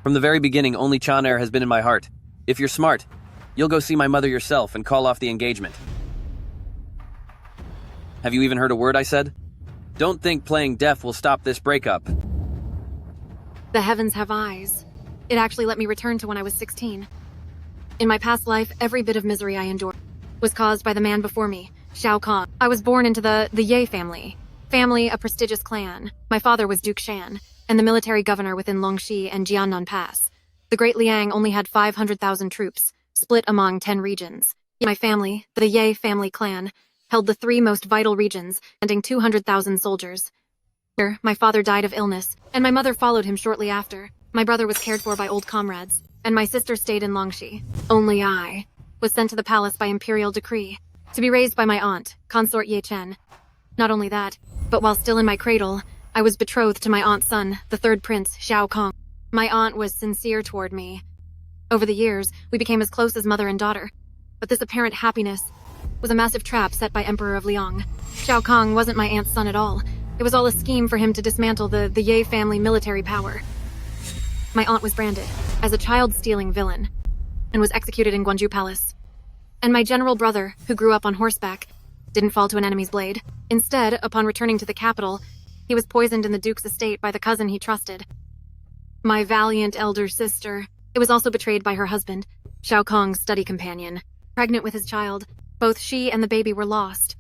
From the very beginning, only Chanair has been in my heart. If you're smart, you'll go see my mother yourself and call off the engagement. Have you even heard a word I said? Don't think playing deaf will stop this breakup. The heavens have eyes. It actually let me return to when I was 16. In my past life, every bit of misery I endured was caused by the man before me, Shao Kahn. I was born into the Ye family. Family, a prestigious clan. My father was Duke Shan, and the military governor within Longxi and Jiannan Pass. The Great Liang only had 500,000 troops, split among 10 regions. My family, the Ye family clan, held the 3 most vital regions, commanding 200,000 soldiers. My father died of illness, and my mother followed him shortly after. My brother was cared for by old comrades, and my sister stayed in Longxi. Only I was sent to the palace by imperial decree, to be raised by my aunt, consort Ye Chen. Not only that, but while still in my cradle, I was betrothed to my aunt's son, the 3rd prince, Shao Kong. My aunt was sincere toward me. Over the years, we became as close as mother and daughter. But this apparent happiness was a massive trap set by Emperor of Liang. Shao Kong wasn't my aunt's son at all. It was all a scheme for him to dismantle the Ye family military power. My aunt was branded as a child-stealing villain and was executed in Guanju Palace. And my general brother, who grew up on horseback, didn't fall to an enemy's blade. Instead, upon returning to the capital, he was poisoned in the Duke's estate by the cousin he trusted. My valiant elder sister. It was also betrayed by her husband, Shao Kong's study companion. Pregnant with his child, both she and the baby were lost.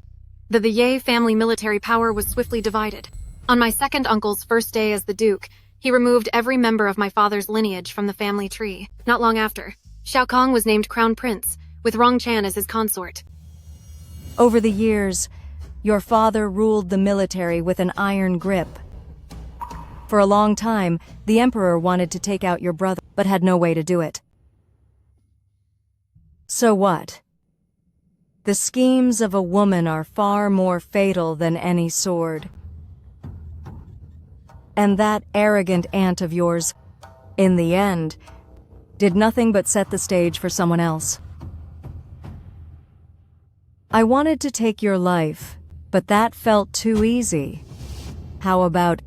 The Ye family military power was swiftly divided. On my second uncle's first day as the Duke, he removed every member of my father's lineage from the family tree. Not long after, Shao Kong was named Crown Prince, with Rong Chan as his consort. Over the years, your father ruled the military with an iron grip. For a long time, the Emperor wanted to take out your brother, but had no way to do it. So what? The schemes of a woman are far more fatal than any sword. And that arrogant aunt of yours, in the end, did nothing but set the stage for someone else. I wanted to take your life, but that felt too easy. How about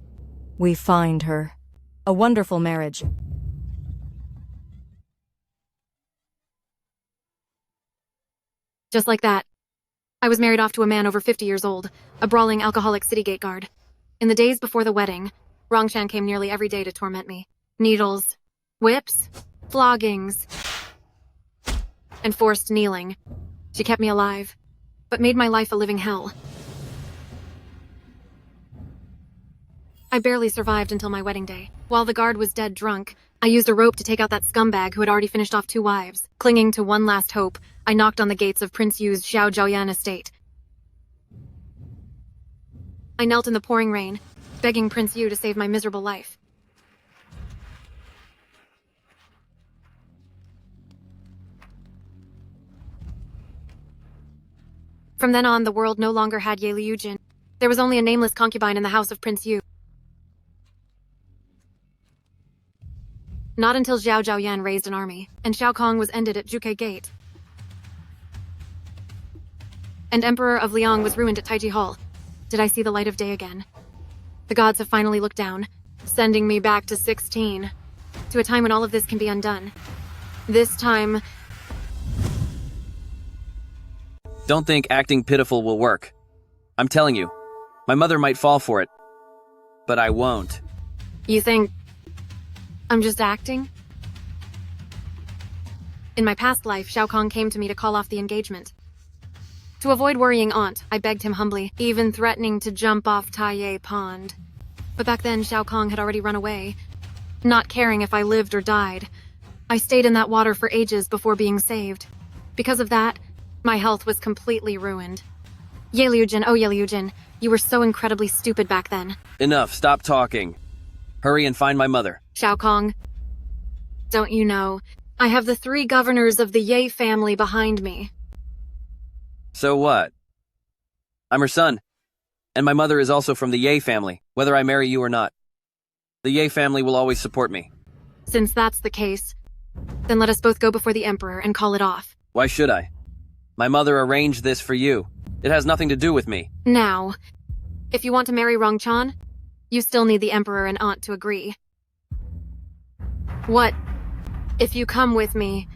we find her? A wonderful marriage. Just like that, I was married off to a man over 50 years old, a brawling alcoholic city gate guard. In the days before the wedding, Rongshan came nearly every day to torment me. Needles, whips, floggings, and forced kneeling. She kept me alive, but made my life a living hell. I barely survived until my wedding day. While the guard was dead drunk, I used a rope to take out that scumbag who had already finished off 2 wives. Clinging to one last hope, I knocked on the gates of Prince Yu's Xiao Zhaoyan estate. I knelt in the pouring rain, begging Prince Yu to save my miserable life. From then on, the world no longer had Ye Liujin. There was only a nameless concubine in the house of Prince Yu. Not until Zhao Zhaoyan raised an army, and Shao Kong was ended at Zhuke Gate. And Emperor of Liang was ruined at Taiji Hall. Did I see the light of day again? The gods have finally looked down, sending me back to 16, to a time when all of this can be undone. This time... Don't think acting pitiful will work. I'm telling you, my mother might fall for it, but I won't. You think I'm just acting? In my past life, Shao Kong came to me to call off the engagement. To avoid worrying Aunt, I begged him humbly, even threatening to jump off Taiye Pond. But back then, Shao Kong had already run away, not caring if I lived or died. I stayed in that water for ages before being saved. Because of that, my health was completely ruined. Ye Liujin, oh Ye Liujin, you were so incredibly stupid back then. Enough, stop talking. Hurry and find my mother. Shao Kong, don't you know, I have the 3 governors of the Ye family behind me. So what? I'm her son, and my mother is also from the Ye family, whether I marry you or not. The Ye family will always support me. Since that's the case, then let us both go before the Emperor and call it off. Why should I? My mother arranged this for you. It has nothing to do with me. Now, if you want to marry Rongchan, you still need the Emperor and Aunt to agree. What if you come with me?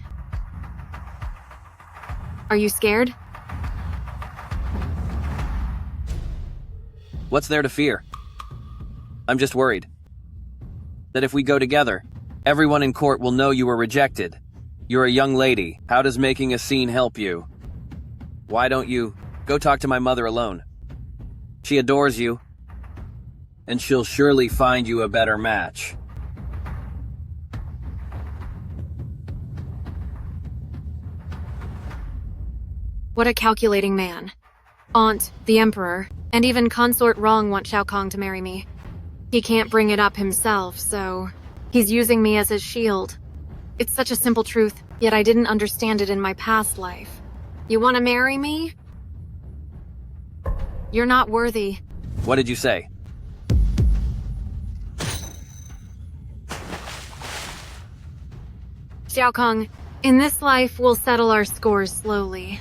Are you scared? What's there to fear? I'm just worried that if we go together, everyone in court will know you were rejected. You're a young lady. How does making a scene help you? Why don't you go talk to my mother alone? She adores you, and she'll surely find you a better match. What a calculating man. Aunt, the Emperor, and even Consort Rong want Shao Kahn to marry me. He can't bring it up himself, so he's using me as his shield. It's such a simple truth, yet I didn't understand it in my past life. You want to marry me? You're not worthy. What did you say? Xiao Kong, in this life, we'll settle our scores slowly.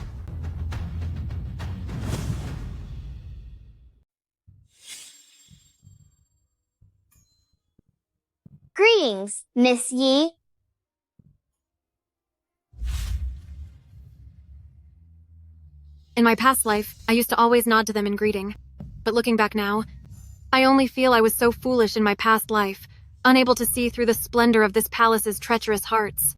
Greetings, Miss Yi. In my past life, I used to always nod to them in greeting. But looking back now, I only feel I was so foolish in my past life, unable to see through the splendor of this palace's treacherous hearts.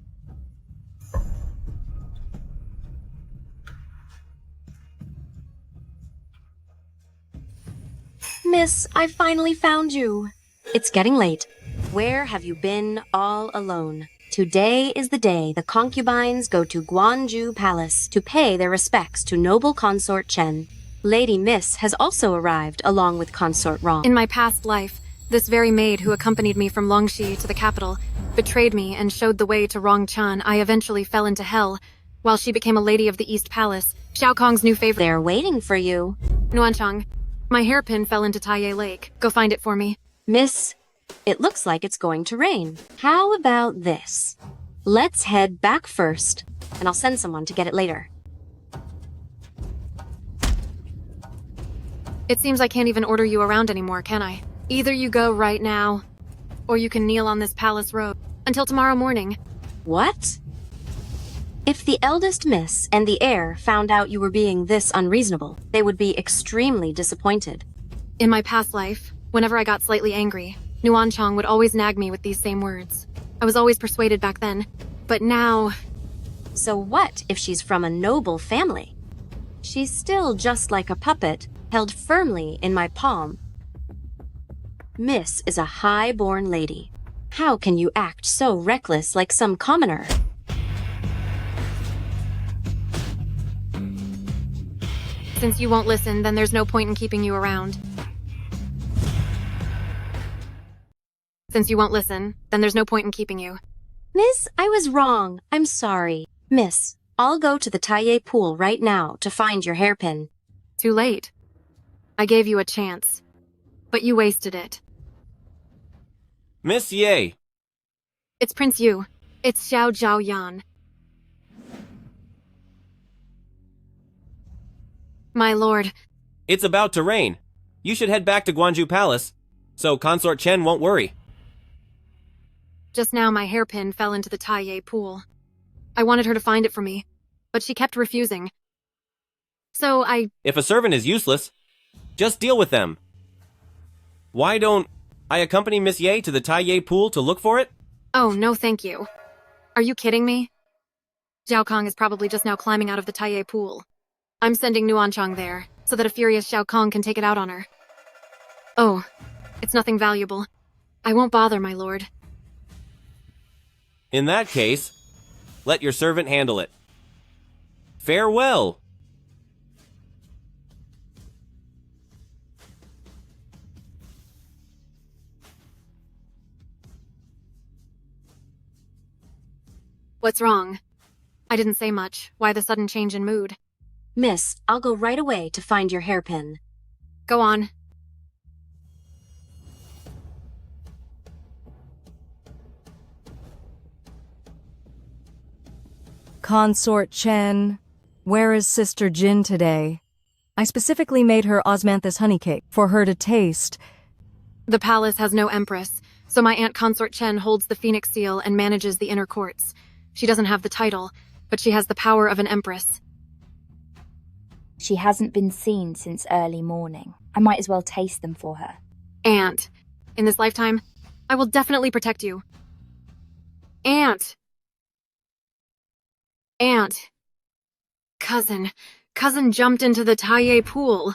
Miss, I finally found you. It's getting late. Where have you been all alone? Today is the day the concubines go to Guanju Palace to pay their respects to noble consort Chen. Lady Miss has also arrived along with consort Rong. In my past life, this very maid who accompanied me from Longxi to the capital betrayed me and showed the way to Rongchan. I eventually fell into hell, while she became a lady of the East Palace, Xiao Kong's new favorite. They're waiting for you. Nuanchang, my hairpin fell into Taiye Lake. Go find it for me. Miss, it looks like it's going to rain. How about this? Let's head back first, and I'll send someone to get it later. It seems I can't even order you around anymore, can I? Either you go right now, or you can kneel on this palace road until tomorrow morning. What? If the eldest miss and the heir found out you were being this unreasonable, they would be extremely disappointed. In my past life, whenever I got slightly angry, Nuanchang would always nag me with these same words. I was always persuaded back then, but now... So what if she's from a noble family? She's still just like a puppet, held firmly in my palm. Miss is a high-born lady. How can you act so reckless like some commoner? Since you won't listen, then there's no point in keeping you around. Since you won't listen, then there's no point in keeping you. Miss, I was wrong. I'm sorry. Miss, I'll go to the Taiye pool right now to find your hairpin. Too late. I gave you a chance, but you wasted it. Miss Ye. It's Prince Yu. It's Xiao Zhao Yan. My lord. It's about to rain. You should head back to Guanju Palace, so Consort Chen won't worry. Just now my hairpin fell into the Taiye pool. I wanted her to find it for me, but she kept refusing. So If a servant is useless, just deal with them. Why don't I accompany Miss Ye to the Taiye pool to look for it? Oh, no thank you. Are you kidding me? Zhao Kong is probably just now climbing out of the Taiye pool. I'm sending Nuanchang there, so that a furious Xiao Kong can take it out on her. Oh, it's nothing valuable. I won't bother, my lord. In that case, let your servant handle it. Farewell. What's wrong? I didn't say much. Why the sudden change in mood? Miss, I'll go right away to find your hairpin. Go on. Consort Chen, where is Sister Jin today? I specifically made her osmanthus honey cake for her to taste. The palace has no empress, So my aunt Consort Chen holds the Phoenix Seal and manages the inner courts. She doesn't have the title, but she has the power of an empress. She hasn't been seen since early morning. I might as well taste them for her. Aunt, in this lifetime, I will definitely protect you. Aunt! Aunt! Cousin jumped into the Taille pool.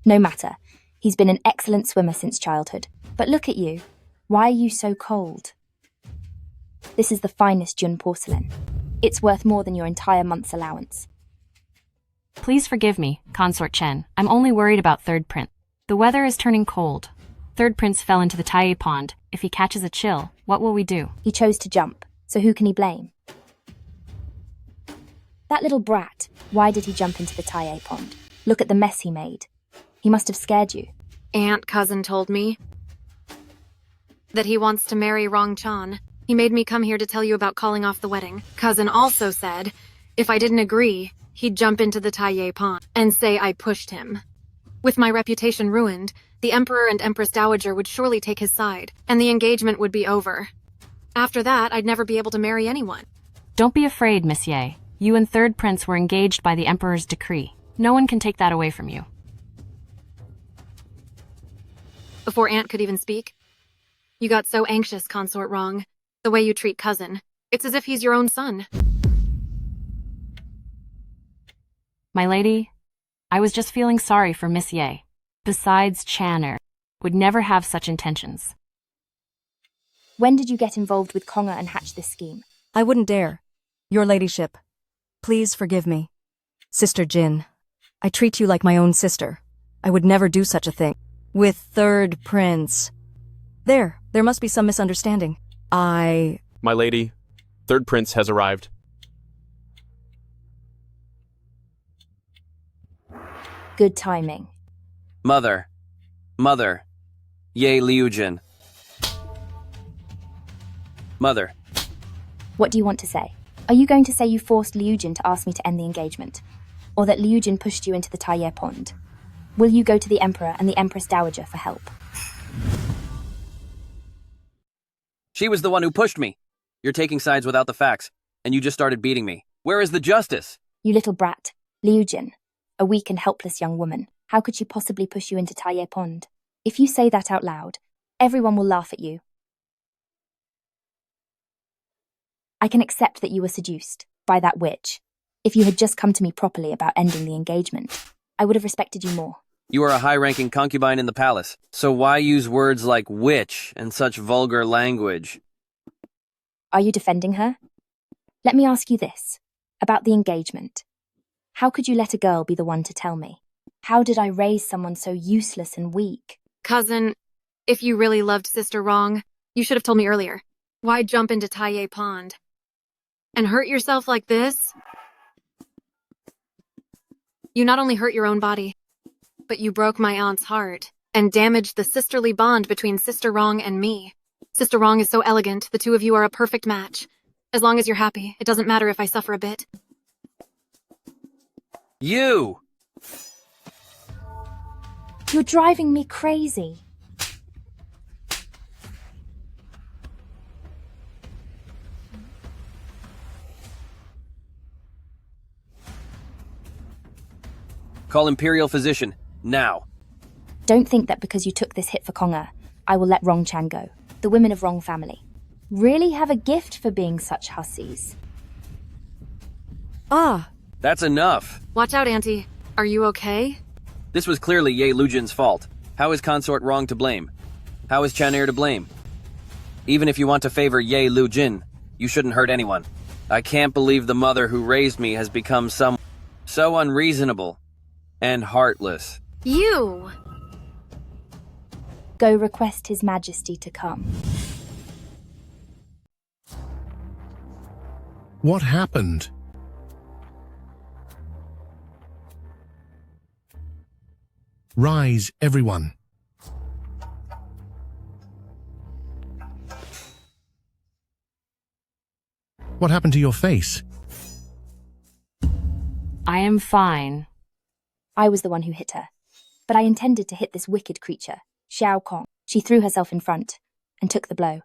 No matter. He's been an excellent swimmer since childhood. But look at you. Why are you so cold? This is the finest Jun porcelain. It's worth more than your entire month's allowance. Please forgive me, Consort Chen. I'm only worried about Third Prince. The weather is turning cold. Third Prince fell into the Taille pond. If he catches a chill, what will we do? He chose to jump, so who can he blame? That little brat, why did he jump into the Taille pond? Look at the mess he made. He must have scared you. Aunt Cousin told me that he wants to marry Rong Chan. He made me come here to tell you about calling off the wedding. Cousin also said if I didn't agree, he'd jump into the Taille pond and say I pushed him. With my reputation ruined, the Emperor and Empress Dowager would surely take his side, and the engagement would be over. After that, I'd never be able to marry anyone. Don't be afraid, Miss Ye. You and Third Prince were engaged by the Emperor's decree. No one can take that away from you. Before Aunt could even speak, you got so anxious, Consort Rong. The way you treat Cousin. It's as if he's your own son. My lady, I was just feeling sorry for Miss Ye. Besides, Channer would never have such intentions. When did you get involved with Konga and hatch this scheme? I wouldn't dare. Your ladyship, please forgive me. Sister Jin, I treat you like my own sister. I would never do such a thing. With Third Prince. There must be some misunderstanding. My lady, Third Prince has arrived. Good timing. Mother, Ye Liujin. Mother, What do you want to say? Are you going to say you forced Liu Jin to ask me to end the engagement? Or that Liu Jin pushed you into the Taille pond? Will you go to the Emperor and the Empress Dowager for help? she was the one who pushed me. You're taking sides without the facts, and you just started beating me. Where is the justice? You little brat. Liu Jin, a weak and helpless young woman. How could she possibly push you into Taille pond? If you say that out loud, everyone will laugh at you. I can accept that you were seduced by that witch. If you had just come to me properly about ending the engagement, I would have respected you more. You are a high-ranking concubine in the palace, so why use words like witch and such vulgar language? Are you defending her? Let me ask you this, about the engagement. How could you let a girl be the one to tell me? How did I raise someone so useless and weak? Cousin, if you really loved Sister Rong, you should have told me earlier. Why jump into Taille pond? And hurt yourself like this? You not only hurt your own body, but you broke my aunt's heart and damaged the sisterly bond between Sister Rong and me. Sister Rong is so elegant, the two of you are a perfect match. As long as you're happy, it doesn't matter if I suffer a bit. You! You're driving me crazy. Call Imperial Physician, now. Don't think that because you took this hit for Konga, I will let Rong Chan go. The women of Rong family really have a gift for being such hussies. Ah, That's enough. Watch out, Auntie. Are you okay? This was clearly Ye Lujin's fault. How is Consort Rong to blame? How is Chan'er to blame? Even if you want to favor Ye Lujin, you shouldn't hurt anyone. I can't believe the mother who raised me has become so unreasonable and heartless. You! Go request His Majesty to come. What happened? Rise, everyone. What happened to your face? I am fine. I was the one who hit her. but I intended to hit this wicked creature, Xiao Kong. She threw herself in front and took the blow.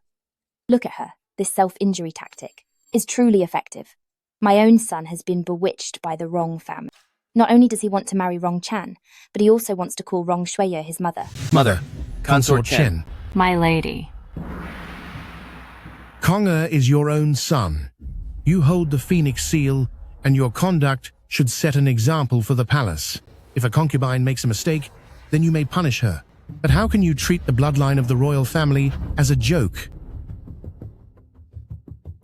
Look at her. This self-injury tactic is truly effective. My own son has been bewitched by the Rong family. Not only does he want to marry Rong Chan, but he also wants to call Rong Shuiye his mother. Mother, Consort Chen. My lady. Kong is your own son. You hold the Phoenix Seal, and your conduct should set an example for the palace. If a concubine makes a mistake, then you may punish her. But how can you treat the bloodline of the royal family as a joke?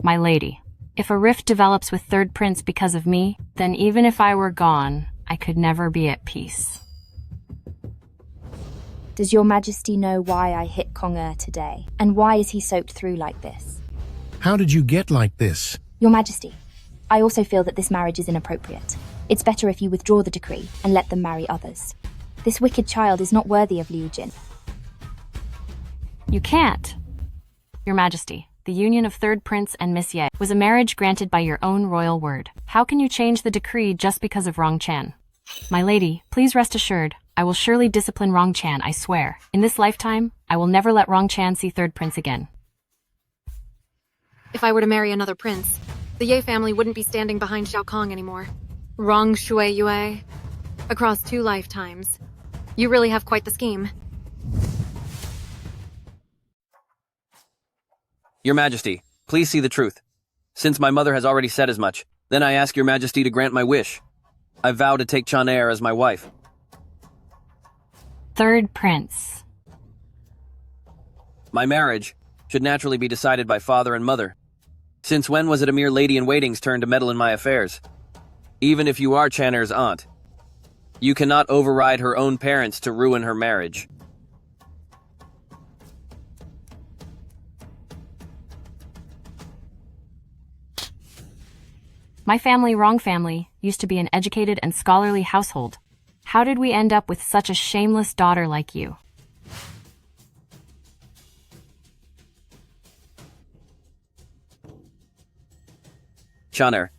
My lady. If a rift develops with Third Prince because of me, then even if I were gone, I could never be at peace. Does your majesty know why I hit Kong today? And why is he soaked through like this? How did you get like this? Your majesty, I also feel that this marriage is inappropriate. It's better if you withdraw the decree and let them marry others. This wicked child is not worthy of Liu Jin. You can't. Your Majesty, the union of Third Prince and Miss Ye was a marriage granted by your own royal word. How can you change the decree just because of Rong Chan? My lady, please rest assured, I will surely discipline Rong Chan, I swear. In this lifetime, I will never let Rong Chan see Third Prince again. If I were to marry another prince, the Ye family wouldn't be standing behind Xiao Kong anymore. Rong Shuiye. Across 2 lifetimes. You really have quite the scheme. Your Majesty, please see the truth. Since my mother has already said as much, then I ask your Majesty to grant my wish. I vow to take Chanair as my wife. Third Prince. My marriage should naturally be decided by father and mother. Since when was it a mere lady-in-waiting's turn to meddle in my affairs? Even if you are Chanair's aunt, you cannot override her own parents to ruin her marriage. My family, Rong family, used to be an educated and scholarly household. How did we end up with such a shameless daughter like you? Chanair.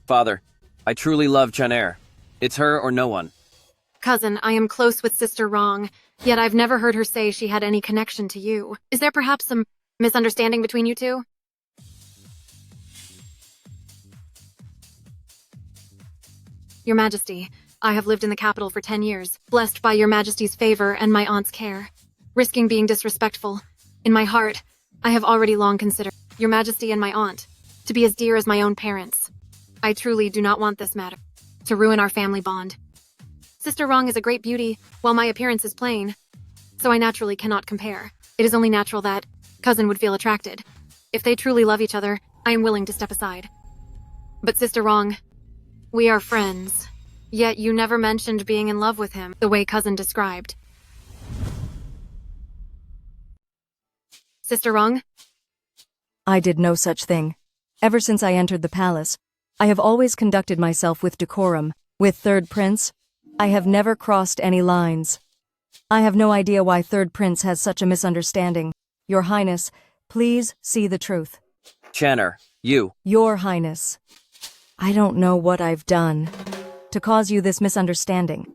Father, I truly love Chanair. It's her or no one. Cousin, I am close with Sister Rong, yet I've never heard her say she had any connection to you. Is there perhaps some misunderstanding between you two? Your Majesty, I have lived in the capital for 10 years, blessed by your Majesty's favor and my aunt's care. Risking being disrespectful, in my heart, I have already long considered your Majesty and my aunt to be as dear as my own parents. I truly do not want this matter to ruin our family bond. Sister Rong is a great beauty, while my appearance is plain, so I naturally cannot compare. It is only natural that cousin would feel attracted. If they truly love each other, I am willing to step aside. But Sister Rong, we are friends, yet you never mentioned being in love with him the way cousin described. Sister Rong? I did no such thing. Ever since I entered the palace, I have always conducted myself with decorum. With Third Prince, I have never crossed any lines. I have no idea why Third Prince has such a misunderstanding. Your Highness, please see the truth. Chanair, you. Your Highness, I don't know what I've done to cause you this misunderstanding.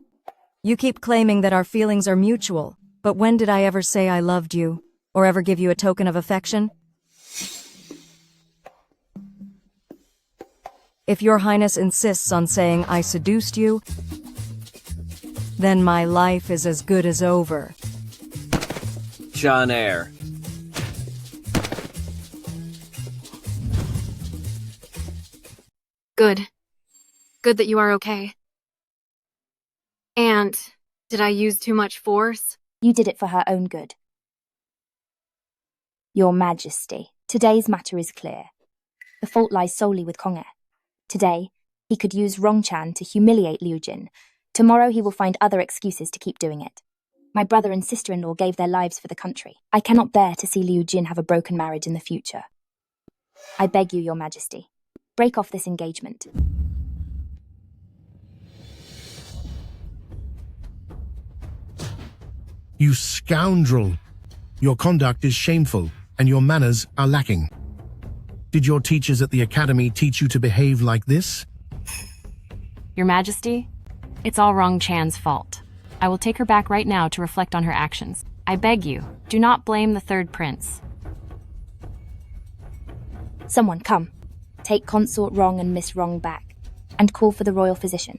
You keep claiming that our feelings are mutual, but when did I ever say I loved you, or ever give you a token of affection? If your Highness insists on saying I seduced you, then my life is as good as over. Chanair. Good. Good that you are okay. And did I use too much force? You did it for her own good. Your Majesty, today's matter is clear. The fault lies solely with Kong. Today, he could use Rongchan to humiliate Liu Jin. Tomorrow he will find other excuses to keep doing it. My brother and sister-in-law gave their lives for the country. I cannot bear to see Liu Jin have a broken marriage in the future. I beg you, Your Majesty, break off this engagement. You scoundrel! Your conduct is shameful, and your manners are lacking. Did your teachers at the academy teach you to behave like this? Your Majesty, it's all Rong Chan's fault. I will take her back right now to reflect on her actions. I beg you, do not blame the third prince. Someone, come. Take Consort Rong and Miss Rong back, and call for the royal physician.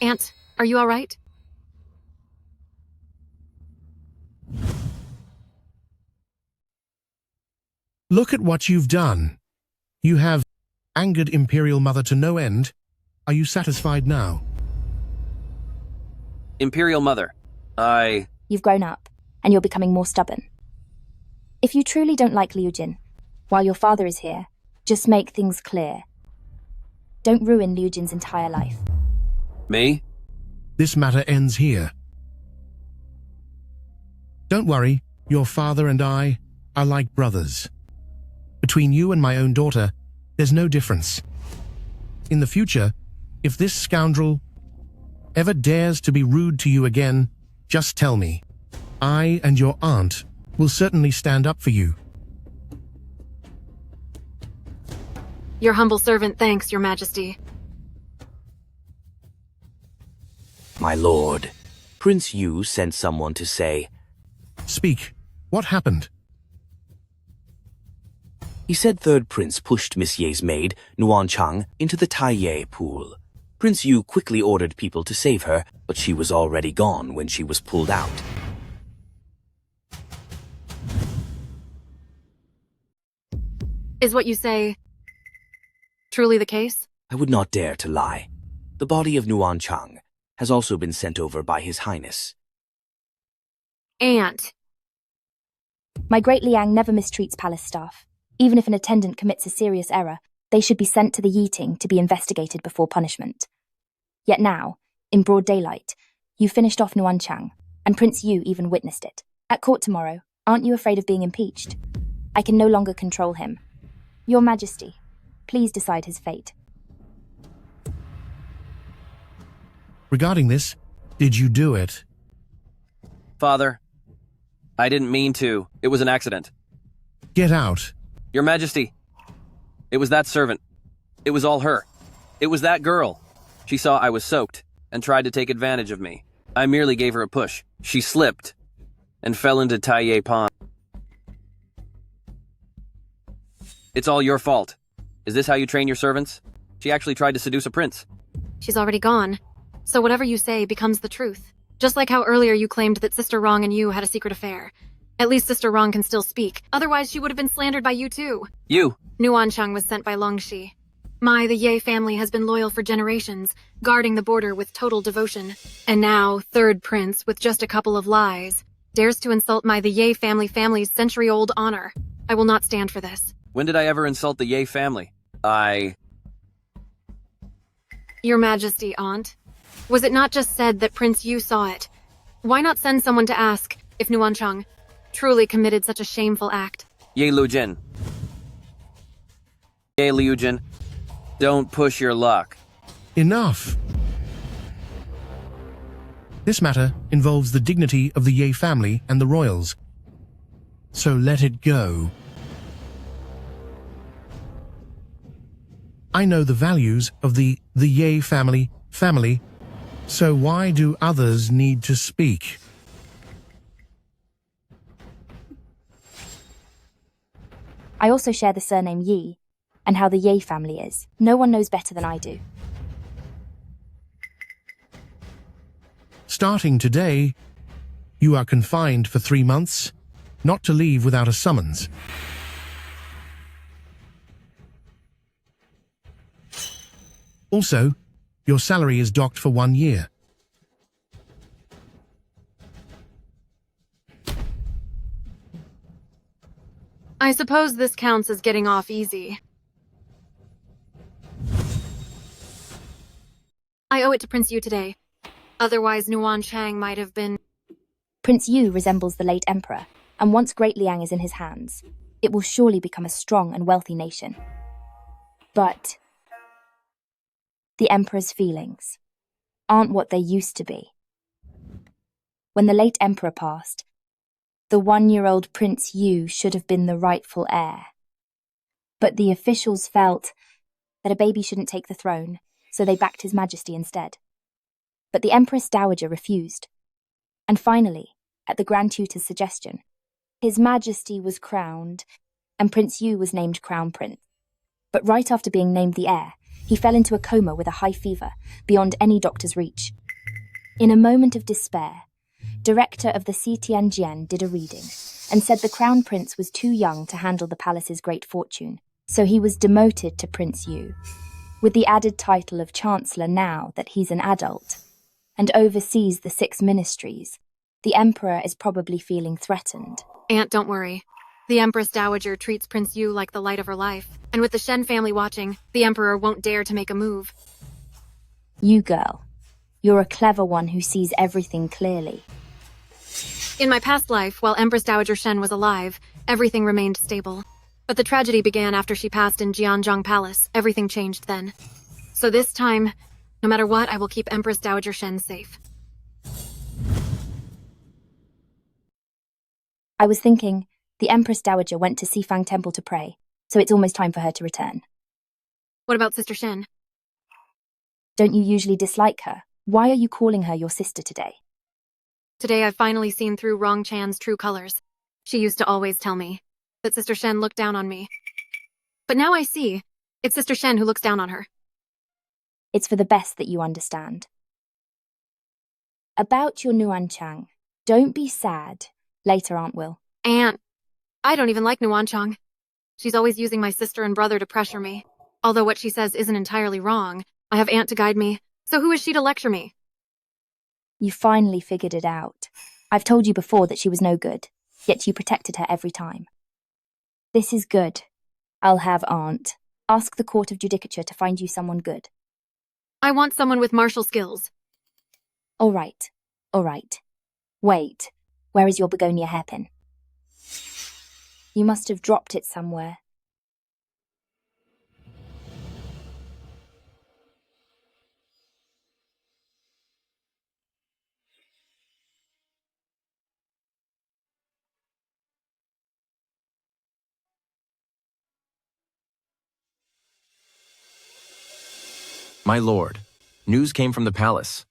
Aunt, are you all right? Look at what you've done. You have angered Imperial Mother to no end. Are you satisfied now? Imperial Mother, You've grown up, and you're becoming more stubborn. If you truly don't like Liu Jin, while your father is here, just make things clear. Don't ruin Liu Jin's entire life. Me? This matter ends here. Don't worry, your father and I are like brothers. Between you and my own daughter, there's no difference. In the future, if this scoundrel ever dares to be rude to you again, just tell me. I and your aunt will certainly stand up for you. Your humble servant thanks, Your Majesty. My lord, Prince Yu sent someone to say... Speak. What happened? He said Third Prince pushed Miss Ye's maid, Nuan Chang, into the Taiyé pool. Prince Yu quickly ordered people to save her, but she was already gone when she was pulled out. Is what you say truly the case? I would not dare to lie. The body of Nuan Chang has also been sent over by His Highness. Aunt. My Great Liang never mistreats palace staff. Even if an attendant commits a serious error, they should be sent to the Yiting to be investigated before punishment. Yet now, in broad daylight, you finished off Nuan Chang, and Prince Yu even witnessed it. At court tomorrow, aren't you afraid of being impeached? I can no longer control him. Your Majesty, please decide his fate. Regarding this, did you do it? Father, I didn't mean to. It was an accident. Get out. Your Majesty, it was that servant. It was all her. It was that girl. She saw I was soaked and tried to take advantage of me. I merely gave her a push. She slipped and fell into Taiyé Pond. It's all your fault. Is this how you train your servants? She actually tried to seduce a prince. She's already gone. So whatever you say becomes the truth. Just like how earlier you claimed that Sister Rong and you had a secret affair. At least Sister Rong can still speak. Otherwise, she would have been slandered by you too. You! Nuan Chang was sent by Longxi. The Ye family has been loyal for generations, guarding the border with total devotion. And now, Third Prince, with just a couple of lies, dares to insult the Ye family's century-old honor. I will not stand for this. When did I ever insult the Ye family? Your Majesty, Aunt. Was it not just said that Prince Yu saw it? Why not send someone to ask if Nuan Chang truly committed such a shameful act? Ye Liu Jin. Ye Liu Jin. Don't push your luck. Enough. This matter involves the dignity of the Ye family and the royals. So let it go. I know the values of the Ye family, so why do others need to speak? I also share the surname Yi, and how the Ye family is. No one knows better than I do. Starting today, you are confined for 3 months, not to leave without a summons. Also, your salary is docked for 1 year. I suppose this counts as getting off easy. I owe it to Prince Yu today. Otherwise, Nuan Chang might have been Prince Yu resembles the late emperor, and once Great Liang is in his hands, it will surely become a strong and wealthy nation. But the emperor's feelings aren't what they used to be. When the late emperor passed, the 1-year-old Prince Yu should have been the rightful heir. But the officials felt that a baby shouldn't take the throne, so they backed His Majesty instead. But the Empress Dowager refused. And finally, at the Grand Tutor's suggestion, His Majesty was crowned, and Prince Yu was named Crown Prince. But right after being named the heir, he fell into a coma with a high fever, beyond any doctor's reach. In a moment of despair, director of the Xitianjian did a reading, and said the Crown Prince was too young to handle the palace's great fortune, so he was demoted to Prince Yu, with the added title of Chancellor now that he's an adult, and oversees the 6 ministries. The Emperor is probably feeling threatened. Aunt, don't worry. The Empress Dowager treats Prince Yu like the light of her life, and with the Shen family watching, the Emperor won't dare to make a move. You girl, you're a clever one who sees everything clearly. In my past life, while Empress Dowager Shen was alive, everything remained stable. But the tragedy began after she passed in Jianzhong Palace. Everything changed then. So this time, no matter what, I will keep Empress Dowager Shen safe. I was thinking, the Empress Dowager went to Xifang Temple to pray, so it's almost time for her to return. What about Sister Shen? Don't you usually dislike her? Why are you calling her your sister today? Today I've finally seen through Rong Chan's true colors. She used to always tell me that Sister Shen looked down on me. But now I see, it's Sister Shen who looks down on her. It's for the best that you understand. About your Nuanchang, don't be sad. Later, Aunt will. Aunt, I don't even like Nuanchang. She's always using my sister and brother to pressure me. Although what she says isn't entirely wrong, I have Aunt to guide me, so who is she to lecture me? You finally figured it out. I've told you before that she was no good, yet you protected her every time. This is good. I'll have Aunt ask the Court of Judicature to find you someone good. I want someone with martial skills. All right. Wait, where is your begonia hairpin? You must have dropped it somewhere. My lord, news came from the palace.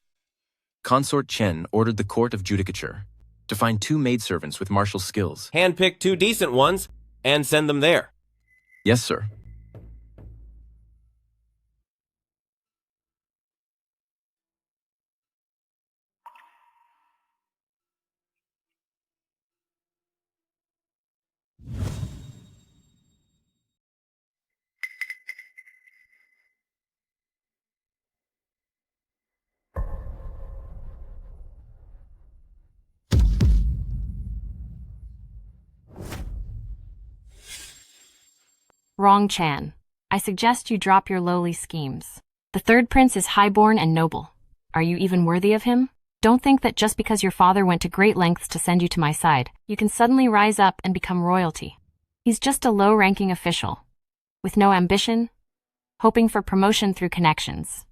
Consort Chen ordered the Court of Judicature to find 2 maidservants with martial skills. Handpick 2 decent ones and send them there. Yes, sir. Rong Chan, I suggest you drop your lowly schemes. The 3rd prince is highborn and noble. Are you even worthy of him? Don't think that just because your father went to great lengths to send you to my side, you can suddenly rise up and become royalty. He's just a low-ranking official, with no ambition, hoping for promotion through connections.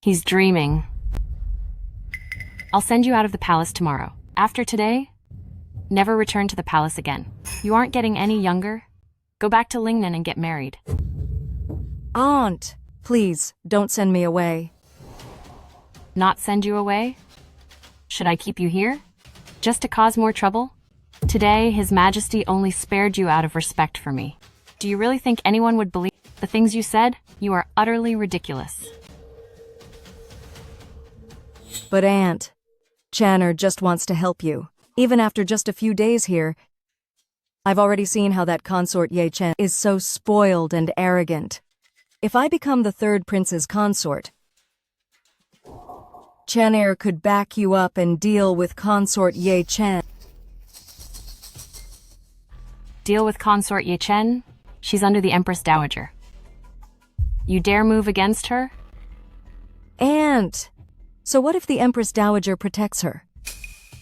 He's dreaming. I'll send you out of the palace tomorrow. After today, never return to the palace again. You aren't getting any younger. Go back to Lingnan and get married. Aunt, please, don't send me away. Not send you away? Should I keep you here? Just to cause more trouble? Today, His Majesty only spared you out of respect for me. Do you really think anyone would believe the things you said? You are utterly ridiculous. But Aunt, Channer just wants to help you. Even after just a few days here, I've already seen how that consort Ye Chen is so spoiled and arrogant. If I become the 3rd prince's consort, Channer could back you up and deal with consort Ye Chen. Deal with consort Ye Chen? She's under the Empress Dowager. You dare move against her? Aunt, so what if the Empress Dowager protects her?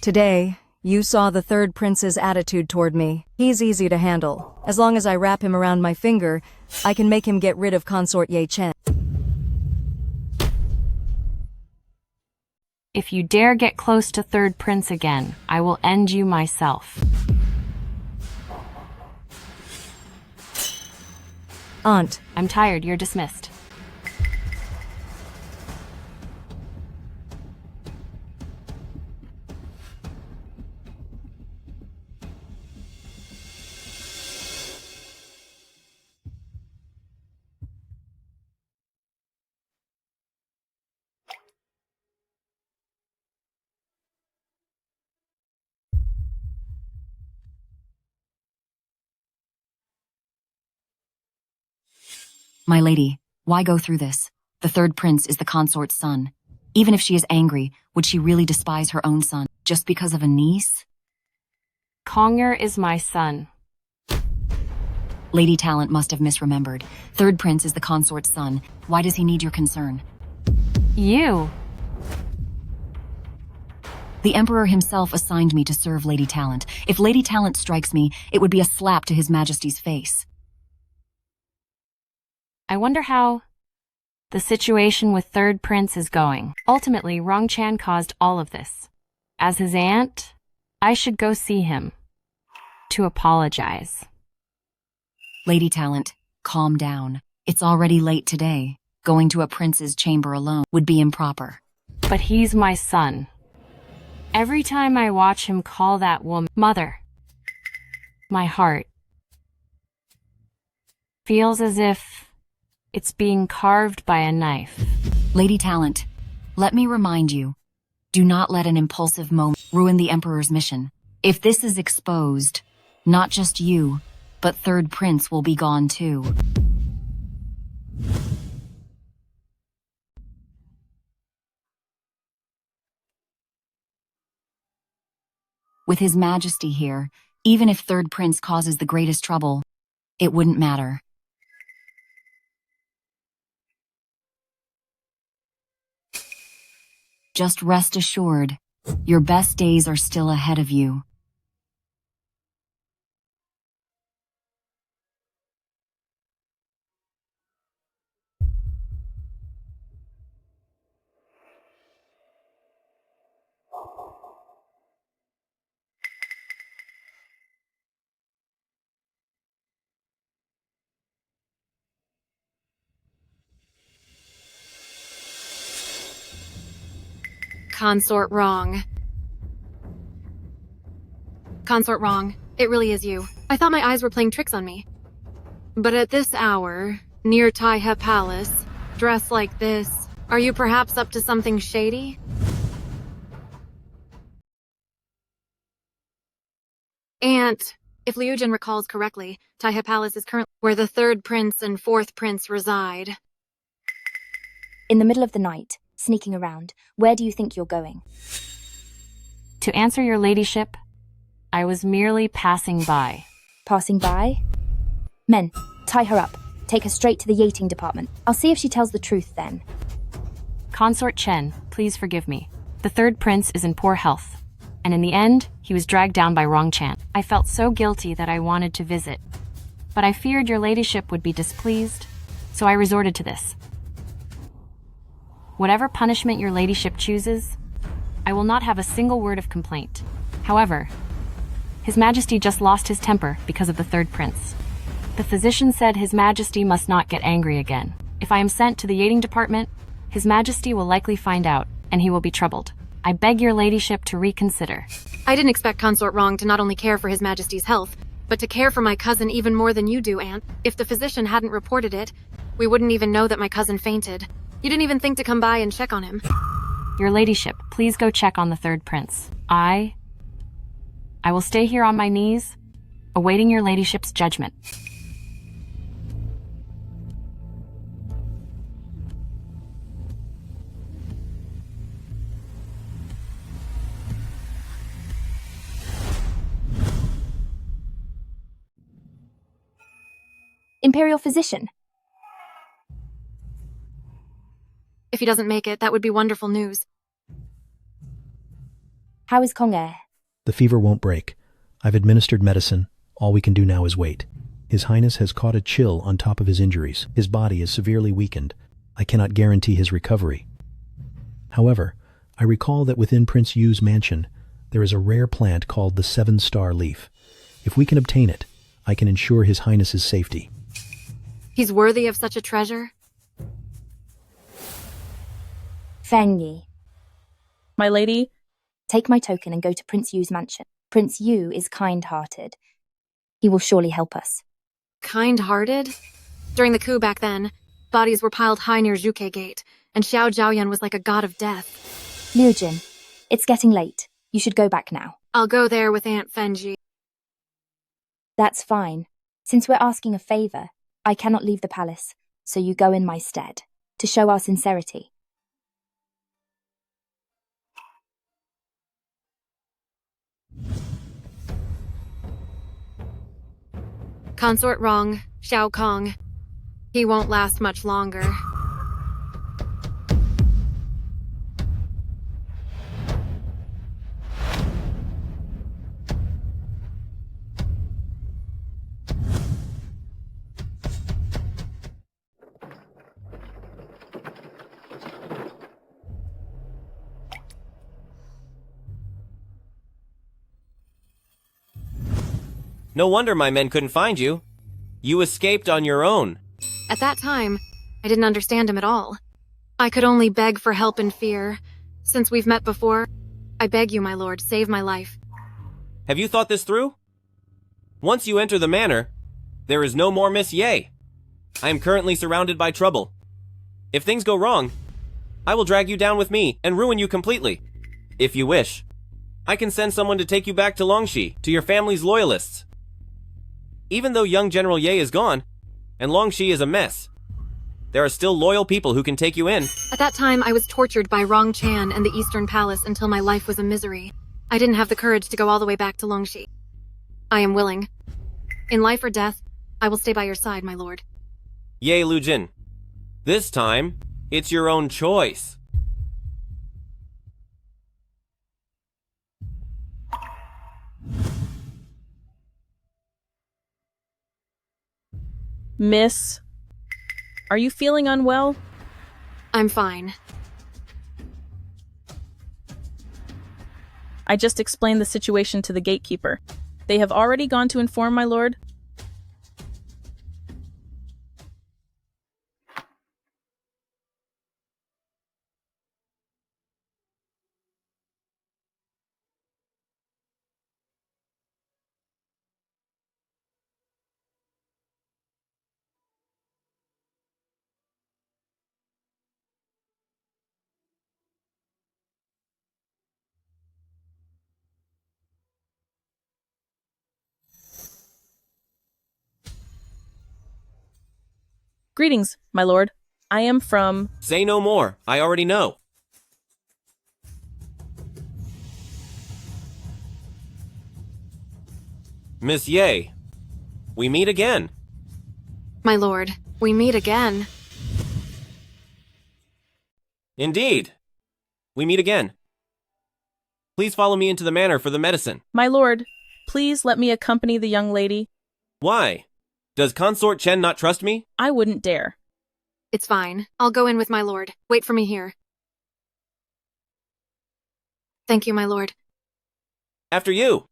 Today, you saw the third prince's attitude toward me. He's easy to handle. As long as I wrap him around my finger, I can make him get rid of Consort Ye Chen. If you dare get close to third prince again, I will end you myself. Aunt. I'm tired, you're dismissed. My lady, why go through this? The third prince is the consort's son. Even if she is angry, would she really despise her own son just because of a niece? Conger is my son. Lady Talent must have misremembered. Third prince is the consort's son. Why does he need your concern? You. The Emperor himself assigned me to serve Lady Talent. If Lady Talent strikes me, it would be a slap to His Majesty's face. I wonder how the situation with third prince is going. Ultimately, Rongchan caused all of this. As his aunt, I should go see him to apologize. Lady Talent, calm down. It's already late today. Going to a prince's chamber alone would be improper. But he's my son. Every time I watch him call that woman mother, my heart feels as if it's being carved by a knife. Lady Talent, let me remind you, do not let an impulsive moment ruin the Emperor's mission. If this is exposed, not just you, but third prince will be gone too. With His Majesty here, even if third prince causes the greatest trouble, it wouldn't matter. Just rest assured, your best days are still ahead of you. Consort wrong. Consort wrong. It really is you. I thought my eyes were playing tricks on me. But at this hour, near Taihe Palace, dressed like this, are you perhaps up to something shady? Aunt, if Liujin recalls correctly, Taihe Palace is currently where the third prince and fourth prince reside. In the middle of the night, sneaking around, where do you think you're going? To answer your ladyship, I was merely passing by. Passing by? Men, tie her up. Take her straight to the Yating department. I'll see if she tells the truth then. Consort Chen, please forgive me. The third prince is in poor health, and in the end, he was dragged down by Rongchan. I felt so guilty that I wanted to visit, but I feared your ladyship would be displeased, so I resorted to this. Whatever punishment your ladyship chooses, I will not have a single word of complaint. However, His Majesty just lost his temper because of the third prince. The physician said His Majesty must not get angry again. If I am sent to the Yating department, His Majesty will likely find out, and he will be troubled. I beg your ladyship to reconsider. I didn't expect Consort Wrong to not only care for His Majesty's health, but to care for my cousin even more than you do, Aunt. If the physician hadn't reported it, we wouldn't even know that my cousin fainted. You didn't even think to come by and check on him. Your ladyship, please go check on the third prince. I will stay here on my knees, awaiting your ladyship's judgment. Imperial physician. If he doesn't make it, that would be wonderful news. How is Conger? The fever won't break. I've administered medicine. All we can do now is wait. His Highness has caught a chill on top of his injuries. His body is severely weakened. I cannot guarantee his recovery. However, I recall that within Prince Yu's mansion, there is a rare plant called the Seven-Star Leaf. If we can obtain it, I can ensure His Highness's safety. He's worthy of such a treasure? Feng Yi, My lady, take my token and go to Prince Yu's mansion. Prince Yu is kind-hearted. He will surely help us. Kind-hearted? During the coup back then, bodies were piled high near Zhuke Gate, and Xiao Zhaoyan was like a god of death. Liu Jin, it's getting late. You should go back now. I'll go there with Aunt Fenji. That's fine. Since we're asking a favor, I cannot leave the palace, so you go in my stead, to show our sincerity. Consort wrong, Xiao Kong. He won't last much longer. No wonder my men couldn't find you. You escaped on your own. At that time, I didn't understand him at all. I could only beg for help and fear. Since we've met before, I beg you, my lord, save my life. Have you thought this through? Once you enter the manor, there is no more Miss Ye. I am currently surrounded by trouble. If things go wrong, I will drag you down with me and ruin you completely. If you wish, I can send someone to take you back to Longxi, to your family's loyalists. Even though young General Ye is gone, and Longxi is a mess, there are still loyal people who can take you in. At that time, I was tortured by Rong Chan and the Eastern Palace until my life was a misery. I didn't have the courage to go all the way back to Longxi. I am willing. In life or death, I will stay by your side, my lord. Ye Lu Jin, this time, it's your own choice. Miss, are you feeling unwell? I'm fine. I just explained the situation to the gatekeeper. They have already gone to inform my lord. Greetings, my lord. I am from... Say no more. I already know. Miss Ye, we meet again. My lord, we meet again. Indeed. We meet again. Please follow me into the manor for the medicine. My lord, please let me accompany the young lady. Why? Does Consort Chen not trust me? I wouldn't dare. It's fine. I'll go in with my lord. Wait for me here. Thank you, my lord. After you.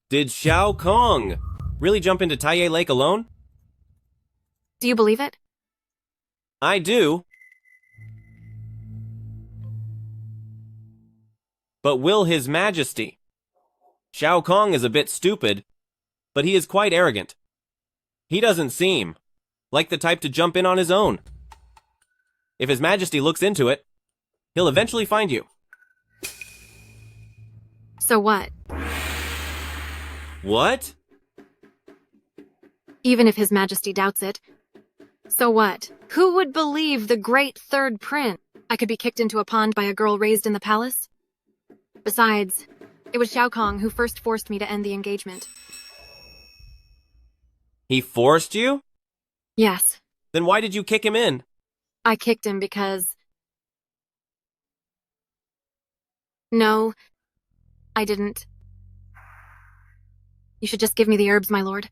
Did Xiao Kong really jump into Taiye Lake alone? Do you believe it? I do. But will His Majesty? Xiao Kong is a bit stupid, but he is quite arrogant. He doesn't seem like the type to jump in on his own. If His Majesty looks into it, he'll eventually find you. So what? What? Even if His Majesty doubts it. So what? Who would believe the great third prince? I I could be kicked into a pond by a girl raised in the palace? Besides, it was Xiao Kong who first forced me to end the engagement. He forced you? Yes. Then why did you kick him in? I kicked him because... No, I didn't. You should just give me the herbs, my lord.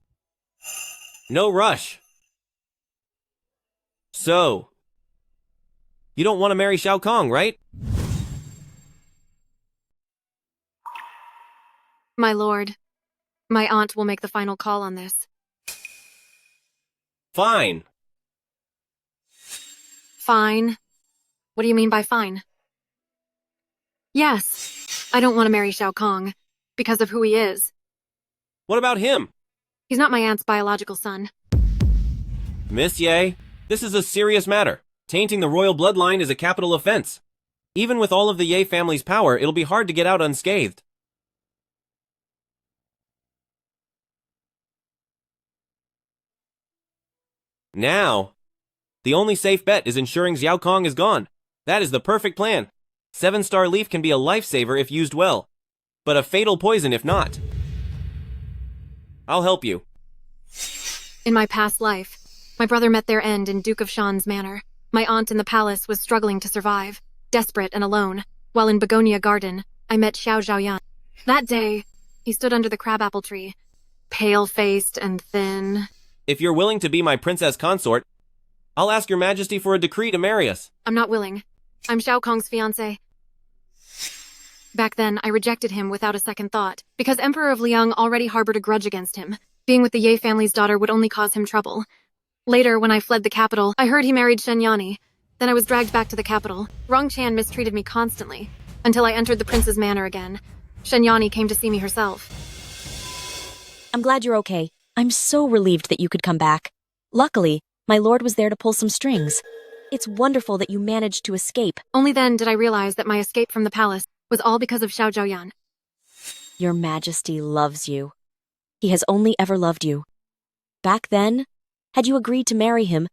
No rush. So, you don't want to marry Xiao Kong, right? My lord, my aunt will make the final call on this. Fine. Fine? What do you mean by fine? Yes, I don't want to marry Xiao Kong because of who he is. What about him? He's not my aunt's biological son. Miss Ye, this is a serious matter. Tainting the royal bloodline is a capital offense. Even with all of the Ye family's power, it'll be hard to get out unscathed. Now, the only safe bet is ensuring Xiao Kong is gone. That is the perfect plan. 7-star leaf can be a lifesaver if used well, but a fatal poison if not. I'll help you. In my past life, my brother met their end in Duke of Shan's manor. My aunt in the palace was struggling to survive, desperate and alone, while in Begonia Garden, I met Xiao Zhaoyan. That day, he stood under the crabapple tree, pale-faced and thin. If you're willing to be my princess consort, I'll ask your majesty for a decree to marry us. I'm not willing. I'm Xiao Kong's fiancé. Back then, I rejected him without a second thought, because Emperor of Liang already harbored a grudge against him. Being with the Ye family's daughter would only cause him trouble. Later, when I fled the capital, I heard he married Shenyani. Then I was dragged back to the capital. Rong Chan mistreated me constantly, until I entered the prince's manor again. Shenyani came to see me herself. I'm glad you're okay. I'm so relieved that you could come back. Luckily, my lord was there to pull some strings. It's wonderful that you managed to escape. Only then did I realize that my escape from the palace was all because of Xiao Zhaoyan. Your Majesty loves you. He has only ever loved you. Back then, had you agreed to marry him,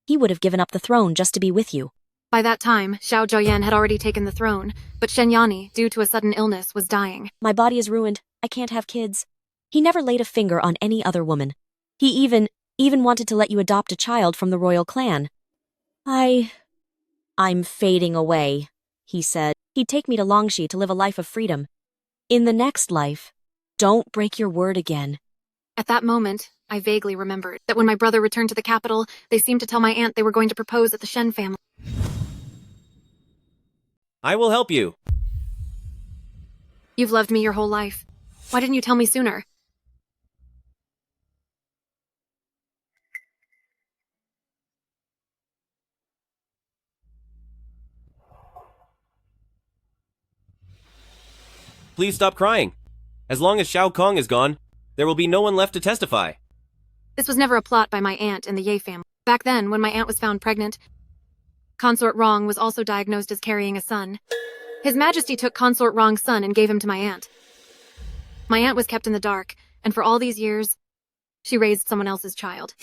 he would have given up the throne just to be with you. By that time, Xiao Zhaoyan had already taken the throne, but Shenyani, due to a sudden illness, was dying. My body is ruined. I can't have kids. He never laid a finger on any other woman. He even wanted to let you adopt a child from the royal clan. I'm fading away, he said. He'd take me to Longxi to live a life of freedom. In the next life, don't break your word again. At that moment, I vaguely remembered that when my brother returned to the capital, they seemed to tell my aunt they were going to propose at the Shen family. I will help you. You've loved me your whole life. Why didn't you tell me sooner? Please stop crying. As long as Xiao Kong is gone, there will be no one left to testify. This was never a plot by my aunt and the Ye family. Back then, when my aunt was found pregnant, Consort Rong was also diagnosed as carrying a son. His Majesty took Consort Rong's son and gave him to my aunt. My aunt was kept in the dark, and for all these years, she raised someone else's child.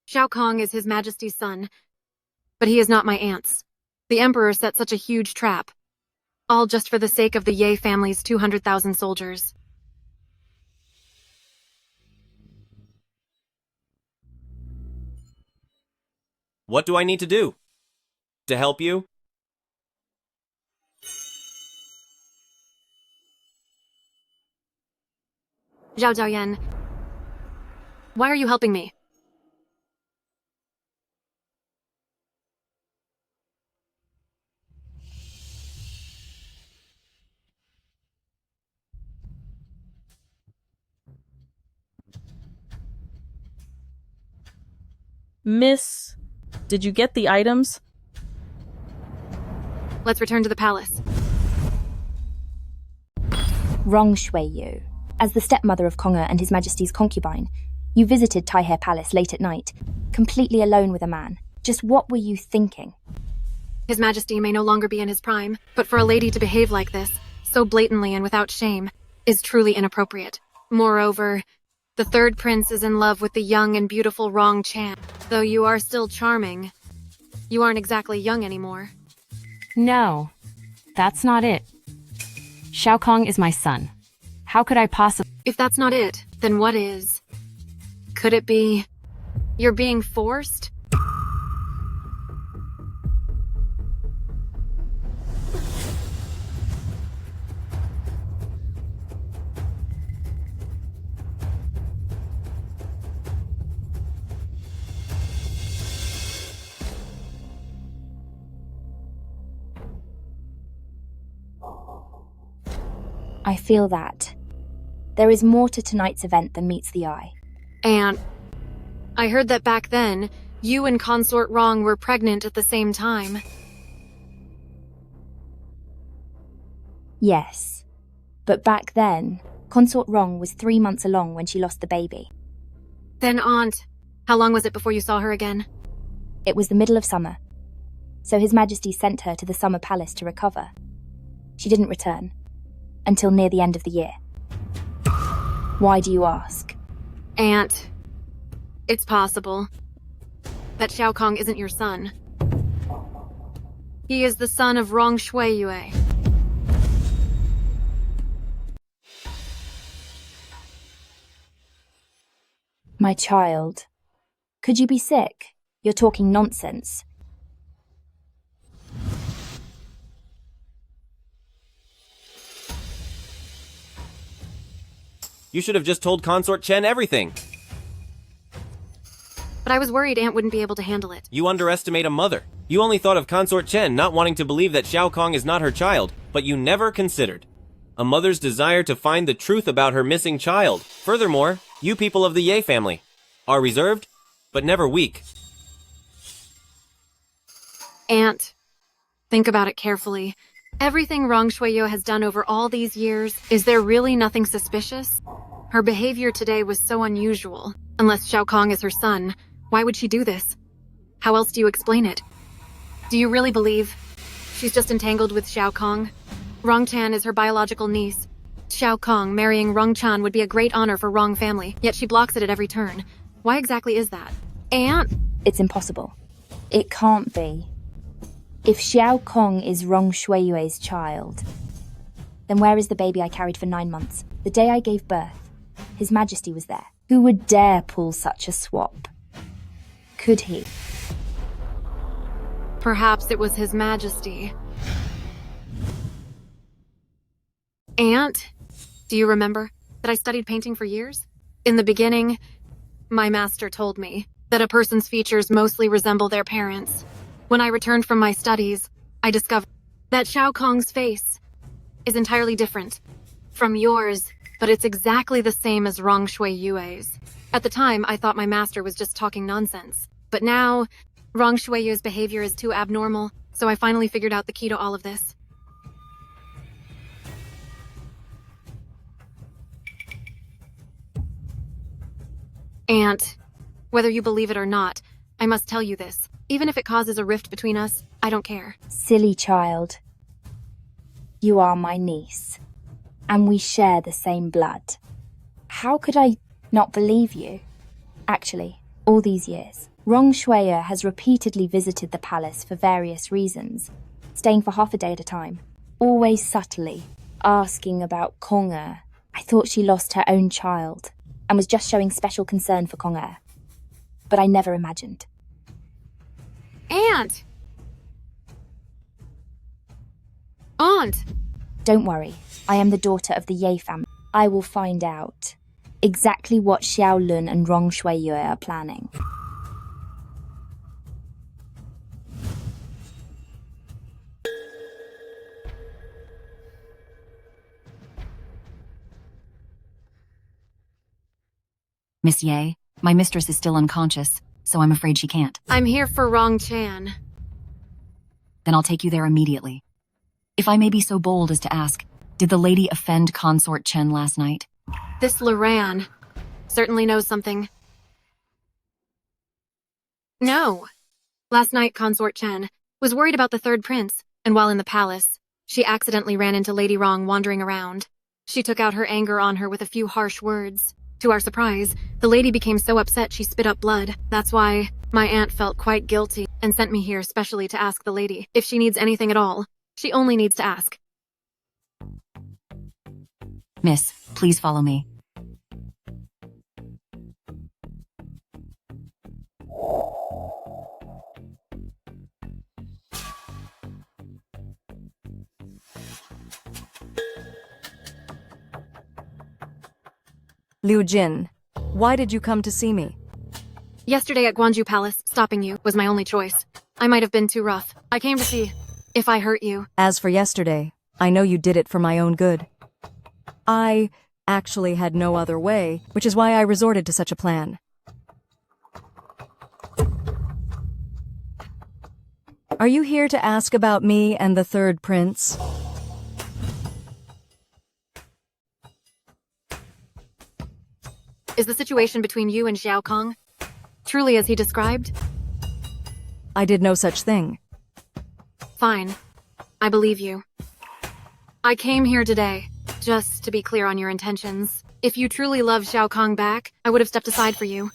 Xiao Kong is His Majesty's son, but he is not my aunt's. The Emperor set such a huge trap, all just for the sake of the Ye family's 200,000 soldiers. What do I need to do? To help you? Zhao Zhaoyan, why are you helping me? Miss, did you get the items? Let's return to the palace. Rong Shuiyu. As the stepmother of Konger and His Majesty's concubine, you visited Taihe Palace late at night, completely alone with a man. Just what were you thinking? His Majesty may no longer be in his prime, but for a lady to behave like this, so blatantly and without shame, is truly inappropriate. Moreover, the third prince is in love with the young and beautiful Rong Chan. Though you are still charming, You aren't exactly young anymore. No, that's not it. Shao Kong is my son. How could I possibly— If that's not it, then what is? Could it be you're being forced? I feel that. There is more to tonight's event than meets the eye. And I heard that back then, you and Consort Rong were pregnant at the same time. Yes. But back then, Consort Rong was 3 months along when she lost the baby. Then Aunt, how long was it before you saw her again? It was the middle of summer. So His Majesty sent her to the Summer Palace to recover. She didn't return. Until near the end of the year. Why do you ask? Aunt, it's possible that Shao Kong isn't your son. He is the son of Rong Shuiyue. My child. Could you be sick? You're talking nonsense. You should have just told Consort Chen everything. But I was worried Aunt wouldn't be able to handle it. You underestimate a mother. You only thought of Consort Chen not wanting to believe that Shao Kong is not her child, but you never considered a mother's desire to find the truth about her missing child. Furthermore, you people of the Ye family are reserved, but never weak. Aunt, think about it carefully. Everything Rong Shuiyue has done over all these years, is there really nothing suspicious? Her behavior today was so unusual. Unless Shao Kong is her son, why would she do this? How else do you explain it? Do you really believe she's just entangled with Shao Kong? Rong Chan is her biological niece. Shao Kong marrying Rong Chan would be a great honor for Rong family, yet she blocks it at every turn. Why exactly is that? Aunt? It's impossible. It can't be. If Xiao Kong is Rong Shuiyue's child, then where is the baby I carried for 9 months? The day I gave birth, His Majesty was there. Who would dare pull such a swap? Could he? Perhaps it was His Majesty. Aunt, do you remember that I studied painting for years? In the beginning, my master told me that a person's features mostly resemble their parents. When I returned from my studies, I discovered that Shao Kong's face is entirely different from yours, but it's exactly the same as Rong Shuiyue's. At the time, I thought my master was just talking nonsense. But now, Rong Shuiyue's behavior is too abnormal, so I finally figured out the key to all of this. Aunt, whether you believe it or not, I must tell you this. Even if it causes a rift between us, I don't care. Silly child. You are my niece, and we share the same blood. How could I not believe you? Actually, all these years, Rong Shuiyue has repeatedly visited the palace for various reasons, staying for half a day at a time, always subtly, asking about Kong-er. I thought she lost her own child, and was just showing special concern for Kong-er. But I never imagined. Aunt! Aunt! Don't worry, I am the daughter of the Ye family. I will find out exactly what Xiao Lun and Rong Shuiyue are planning. Miss Ye, my mistress is still unconscious, so I'm afraid she can't. I'm here for Rong Chan. Then I'll take you there immediately. If I may be so bold as to ask, did the lady offend Consort Chen last night? This Loran certainly knows something. No. Last night, Consort Chen was worried about the third prince, and while in the palace, she accidentally ran into Lady Rong wandering around. She took out her anger on her with a few harsh words. To our surprise, the lady became so upset she spit up blood. That's why My aunt felt quite guilty and sent me here specially to ask the lady if she needs anything at all. She only needs to ask. Miss, please follow me. Liu Jin, why did you come to see me? Yesterday at Guanju Palace, stopping you was my only choice. I might have been too rough. I came to see if I hurt you. As for yesterday, I know you did it for my own good. I actually had no other way, which is why I resorted to such a plan. Are you here to ask about me and the third prince? Is the situation between you and Xiao Kong truly as he described? I did no such thing. Fine. I believe you. I came here today, just to be clear on your intentions. If you truly love Xiao Kong back, I would have stepped aside for you.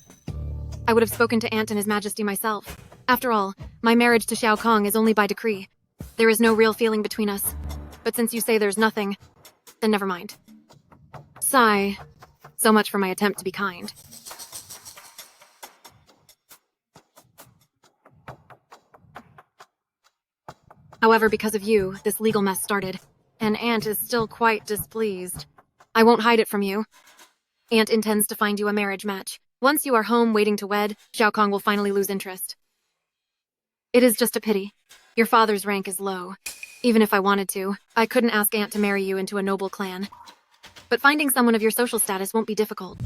I would have spoken to Aunt and His Majesty myself. After all, my marriage to Xiao Kong is only by decree. There is no real feeling between us. But since you say there's nothing, then never mind. Sigh. So much for my attempt to be kind. However, because of you, this legal mess started, and Aunt is still quite displeased. I won't hide it from you. Aunt intends to find you a marriage match. Once you are home waiting to wed, Xiao Kong will finally lose interest. It is just a pity. Your father's rank is low. Even if I wanted to, I couldn't ask Aunt to marry you into a noble clan. But finding someone of your social status won't be difficult.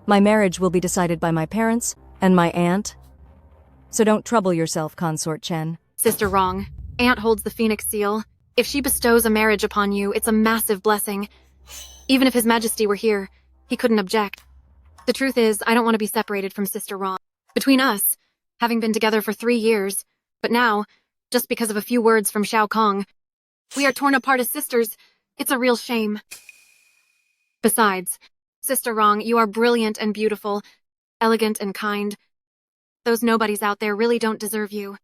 My marriage will be decided by my parents and my aunt. So don't trouble yourself, Consort Chen. Sister Wrong. Aunt holds the Phoenix Seal. If she bestows a marriage upon you, it's a massive blessing. Even if His Majesty were here, he couldn't object. The truth is, I don't want to be separated from Sister Wrong. Between us, having been together for 3 years, but now, just because of a few words from Xiao Kong, we are torn apart as sisters. It's a real shame. Besides, Sister Wrong, you are brilliant and beautiful, elegant and kind. Those nobodies out there really don't deserve you.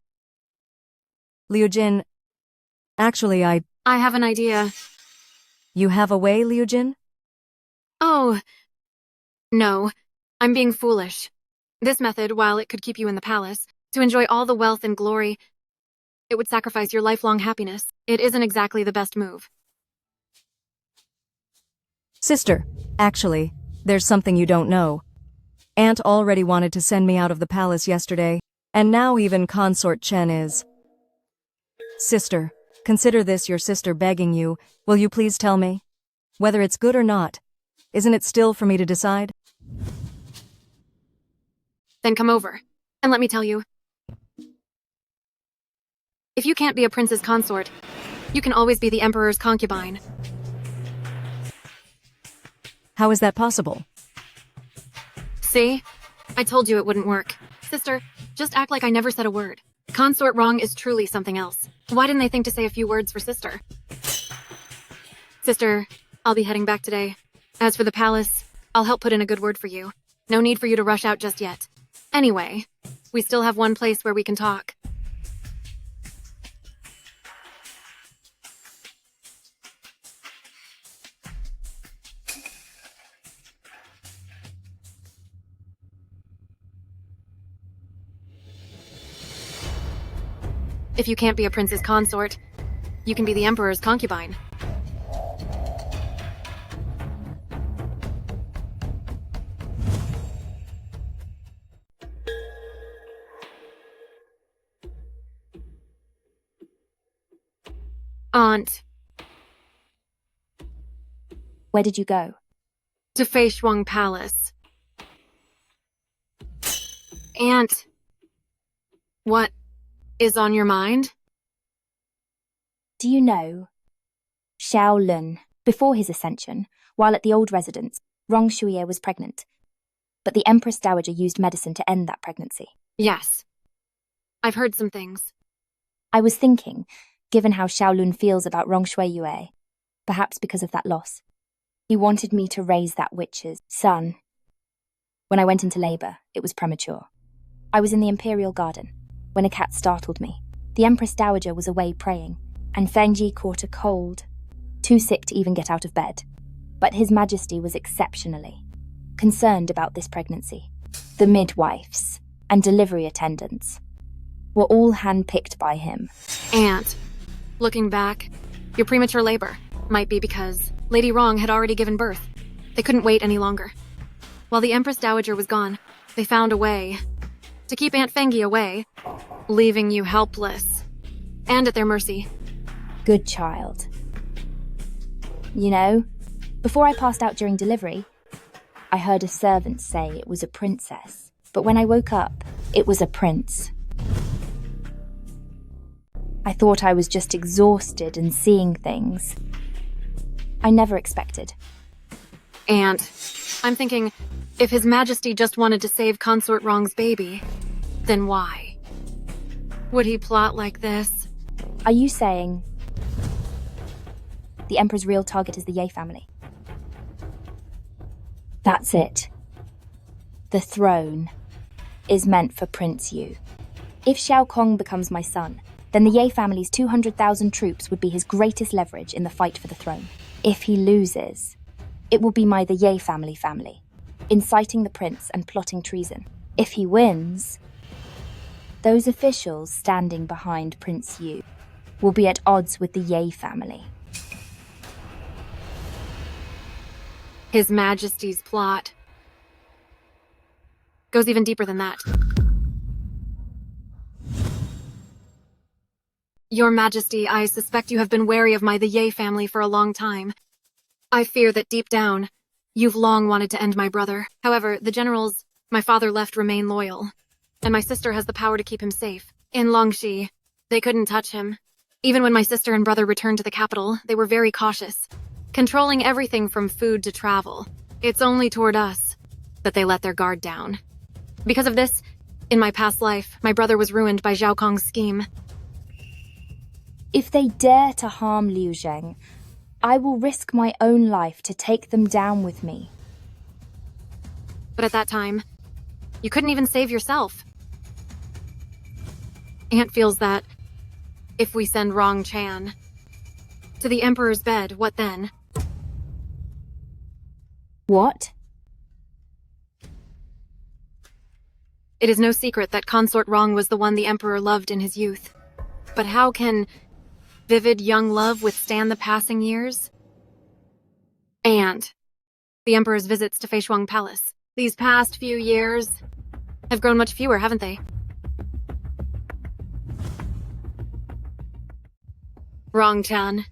Liu Jin, actually, I have an idea. You have a way, Liu Jin? Oh, no. I'm being foolish. This method, while it could keep you in the palace, to enjoy all the wealth and glory, it would sacrifice your lifelong happiness. It isn't exactly the best move. Sister, actually, there's something you don't know. Aunt already wanted to send me out of the palace yesterday, and now even Consort Chen is. Sister, consider this your sister begging you. Will you please tell me? Whether it's good or not, isn't it still for me to decide? Then come over, and let me tell you. If you can't be a prince's consort, you can always be the emperor's concubine. How is that possible? See? I told you it wouldn't work. Sister, just act like I never said a word. Consort Wrong is truly something else. Why didn't they think to say a few words for sister? Sister, I'll be heading back today. As for the palace, I'll help put in a good word for you. No need for you to rush out just yet. Anyway, we still have one place where we can talk. If you can't be a prince's consort, you can be the emperor's concubine. Aunt. Where did you go? To Fei Shuang Palace. Aunt. What is on your mind? Do you know? Xiao Lun, before his ascension, while at the old residence, Rong Shuye was pregnant. But the Empress Dowager used medicine to end that pregnancy. Yes. I've heard some things. I was thinking, given how Xiao Lun feels about Rong Shuiyue, perhaps because of that loss, he wanted me to raise that witch's son. When I went into labor, it was premature. I was in the Imperial Garden when a cat startled me. The Empress Dowager was away praying, and Fengji caught a cold, too sick to even get out of bed. But His Majesty was exceptionally concerned about this pregnancy. The midwives and delivery attendants were all handpicked by him. And, looking back, your premature labor might be because Lady Wrong had already given birth. They couldn't wait any longer. While the Empress Dowager was gone, they found a way to keep Aunt Fengi away, leaving you helpless and at their mercy. Good child. You know, before I passed out during delivery, I heard a servant say it was a princess. But when I woke up, it was a prince. I thought I was just exhausted and seeing things I never expected. And I'm thinking, if His Majesty just wanted to save Consort Wrong's baby, then why would he plot like this? Are you saying the Emperor's real target is the Ye family? That's it. The throne is meant for Prince Yu. If Xiao Kong becomes my son, then the Ye family's 200,000 troops would be his greatest leverage in the fight for the throne. If he loses, it will be the Ye family, inciting the prince and plotting treason. If he wins, those officials standing behind Prince Yu will be at odds with the Ye family. His Majesty's plot goes even deeper than that. Your Majesty, I suspect you have been wary of the Ye family for a long time. I fear that deep down, you've long wanted to end my brother. However, the generals my father left remain loyal, and my sister has the power to keep him safe. In Longxi, they couldn't touch him. Even when my sister and brother returned to the capital, they were very cautious, controlling everything from food to travel. It's only toward us that they let their guard down. Because of this, in my past life, my brother was ruined by Zhao Kong's scheme. If they dare to harm Liu Zheng, I will risk my own life to take them down with me. But at that time, you couldn't even save yourself. Aunt feels that if we send Rong Chan to the Emperor's bed, what then? What? It is no secret that Consort Rong was the one the Emperor loved in his youth. But how can vivid young love withstand the passing years? And the Emperor's visits to Feishuang Palace. These past few years have grown much fewer, haven't they? Rong Chan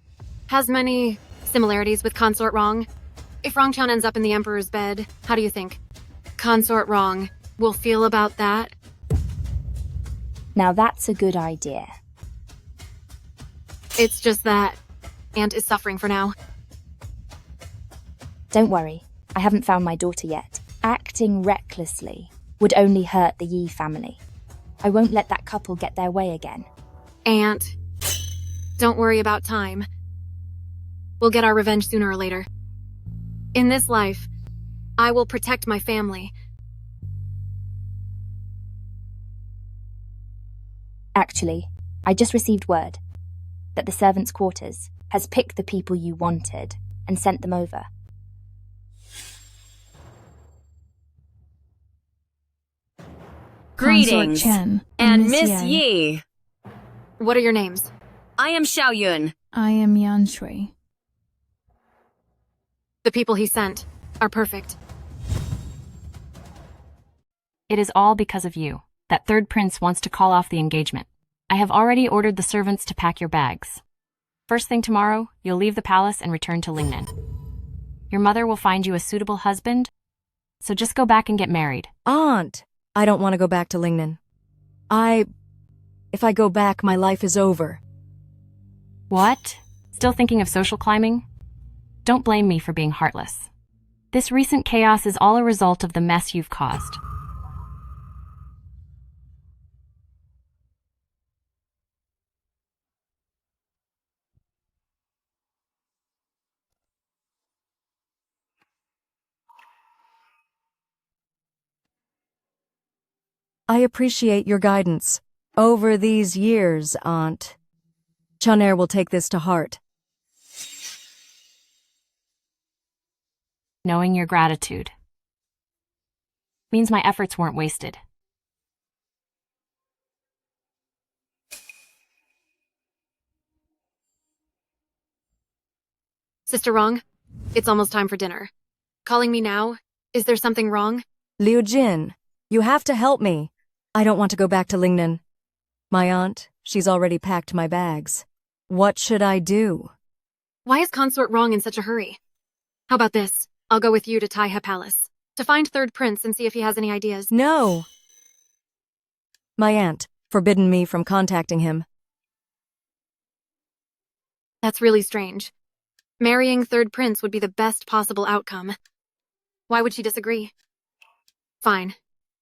has many similarities with Consort Rong. If Rong Chan ends up in the Emperor's bed, how do you think Consort Rong will feel about that? Now that's a good idea. It's just that Aunt is suffering for now. Don't worry, I haven't found my daughter yet. Acting recklessly would only hurt the Yi family. I won't let that couple get their way again. Aunt, don't worry about time. We'll get our revenge sooner or later. In this life, I will protect my family. Actually, I just received word that the servants' quarters has picked the people you wanted and sent them over. Greetings, Chen and Miss Yi. What are your names? I am Xiao Yun. I am Yan Shui. The people he sent are perfect. It is all because of you. That third prince wants to call off the engagement. I have already ordered the servants to pack your bags. First thing tomorrow, you'll leave the palace and return to Lingnan. Your mother will find you a suitable husband, so just go back and get married. Aunt, I don't want to go back to Lingnan. If I go back, my life is over. What? Still thinking of social climbing? Don't blame me for being heartless. This recent chaos is all a result of the mess you've caused. I appreciate your guidance. Over these years, Aunt. Chanair will take this to heart. Knowing your gratitude means my efforts weren't wasted. Sister Wrong, it's almost time for dinner. Calling me now? Is there something wrong? Liu Jin, you have to help me. I don't want to go back to Lingnan. My aunt, she's already packed my bags. What should I do? Why is Consort Wrong in such a hurry? How about this? I'll go with you to Taihe Palace, to find Third Prince and see if he has any ideas. No! My aunt forbidden me from contacting him. That's really strange. Marrying Third Prince would be the best possible outcome. Why would she disagree? Fine.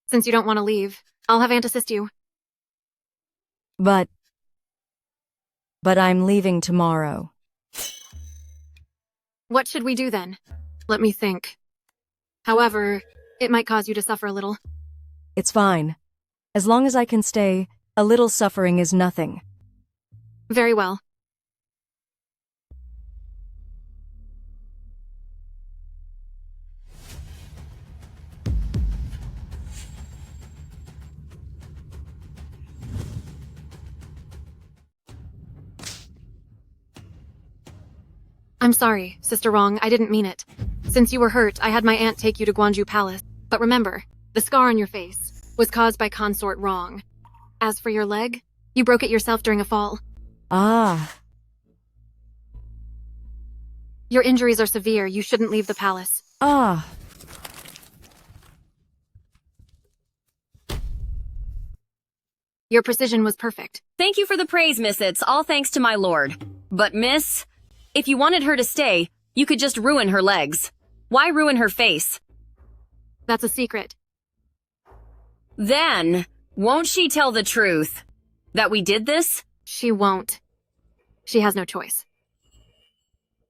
Since you don't want to leave, I'll have Aunt assist you. But I'm leaving tomorrow. What should we do then? Let me think. However, it might cause you to suffer a little. It's fine. As long as I can stay, a little suffering is nothing. Very well. I'm sorry, Sister Wrong, I didn't mean it. Since you were hurt, I had my aunt take you to Guanju Palace. But remember, the scar on your face was caused by Consort Wrong. As for your leg, you broke it yourself during a fall. Ah. Your injuries are severe, you shouldn't leave the palace. Ah. Your precision was perfect. Thank you for the praise, miss. It's all thanks to my lord. But miss, if you wanted her to stay, you could just ruin her legs. Why ruin her face? That's a secret. Then, won't she tell the truth? That we did this? She won't. She has no choice.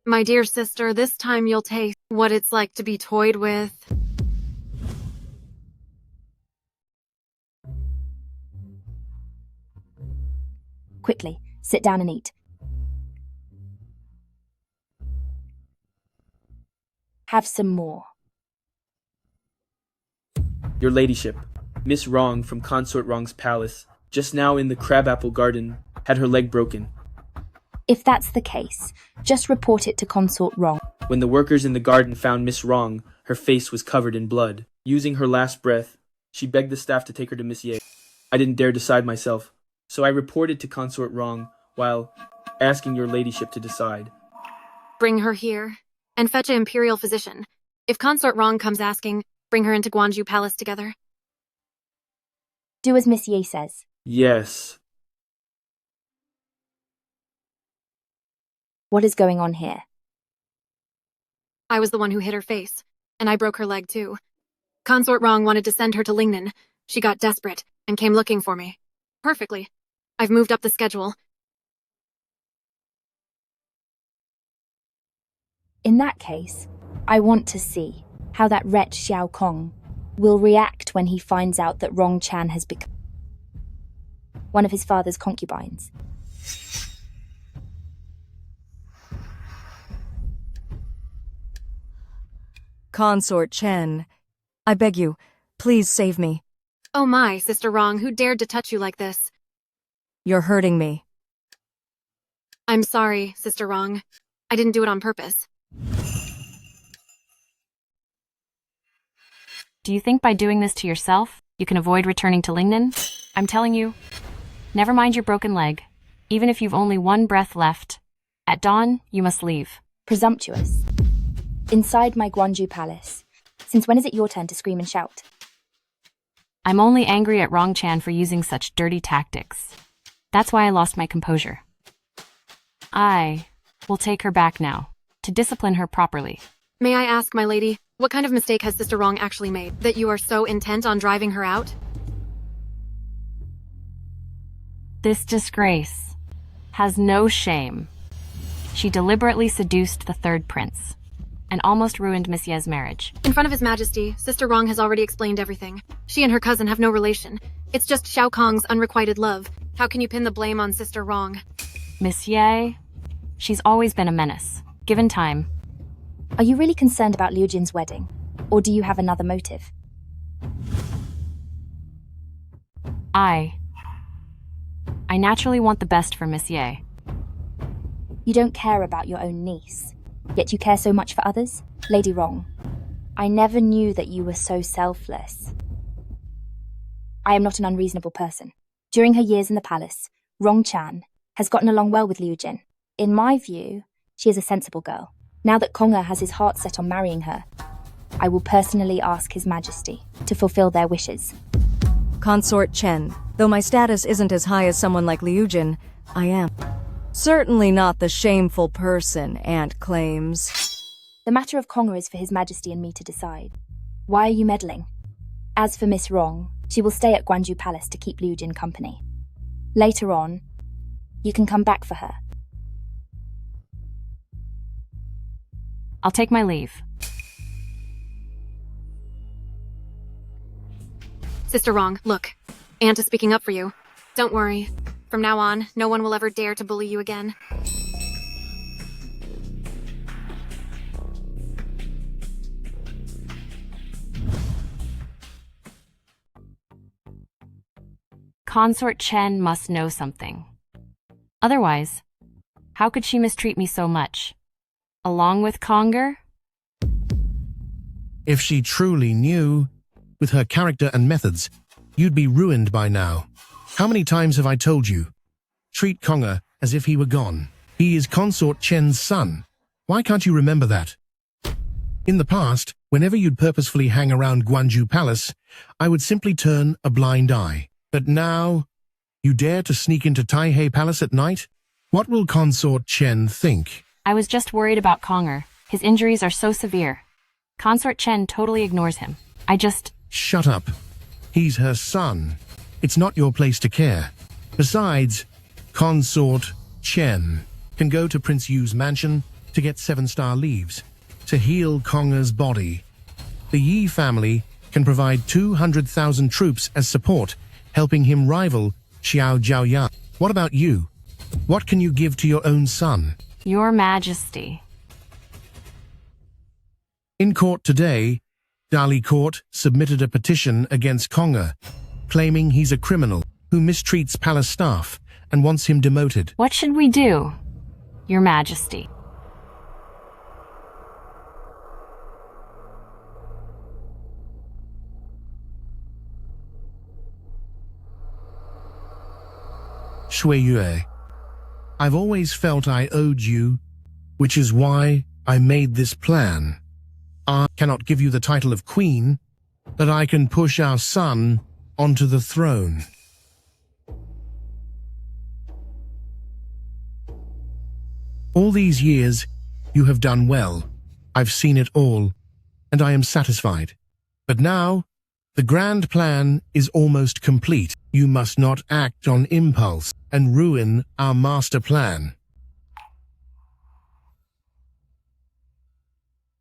My dear sister, this time you'll taste what it's like to be toyed with. Quickly, sit down and eat. Have some more. Your ladyship, Miss Wrong from Consort Wrong's palace, just now in the crabapple garden, had her leg broken. If that's the case, just report it to Consort Wrong. When the workers in the garden found Miss Wrong, her face was covered in blood. Using her last breath, she begged the staff to take her to Miss Ye. I didn't dare decide myself, so I reported to Consort Wrong while asking your ladyship to decide. Bring her here, and fetch an imperial physician. If Consort Wrong comes asking, bring her into Guanju Palace together. Do as Miss Ye says. Yes. What is going on here? I was the one who hit her face, and I broke her leg too. Consort Wrong wanted to send her to Lingnan. She got desperate, and came looking for me. Perfectly. I've moved up the schedule. In that case, I want to see how that wretch Xiao Kong will react when he finds out that Rong Chan has become one of his father's concubines. Consort Chen, I beg you, please save me. Oh my, Sister Wrong, who dared to touch you like this? You're hurting me. I'm sorry, Sister Wrong. I didn't do it on purpose. Do you think by doing this to yourself, you can avoid returning to Lingnan? I'm telling you, never mind your broken leg. Even if you've only one breath left, at dawn, you must leave. Presumptuous. Inside my Guanju Palace. Since when is it your turn to scream and shout? I'm only angry at Rong Chan for using such dirty tactics. That's why I lost my composure. I will take her back now, to discipline her properly. May I ask, my lady, what kind of mistake has Sister Wrong actually made, that you are so intent on driving her out? This disgrace has no shame. She deliberately seduced the third prince, and almost ruined Miss Ye's marriage. In front of His Majesty, Sister Wrong has already explained everything. She and her cousin have no relation. It's just Shao Kong's unrequited love. How can you pin the blame on Sister Wrong? Miss Ye? She's always been a menace. Given time. Are you really concerned about Liu Jin's wedding? Or do you have another motive? I naturally want the best for Miss Ye. You don't care about your own niece, yet you care so much for others? Lady Wrong, I never knew that you were so selfless. I am not an unreasonable person. During her years in the palace, Rong Chan has gotten along well with Liu Jin. In my view, she is a sensible girl. Now that Konger has his heart set on marrying her, I will personally ask His Majesty to fulfill their wishes. Consort Chen, though my status isn't as high as someone like Liu Jin, I am certainly not the shameful person Aunt claims. The matter of Konger is for His Majesty and me to decide. Why are you meddling? As for Miss Wrong, she will stay at Guanju Palace to keep Liu Jin company. Later on, you can come back for her. I'll take my leave. Sister Wrong, look. Aunt is speaking up for you. Don't worry. From now on, no one will ever dare to bully you again. Consort Chen must know something. Otherwise, how could she mistreat me so much? Along with Conger? If she truly knew, with her character and methods, you'd be ruined by now. How many times have I told you? Treat Konger as if he were gone. He is Consort Chen's son. Why can't you remember that? In the past, whenever you'd purposefully hang around Guanju Palace, I would simply turn a blind eye. But now, you dare to sneak into Taihei Palace at night? What will Consort Chen think? I was just worried about Conger. His injuries are so severe. Consort Chen totally ignores him. Shut up. He's her son. It's not your place to care. Besides, Consort Chen can go to Prince Yu's mansion to get 7-star leaves to heal Konger's body. The Yi family can provide 200,000 troops as support, helping him rival Xiao Zhaoyan. What about you? What can you give to your own son? Your Majesty. In court today, Dali Court submitted a petition against Konger, claiming he's a criminal who mistreats palace staff and wants him demoted. What should we do, Your Majesty? Shui Yue, I've always felt I owed you, which is why I made this plan. I cannot give you the title of queen, but I can push our son onto the throne. All these years, you have done well. I've seen it all, and I am satisfied. But now, the grand plan is almost complete. You must not act on impulse and ruin our master plan.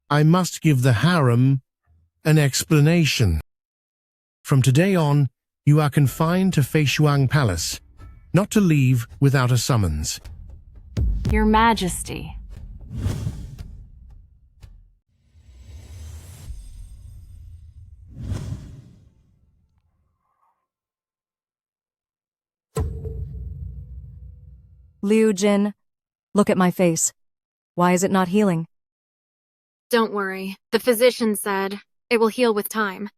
I must give the harem an explanation. From today on, you are confined to Feishuang Palace, not to leave without a summons. Your Majesty. Liu Jin, look at my face. Why is it not healing? Don't worry. The physician said it will heal with time.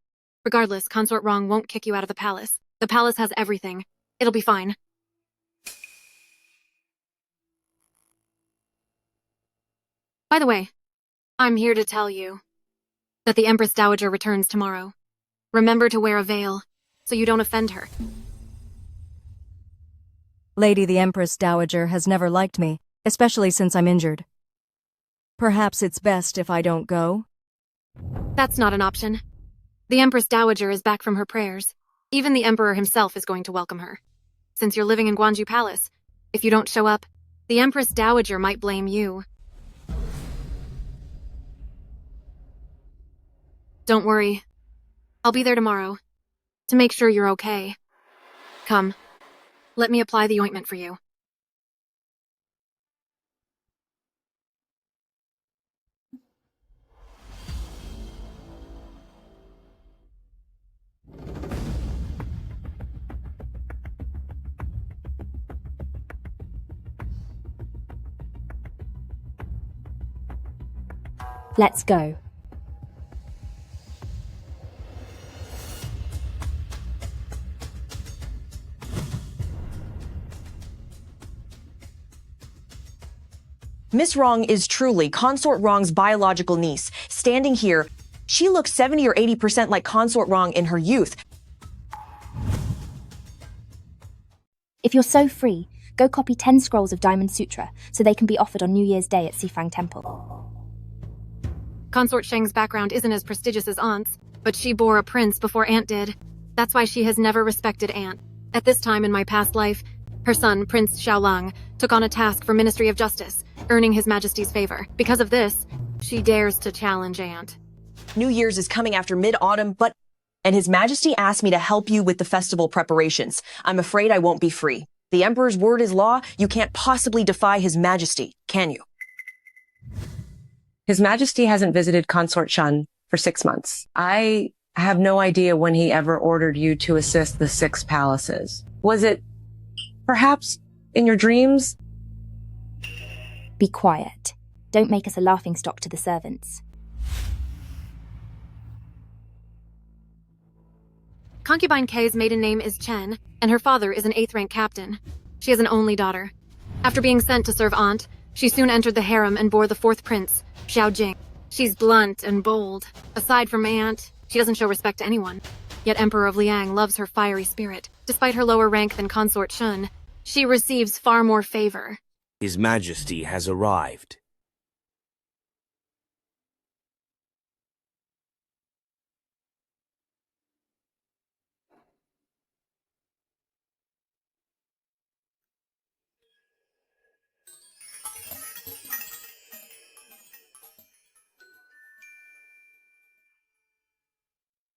Regardless, Consort Wrong won't kick you out of the palace. The palace has everything. It'll be fine. By the way, I'm here to tell you that the Empress Dowager returns tomorrow. Remember to wear a veil, so you don't offend her. Lady the Empress Dowager has never liked me, especially since I'm injured. Perhaps it's best if I don't go? That's not an option. The Empress Dowager is back from her prayers. Even the Emperor himself is going to welcome her. Since you're living in Guanju Palace, if you don't show up, the Empress Dowager might blame you. Don't worry. I'll be there tomorrow to make sure you're okay. Come. Let me apply the ointment for you. Let's go. Miss Wrong is truly Consort Wrong's biological niece. Standing here, she looks 70 or 80% like Consort Wrong in her youth. If you're so free, go copy 10 scrolls of Diamond Sutra so they can be offered on New Year's Day at Sifang Temple. Consort Sheng's background isn't as prestigious as Aunt's, but she bore a prince before Aunt did. That's why she has never respected Aunt. At this time in my past life, her son, Prince Xiaolong, took on a task for Ministry of Justice, earning His Majesty's favor. Because of this, she dares to challenge Aunt. New Year's is coming after mid-autumn, and His Majesty asked me to help you with the festival preparations. I'm afraid I won't be free. The Emperor's word is law. You can't possibly defy His Majesty, can you? His Majesty hasn't visited Consort Shen for 6 months. I have no idea when he ever ordered you to assist the 6 palaces. Was it perhaps in your dreams? Be quiet. Don't make us a laughingstock to the servants. Concubine Kay's maiden name is Chen, and her father is an 8th rank captain. She is an only daughter. After being sent to serve Aunt, she soon entered the harem and bore the 4th prince, Xiao Jing. She's blunt and bold. Aside from Aunt, she doesn't show respect to anyone. Yet Emperor of Liang loves her fiery spirit. Despite her lower rank than Consort Shun, she receives far more favor. His Majesty has arrived.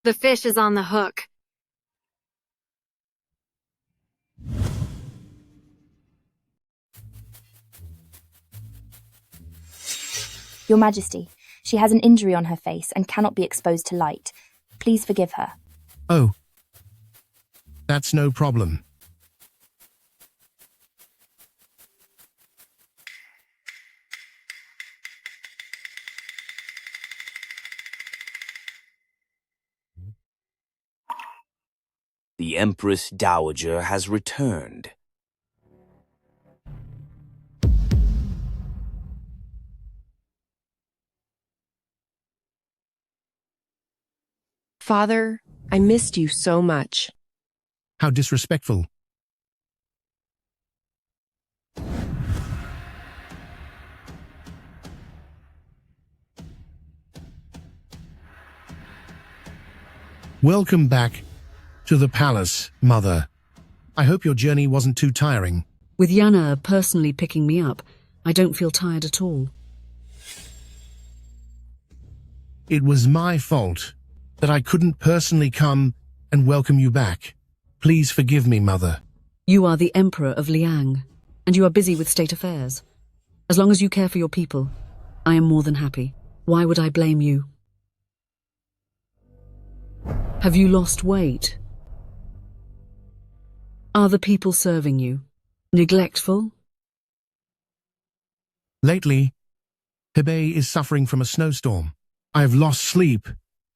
The fish is on the hook. Your Majesty, she has an injury on her face and cannot be exposed to light. Please forgive her. Oh. That's no problem. The Empress Dowager has returned. Father, I missed you so much. How disrespectful. Welcome back to the palace, Mother. I hope your journey wasn't too tiring. With Yana personally picking me up, I don't feel tired at all. It was my fault that I couldn't personally come and welcome you back. Please forgive me, Mother. You are the Emperor of Liang, and you are busy with state affairs. As long as you care for your people, I am more than happy. Why would I blame you? Have you lost weight? Are the people serving you neglectful? Lately, Hebei is suffering from a snowstorm. I've lost sleep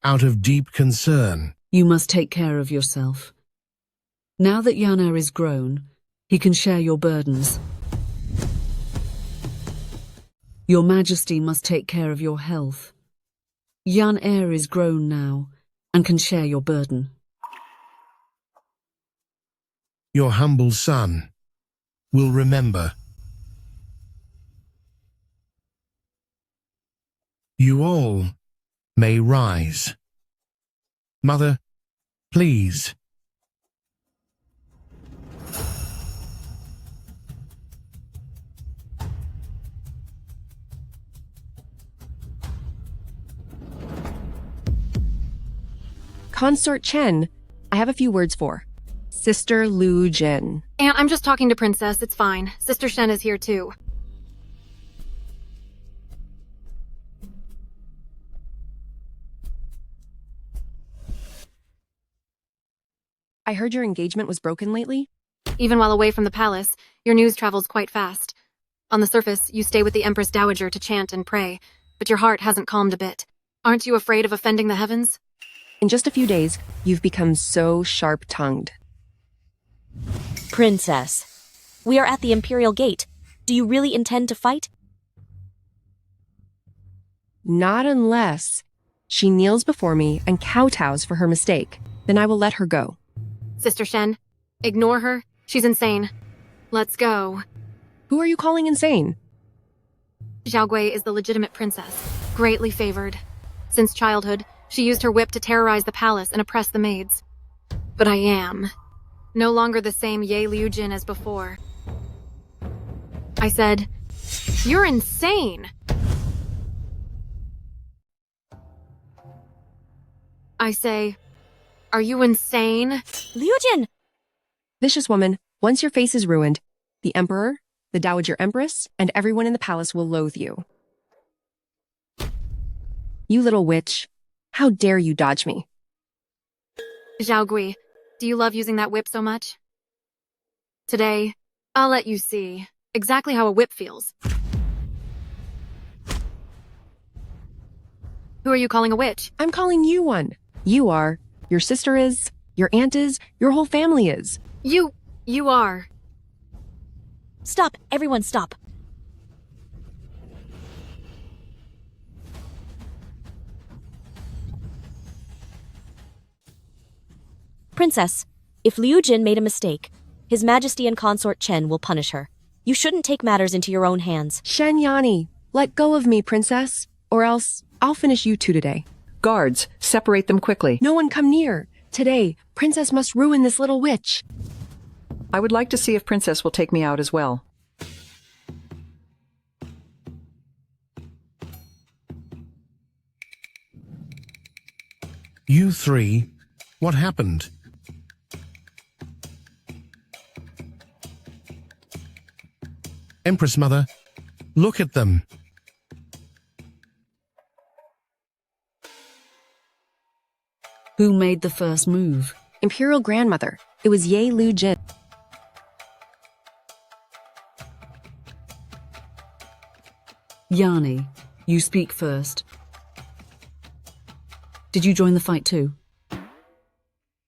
out of deep concern. You must take care of yourself. Now that Yana is grown, he can share your burdens. Your Majesty must take care of your health. Yan Er is grown now and can share your burden. Your humble son will remember. You all may rise. Mother, please. Consort Chen, I have a few words for. Sister Lu Jin. Aunt, I'm just talking to Princess. It's fine. Sister Shen is here too. I heard your engagement was broken lately? Even while away from the palace, your news travels quite fast. On the surface, you stay with the Empress Dowager to chant and pray, but your heart hasn't calmed a bit. Aren't you afraid of offending the heavens? In just a few days, you've become so sharp-tongued. Princess, we are at the Imperial Gate. Do you really intend to fight? Not unless she kneels before me and kowtows for her mistake. Then I will let her go. Sister Shen, ignore her. She's insane. Let's go. Who are you calling insane? Xiao Gui is the legitimate princess, greatly favored. Since childhood, she used her whip to terrorize the palace and oppress the maids. But I am no longer the same Ye Liujin as before. I said, "You're insane." I say, "Are you insane?" Liujin! Vicious woman, once your face is ruined, the Emperor, the Dowager Empress, and everyone in the palace will loathe you. You little witch. How dare you dodge me? Xiao Gui, do you love using that whip so much? Today, I'll let you see exactly how a whip feels. Who are you calling a witch? I'm calling you one. You are. Your sister is. Your aunt is. Your whole family is. You are. Stop! Everyone stop! Princess, if Liu Jin made a mistake, His Majesty and Consort Chen will punish her. You shouldn't take matters into your own hands. Shen Yani, let go of me, princess, or else I'll finish you two today. Guards, separate them quickly. No one come near. Today, princess must ruin this little witch. I would like to see if princess will take me out as well. You three, what happened? Empress Mother, look at them. Who made the first move? Imperial Grandmother. It was Ye Lu Jin. Yani, you speak first. Did you join the fight too?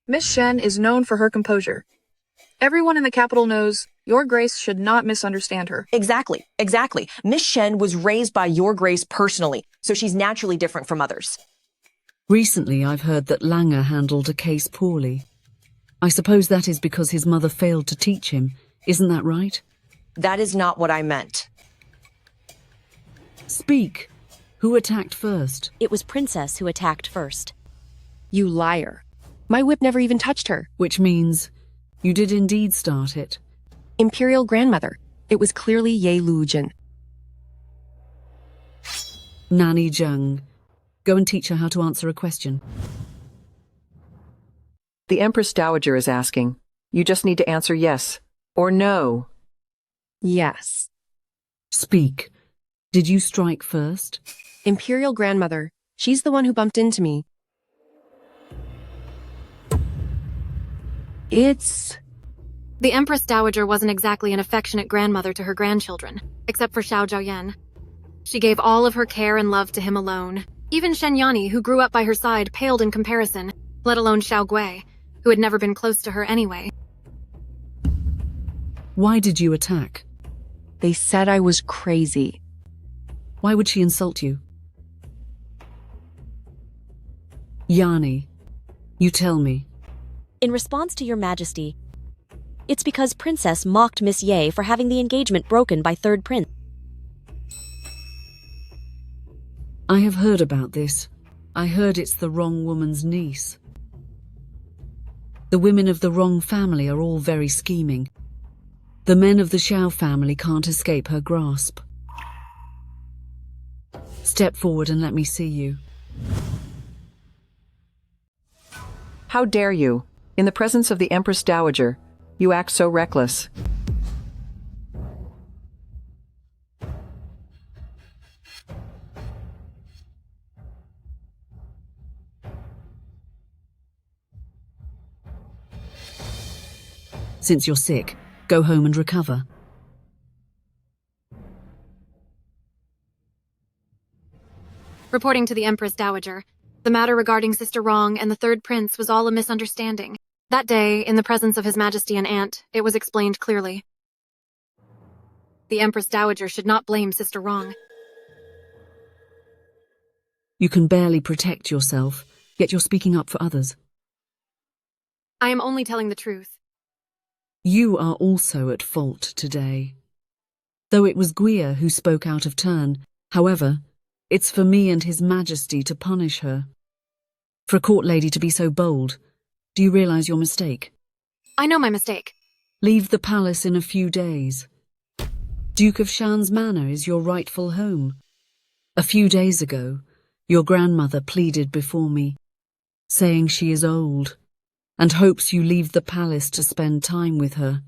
Miss Shen is known for her composure. Everyone in the capital knows Your Grace should not misunderstand her. Exactly. Miss Shen was raised by Your Grace personally, so she's naturally different from others. Recently, I've heard that Langer handled a case poorly. I suppose that is because his mother failed to teach him. Isn't that right? That is not what I meant. Speak. Who attacked first? It was Princess who attacked first. You liar. My whip never even touched her. Which means you did indeed start it. Imperial Grandmother. It was clearly Ye Lu Jin. Nanny Zheng. Go and teach her how to answer a question. The Empress Dowager is asking. You just need to answer yes or no. Yes. Speak. Did you strike first? Imperial Grandmother. She's the one who bumped into me. The Empress Dowager wasn't exactly an affectionate grandmother to her grandchildren, except for Xiao Zhaoyan. She gave all of her care and love to him alone. Even Shen Yani, who grew up by her side, paled in comparison, let alone Xiao Gui, who had never been close to her anyway. Why did you attack? They said I was crazy. Why would she insult you? Yani, you tell me. In response to Your Majesty, it's because Princess mocked Miss Ye for having the engagement broken by Third Prince. I have heard about this. I heard it's the wrong woman's niece. The women of the wrong family are all very scheming. The men of the Xiao family can't escape her grasp. Step forward and let me see you. How dare you? In the presence of the Empress Dowager, you act so reckless. Since you're sick, go home and recover. Reporting to the Empress Dowager, the matter regarding Sister Wrong and the third prince was all a misunderstanding. That day, in the presence of His Majesty and Aunt, it was explained clearly. The Empress Dowager should not blame Sister Wrong. You can barely protect yourself, yet you're speaking up for others. I am only telling the truth. You are also at fault today. Though it was Guia who spoke out of turn, however, it's for me and His Majesty to punish her. For a court lady to be so bold, do you realize your mistake? I know my mistake. Leave the palace in a few days. Duke of Shan's Manor is your rightful home. A few days ago, your grandmother pleaded before me, saying she is old, and hopes you leave the palace to spend time with her.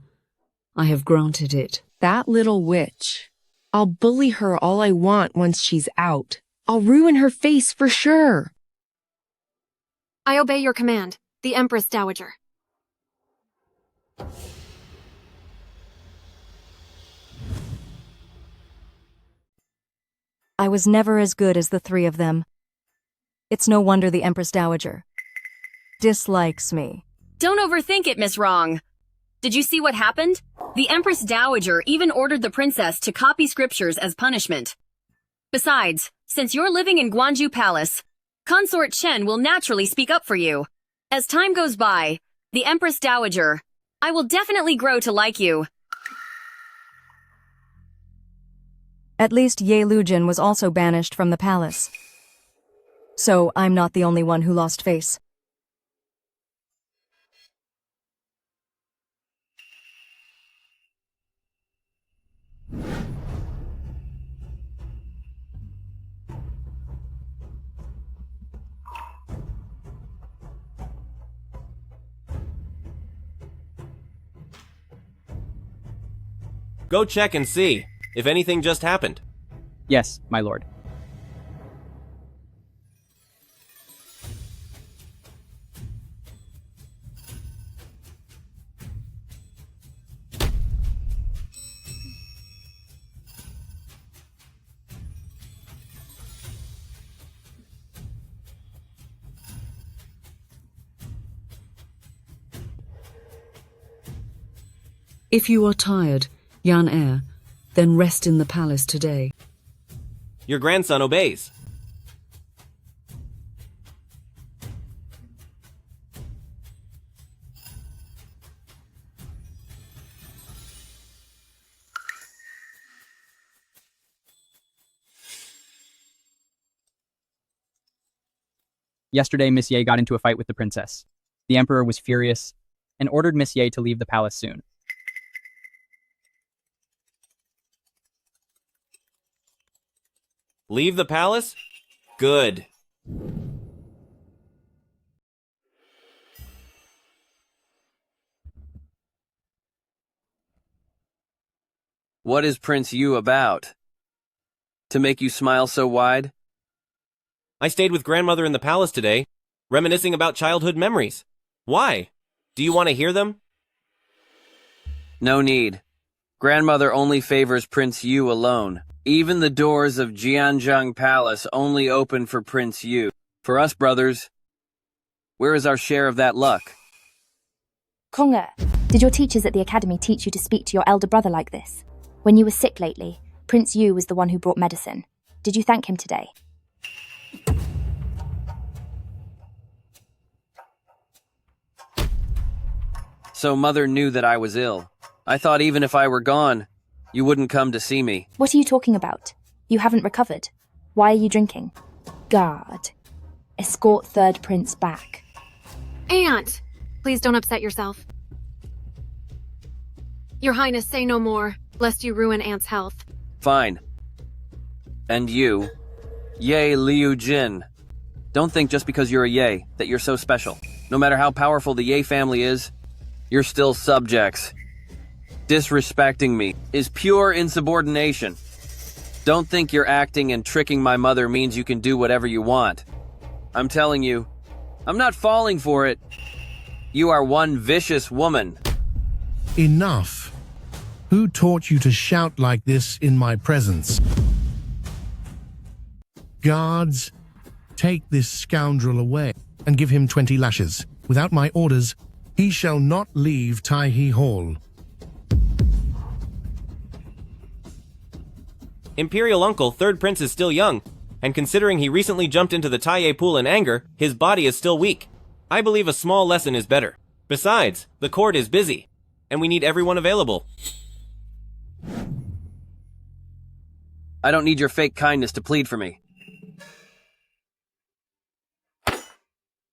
I have granted it. That little witch. I'll bully her all I want once she's out. I'll ruin her face for sure. I obey your command, the Empress Dowager. I was never as good as the three of them. It's no wonder the Empress Dowager dislikes me. Don't overthink it, Miss Wrong. Did you see what happened? The Empress Dowager even ordered the princess to copy scriptures as punishment. Besides, since you're living in Guanju Palace, Consort Chen will naturally speak up for you. As time goes by, the Empress Dowager, I will definitely grow to like you. At least Ye Lujin was also banished from the palace. So I'm not the only one who lost face. Go check and see if anything just happened. Yes, my lord. If you are tired, Yan Er, then rest in the palace today. Your grandson obeys. Yesterday, Miss Ye got into a fight with the princess. The emperor was furious and ordered Miss Ye to leave the palace soon. Leave the palace? Good. What is Prince Yu about? To make you smile so wide? I stayed with grandmother in the palace today, reminiscing about childhood memories. Why? Do you want to hear them? No need. Grandmother only favors Prince Yu alone. Even the doors of Jianzhang Palace only open for Prince Yu. For us brothers, where is our share of that luck? Konga, did your teachers at the academy teach you to speak to your elder brother like this? When you were sick lately, Prince Yu was the one who brought medicine. Did you thank him today? So mother knew that I was ill. I thought even if I were gone, you wouldn't come to see me. What are you talking about? You haven't recovered. Why are you drinking? Guard. Escort third prince back. Aunt! Please don't upset yourself. Your Highness, say no more, lest you ruin Aunt's health. Fine. And you, Ye Liu Jin. Don't think just because you're a Ye that you're so special. No matter how powerful the Ye family is, you're still subjects. Disrespecting me is pure insubordination. Don't think you're acting and tricking my mother means you can do whatever you want. I'm telling you, I'm not falling for it. You are one vicious woman. Enough. Who taught you to shout like this in my presence? Guards, take this scoundrel away and give him 20 lashes. Without my orders, he shall not leave Tai Hall. Imperial Uncle, Third Prince is still young, and considering he recently jumped into the Tai pool in anger, his body is still weak. I believe a small lesson is better. Besides, the court is busy, and we need everyone available. I don't need your fake kindness to plead for me.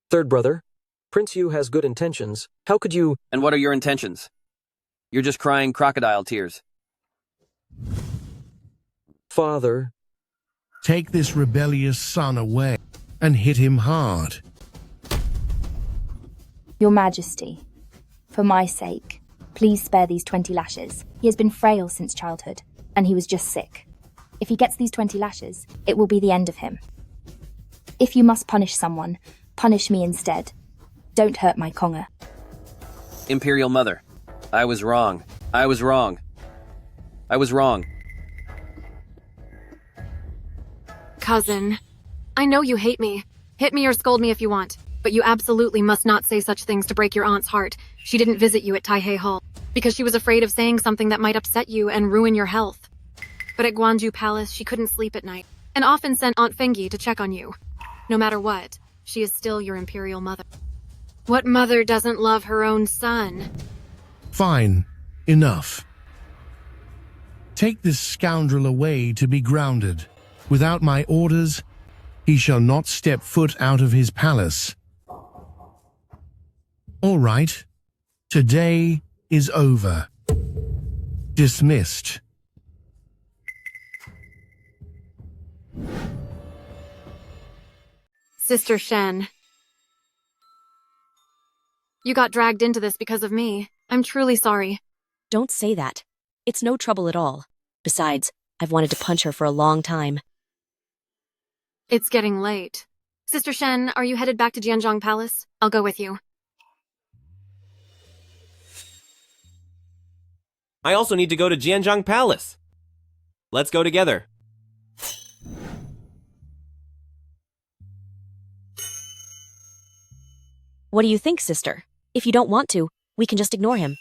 Third brother, Prince Yu has good intentions. How could you— And what are your intentions? You're just crying crocodile tears. Father. Take this rebellious son away and hit him hard. Your Majesty, for my sake, please spare these 20 lashes. He has been frail since childhood, and he was just sick. If he gets these 20 lashes, it will be the end of him. If you must punish someone, punish me instead. Don't hurt my Konga. Imperial Mother, I was wrong. I was wrong. I was wrong. Cousin, I know you hate me. Hit me or scold me if you want, but you absolutely must not say such things to break your aunt's heart. She didn't visit you at Tai Hall because she was afraid of saying something that might upset you and ruin your health. But at Guanju Palace, she couldn't sleep at night and often sent Aunt Fengi to check on you. No matter what, she is still your imperial mother. What mother doesn't love her own son? Fine. Enough. Take this scoundrel away to be grounded. Without my orders, he shall not step foot out of his palace. All right. Today is over. Dismissed. Sister Shen. You got dragged into this because of me. I'm truly sorry. Don't say that. It's no trouble at all. Besides, I've wanted to punch her for a long time. It's getting late. Sister Shen, are you headed back to Jianzhong Palace? I'll go with you. I also need to go to Jianzhong Palace. Let's go together. What do you think, sister? If you don't want to, we can just ignore him.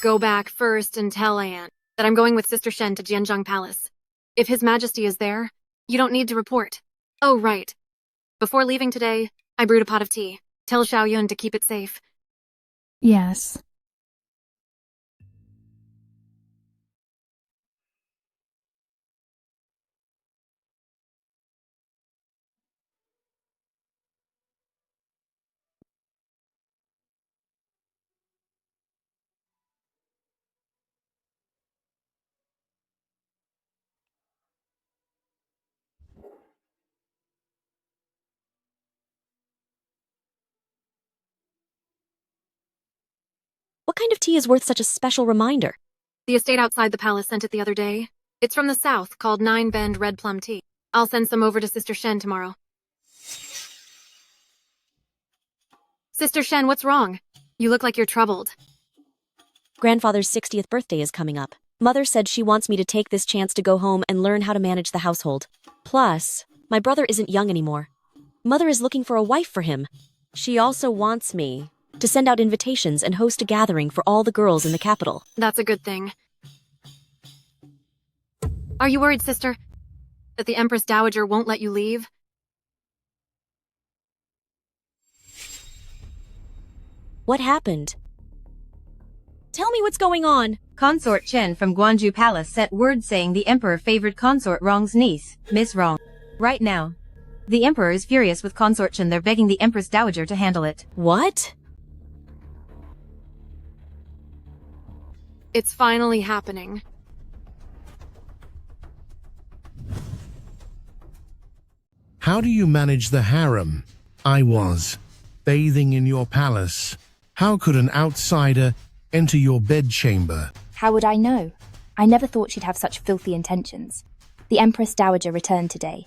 Go back first and tell Anne that I'm going with Sister Shen to Jianzhong Palace. If His Majesty is there, you don't need to report. Oh, right. Before leaving today, I brewed a pot of tea. Tell Xiaoyun to keep it safe. Yes. What kind of tea is worth such a special reminder? The estate outside the palace sent it the other day. It's from the south, called Nine Bend Red Plum Tea. I'll send some over to Sister Shen tomorrow. Sister Shen, what's wrong? You look like you're troubled. Grandfather's 60th birthday is coming up. Mother said she wants me to take this chance to go home and learn how to manage the household. Plus, my brother isn't young anymore. Mother is looking for a wife for him. She also wants me to send out invitations and host a gathering for all the girls in the capital. That's a good thing. Are you worried, sister, that the Empress Dowager won't let you leave? What happened? Tell me what's going on. Consort Chen from Guanju Palace sent word saying the Emperor favored Consort Rong's niece, Miss Rong. Right now. The Emperor is furious with Consort Chen. They're begging the Empress Dowager to handle it. What? It's finally happening. How How do you manage the harem? I was bathing in your palace. How could an outsider enter your bedchamber? How would I know? I never thought she'd have such filthy intentions. The Empress Dowager returned today,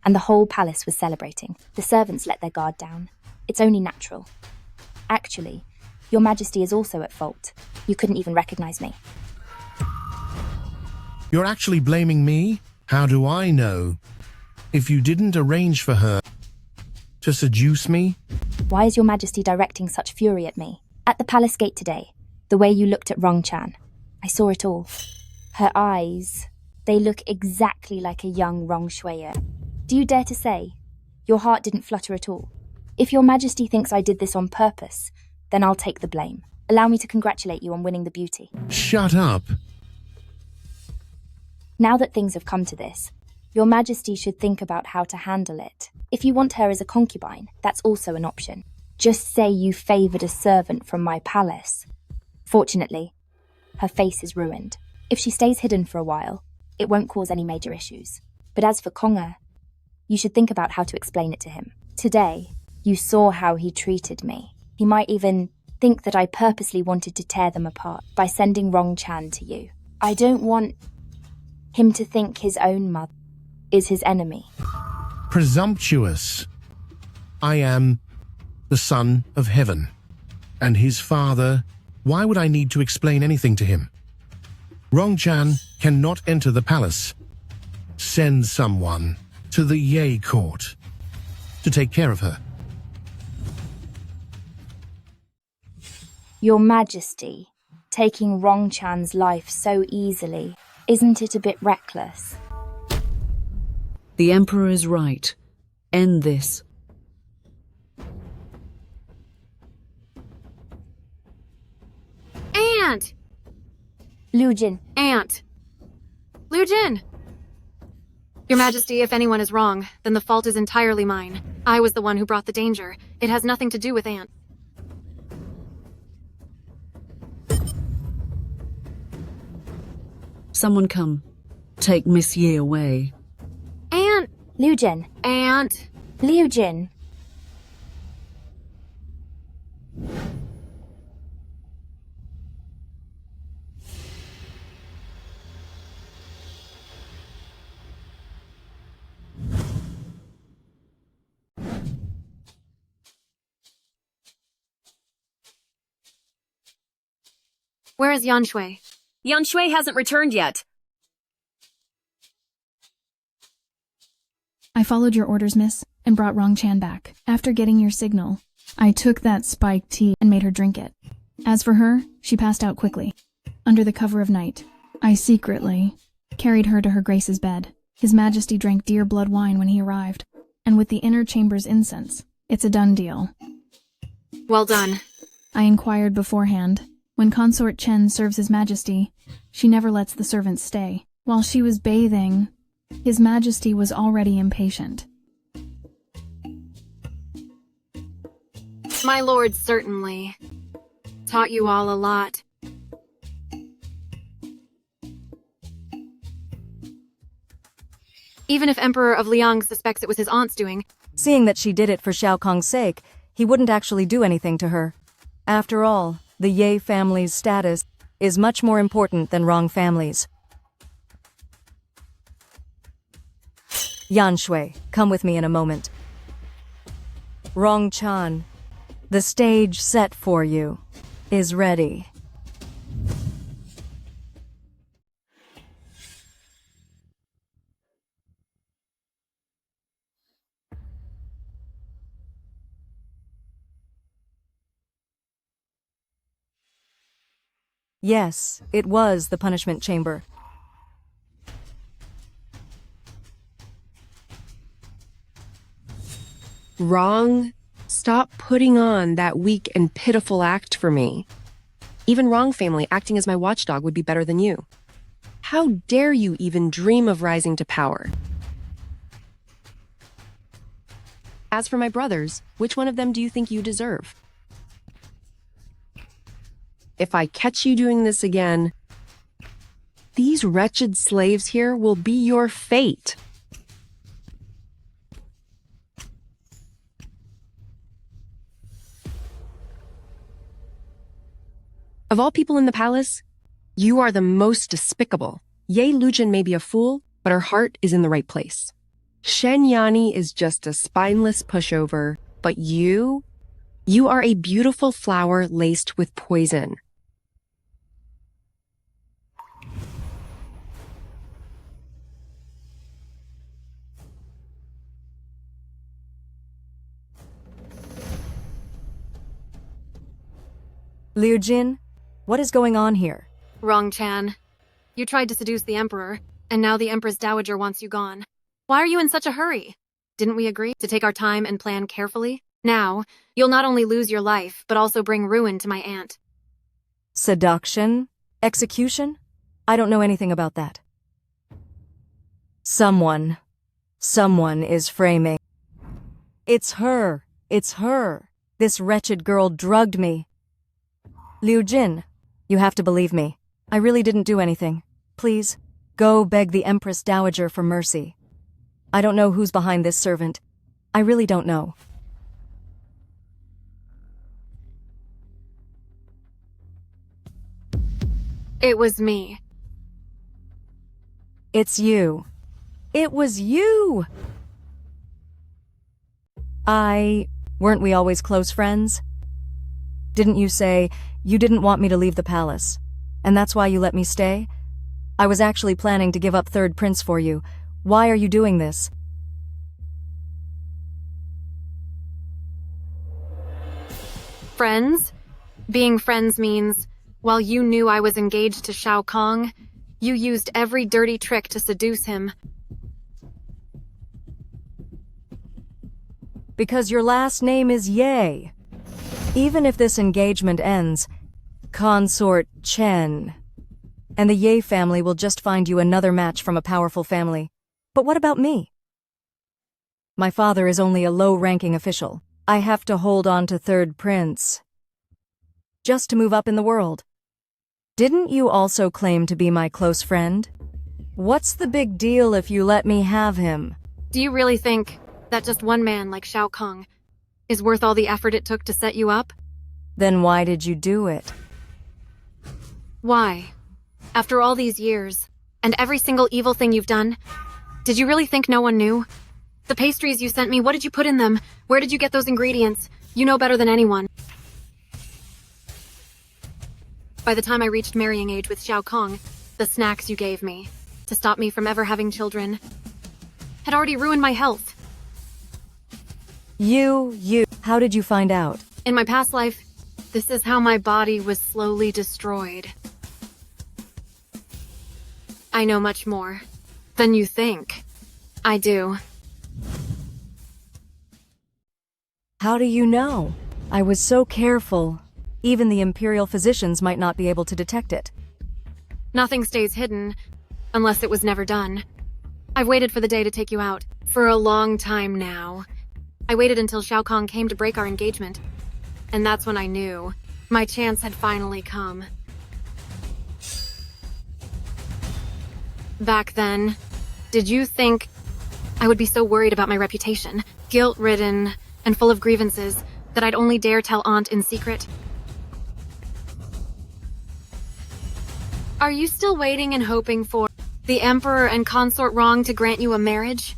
and the whole palace was celebrating. The servants let their guard down. It's only natural. Actually, Your Majesty is also at fault. You couldn't even recognize me. You're actually blaming me? How do I know? If you didn't arrange for her to seduce me? Why is Your Majesty directing such fury at me? At the palace gate today, the way you looked at Rongchan, I saw it all. Her eyes, they look exactly like a young Rong Shuiye. Do you dare to say your heart didn't flutter at all? If Your Majesty thinks I did this on purpose, then I'll take the blame. Allow me to congratulate you on winning the beauty. Shut up. Now that things have come to this, Your Majesty should think about how to handle it. If you want her as a concubine, that's also an option. Just say you favored a servant from my palace. Fortunately, her face is ruined. If she stays hidden for a while, it won't cause any major issues. But as for Konger, you should think about how to explain it to him. Today, you saw how he treated me. He might even think that I purposely wanted to tear them apart by sending Rongchan to you. I don't want him to think his own mother is his enemy. Presumptuous. I am the son of heaven. And his father, why would I need to explain anything to him? Rongchan cannot enter the palace. Send someone to the Ye court to take care of her. Your Majesty, taking Rongchan's life so easily, isn't it a bit reckless? The Emperor is right. End this. Aunt! Liu Jin. Aunt! Liu Jin! Your Majesty, if anyone is wrong, then the fault is entirely mine. I was the one who brought the danger. It has nothing to do with Aunt. Someone come. Take Miss Ye away. Aunt! Liu Jin. Aunt! Liu Jin. Where is Yanshui? Yanshui hasn't returned yet. I followed your orders, miss, and brought Rongchan back. After getting your signal, I took that spiked tea and made her drink it. As for her, she passed out quickly. Under the cover of night, I secretly carried her to her grace's bed. His Majesty drank dear blood wine when he arrived, and with the inner chamber's incense, it's a done deal. Well done. I inquired beforehand. When Consort Chen serves His Majesty, she never lets the servants stay. While she was bathing, His Majesty was already impatient. My lord certainly taught you all a lot. Even if Emperor of Liang suspects it was his aunt's doing. Seeing that she did it for Xiao Kong's sake, he wouldn't actually do anything to her. After all, the Ye family's status is much more important than Rong family's. Yanshui, come with me in a moment. Rongchan, the stage set for you is ready. Yes, it was the punishment chamber. Wrong. Stop putting on that weak and pitiful act for me. Even Wrong family acting as my watchdog would be better than you. How dare you even dream of rising to power? As for my brothers, which one of them do you think you deserve? If I catch you doing this again, these wretched slaves here will be your fate. Of all people in the palace, you are the most despicable. Ye Lujin may be a fool, but her heart is in the right place. Shen Yani is just a spineless pushover, but you are a beautiful flower laced with poison. Liu Jin, what is going on here? Wrong, Chan. You tried to seduce the Emperor, and now the Empress Dowager wants you gone. Why are you in such a hurry? Didn't we agree to take our time and plan carefully? Now, you'll not only lose your life, but also bring ruin to my aunt. Seduction? Execution? I don't know anything about that. Someone is framing. It's her. This wretched girl drugged me. Liu Jin, you have to believe me. I really didn't do anything. Please, go beg the Empress Dowager for mercy. I don't know who's behind this servant. I really don't know. It was me. It's you. It was you! Weren't we always close friends? Didn't you say you didn't want me to leave the palace, and that's why you let me stay? I was actually planning to give up Third Prince for you. Why are you doing this? Friends? Being friends means, while you knew I was engaged to Shao Kong, you used every dirty trick to seduce him. Because your last name is Ye. Even if this engagement ends, Consort Chen and the Ye family will just find you another match from a powerful family. But what about me? My father is only a low-ranking official. I have to hold on to Third Prince just to move up in the world. Didn't you also claim to be my close friend? What's the big deal if you let me have him? Do you really think that just one man like Shao Kong is worth all the effort it took to set you up? Then why did you do it? Why? After all these years, and every single evil thing you've done, did you really think no one knew? The pastries you sent me, what did you put in them? Where did you get those ingredients? You know better than anyone. By the time I reached marrying age with Shao Kong, the snacks you gave me to stop me from ever having children had already ruined my health. How did you find out? In my past life, this is how my body was slowly destroyed. I know much more than you think. I do. How do you know? I was so careful. Even the Imperial physicians might not be able to detect it. Nothing stays hidden, unless it was never done. I've waited for the day to take you out, for a long time now. I waited until Shao Kong came to break our engagement, and that's when I knew my chance had finally come. Back then, did you think I would be so worried about my reputation, guilt-ridden and full of grievances, that I'd only dare tell Aunt in secret? Are you still waiting and hoping for the Emperor and Consort Rong to grant you a marriage?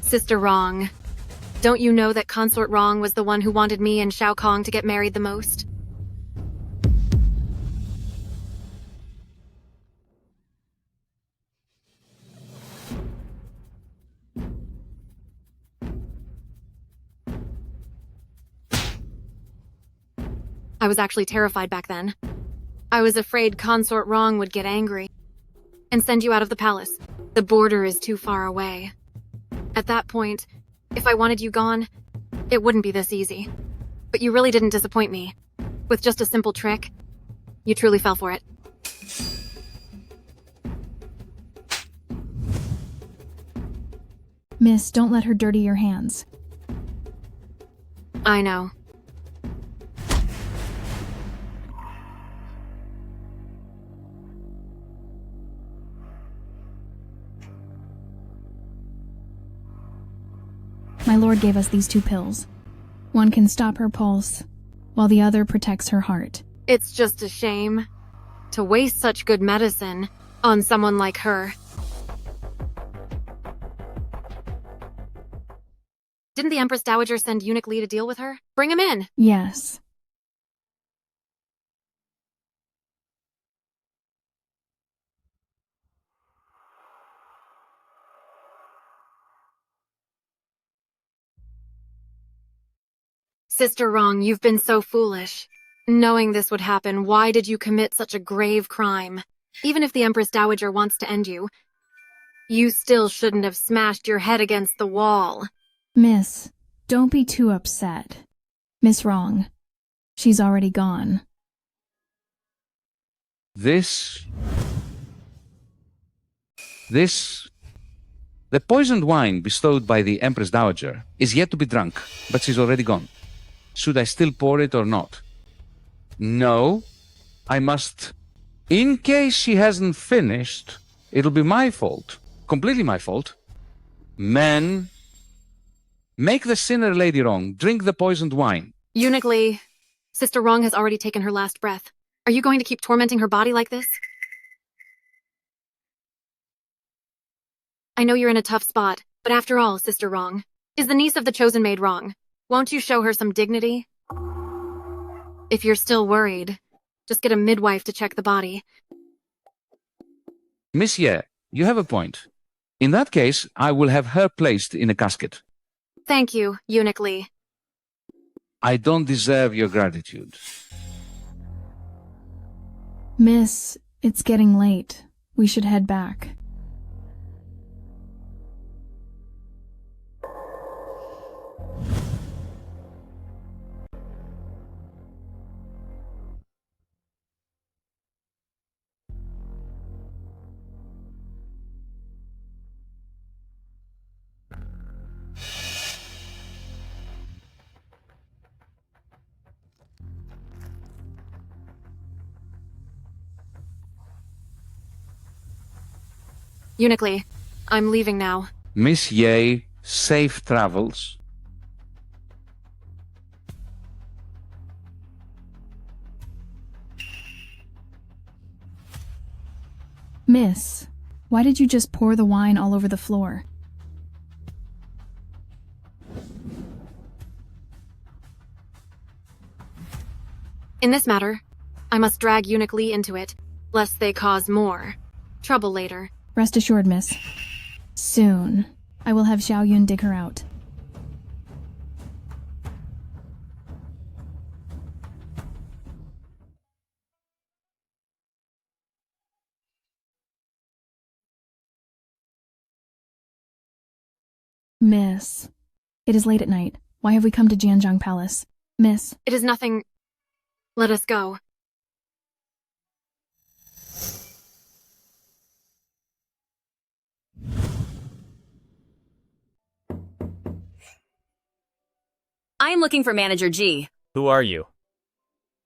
Sister Rong, don't you know that Consort Rong was the one who wanted me and Shao Kong to get married the most? I was actually terrified back then. I was afraid Consort Rong would get angry and send you out of the palace. The border is too far away. At that point, if I wanted you gone, it wouldn't be this easy. But you really didn't disappoint me. With just a simple trick, you truly fell for it. Miss, don't let her dirty your hands. I know. My lord gave us these 2 pills. One can stop her pulse, while the other protects her heart. It's just a shame to waste such good medicine on someone like her. Didn't the Empress Dowager send Eunuch Lee to deal with her? Bring him in. Yes. Sister Wrong, you've been so foolish. Knowing this would happen, why did you commit such a grave crime? Even if the Empress Dowager wants to end you, you still shouldn't have smashed your head against the wall. Miss, don't be too upset. Miss Wrong. She's already gone. The poisoned wine bestowed by the Empress Dowager is yet to be drunk, but she's already gone. Should I still pour it or not? No, I must. In case she hasn't finished, it'll be my fault. Completely my fault. Men, make the sinner Lady Wrong drink the poisoned wine. Eunuch Lee, Sister Wrong has already taken her last breath. Are you going to keep tormenting her body like this? I know you're in a tough spot, but after all, Sister Wrong, is the niece of the chosen maid wrong? Won't you show her some dignity? If you're still worried, just get a midwife to check the body. Monsieur, you have a point. In that case, I will have her placed in a casket. Thank you, Eunuch Lee. I don't deserve your gratitude. Miss, it's getting late. We should head back. Eunuch Lee, I'm leaving now. Miss Ye, safe travels. Miss, why did you just pour the wine all over the floor? In this matter, I must drag Eunuch Lee into it, lest they cause more trouble later. Rest assured, miss. Soon, I will have Xiao Yun dig her out. Miss, it is late at night. Why have we come to Jianzhang Palace? Miss. It is nothing. Let us go. I am looking for Manager G. Who are you?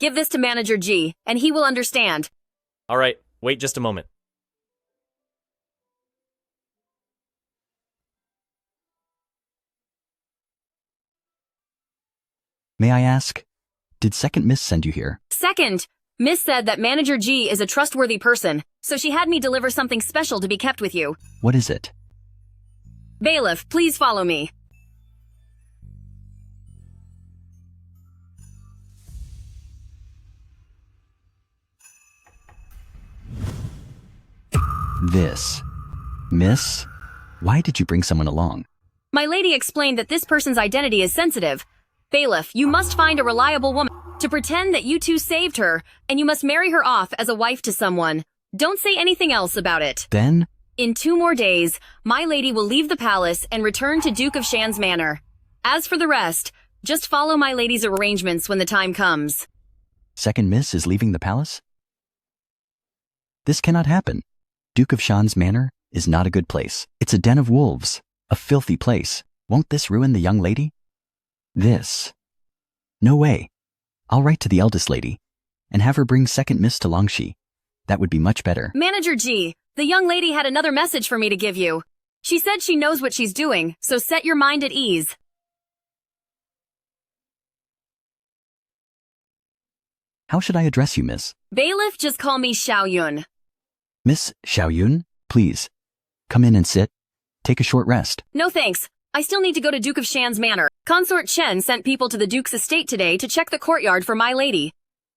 Give this to Manager G, and he will understand. All right, wait just a moment. May I ask, did Second Miss send you here? Second, Miss said that Manager G is a trustworthy person, so she had me deliver something special to be kept with you. What is it? Bailiff, please follow me. This. Miss, why did you bring someone along? My lady explained that this person's identity is sensitive. Bailiff, you must find a reliable woman to pretend that you two saved her, and you must marry her off as a wife to someone. Don't say anything else about it. Then? In 2 more days, my lady will leave the palace and return to Duke of Shan's manor. As for the rest, just follow my lady's arrangements when the time comes. Second Miss is leaving the palace? This cannot happen. Duke of Shan's manor is not a good place. It's a den of wolves, a filthy place. Won't this ruin the young lady? This. No way. I'll write to the eldest lady and have her bring Second Miss to Longxi. That would be much better. Manager G, the young lady had another message for me to give you. She said she knows what she's doing, so set your mind at ease. How should I address you, miss? Bailiff, just call me Xiaoyun. Miss Xiaoyun, please. Come in and sit. Take a short rest. No thanks. I still need to go to Duke of Shan's manor. Consort Chen sent people to the Duke's estate today to check the courtyard for my lady.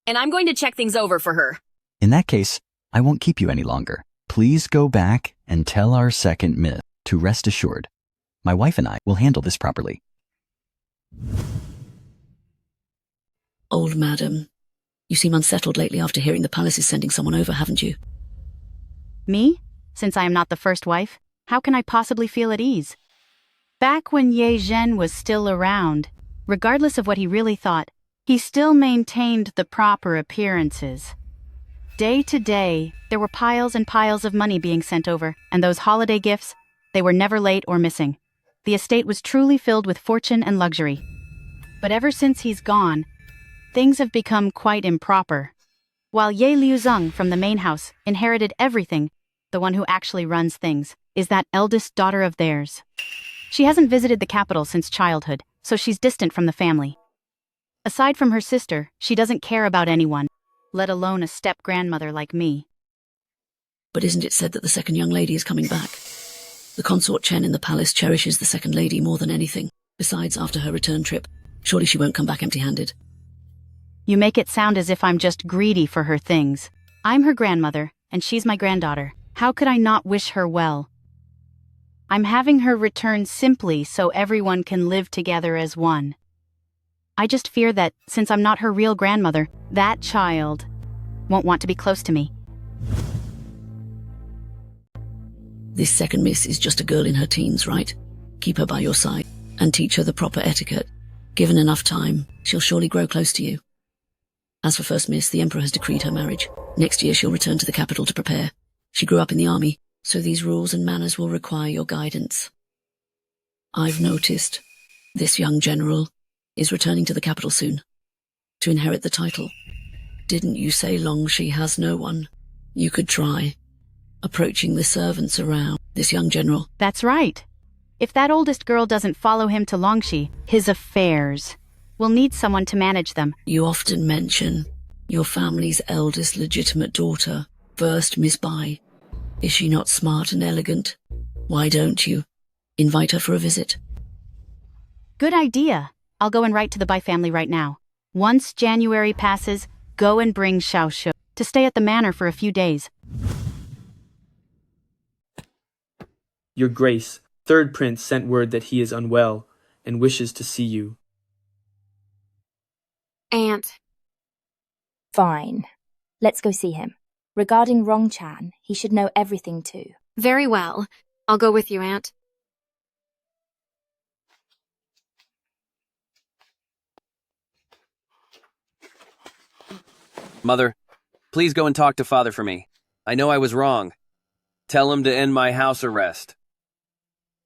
And I'm going to check things over for her. In that case, I won't keep you any longer. Please go back and tell our second miss to rest assured. My wife and I will handle this properly. Old madam, you seem unsettled lately after hearing the palace is sending someone over, haven't you? Me? Since I am not the first wife, how can I possibly feel at ease? Back when Ye Zhen was still around, regardless of what he really thought, he still maintained the proper appearances. Day to day, there were piles and piles of money being sent over, and those holiday gifts, they were never late or missing. The estate was truly filled with fortune and luxury. But ever since he's gone, things have become quite improper. While Ye Liuzeng from the main house inherited everything, the one who actually runs things is that eldest daughter of theirs. She hasn't visited the capital since childhood, so she's distant from the family. Aside from her sister, she doesn't care about anyone, let alone a step-grandmother like me. But isn't it said that the second young lady is coming back? The consort Chen in the palace cherishes the second lady more than anything. Besides, after her return trip, surely she won't come back empty-handed. You make it sound as if I'm just greedy for her things. I'm her grandmother, and she's my granddaughter. How could I not wish her well? I'm having her return simply so everyone can live together as one. I just fear that, since I'm not her real grandmother, that child won't want to be close to me. This second miss is just a girl in her teens, right? Keep her by your side and teach her the proper etiquette. Given enough time, she'll surely grow close to you. As for first miss, the emperor has decreed her marriage. Next year she'll return to the capital to prepare. She grew up in the army, so these rules and manners will require your guidance. I've noticed this young general is returning to the capital soon to inherit the title. Didn't you say Longxi has no one? You could try approaching the servants around this young general. That's right. If that oldest girl doesn't follow him to Longxi, his affairs will need someone to manage them. You often mention your family's eldest legitimate daughter, first Miss Bai. Is she not smart and elegant? Why don't you invite her for a visit? Good idea. I'll go and write to the Bai family right now. Once January passes, go and bring Xiaoshu to stay at the manor for a few days. Your Grace, third prince sent word that he is unwell and wishes to see you. Aunt. Fine. Let's go see him. Regarding Rongchan, he should know everything too. Very well. I'll go with you, Aunt. Mother, please go and talk to Father for me. I know I was wrong. Tell him to end my house arrest.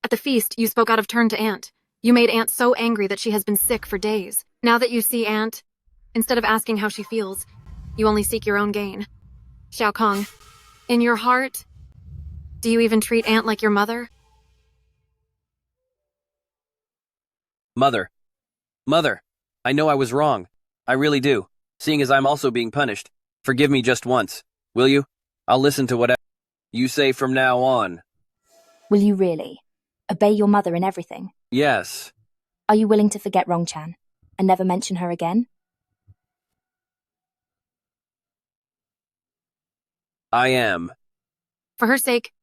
At the feast, you spoke out of turn to Aunt. You made Aunt so angry that she has been sick for days. Now that you see Aunt, instead of asking how she feels, you only seek your own gain. Xiao Kong, in your heart, do you even treat Aunt like your mother? Mother, I know I was wrong. I really do. Seeing as I'm also being punished, forgive me just once. Will you? I'll listen to whatever you say from now on. Will you really? Obey your mother in everything? Yes. Are you willing to forget Rongchan and never mention her again? I am. For her sake,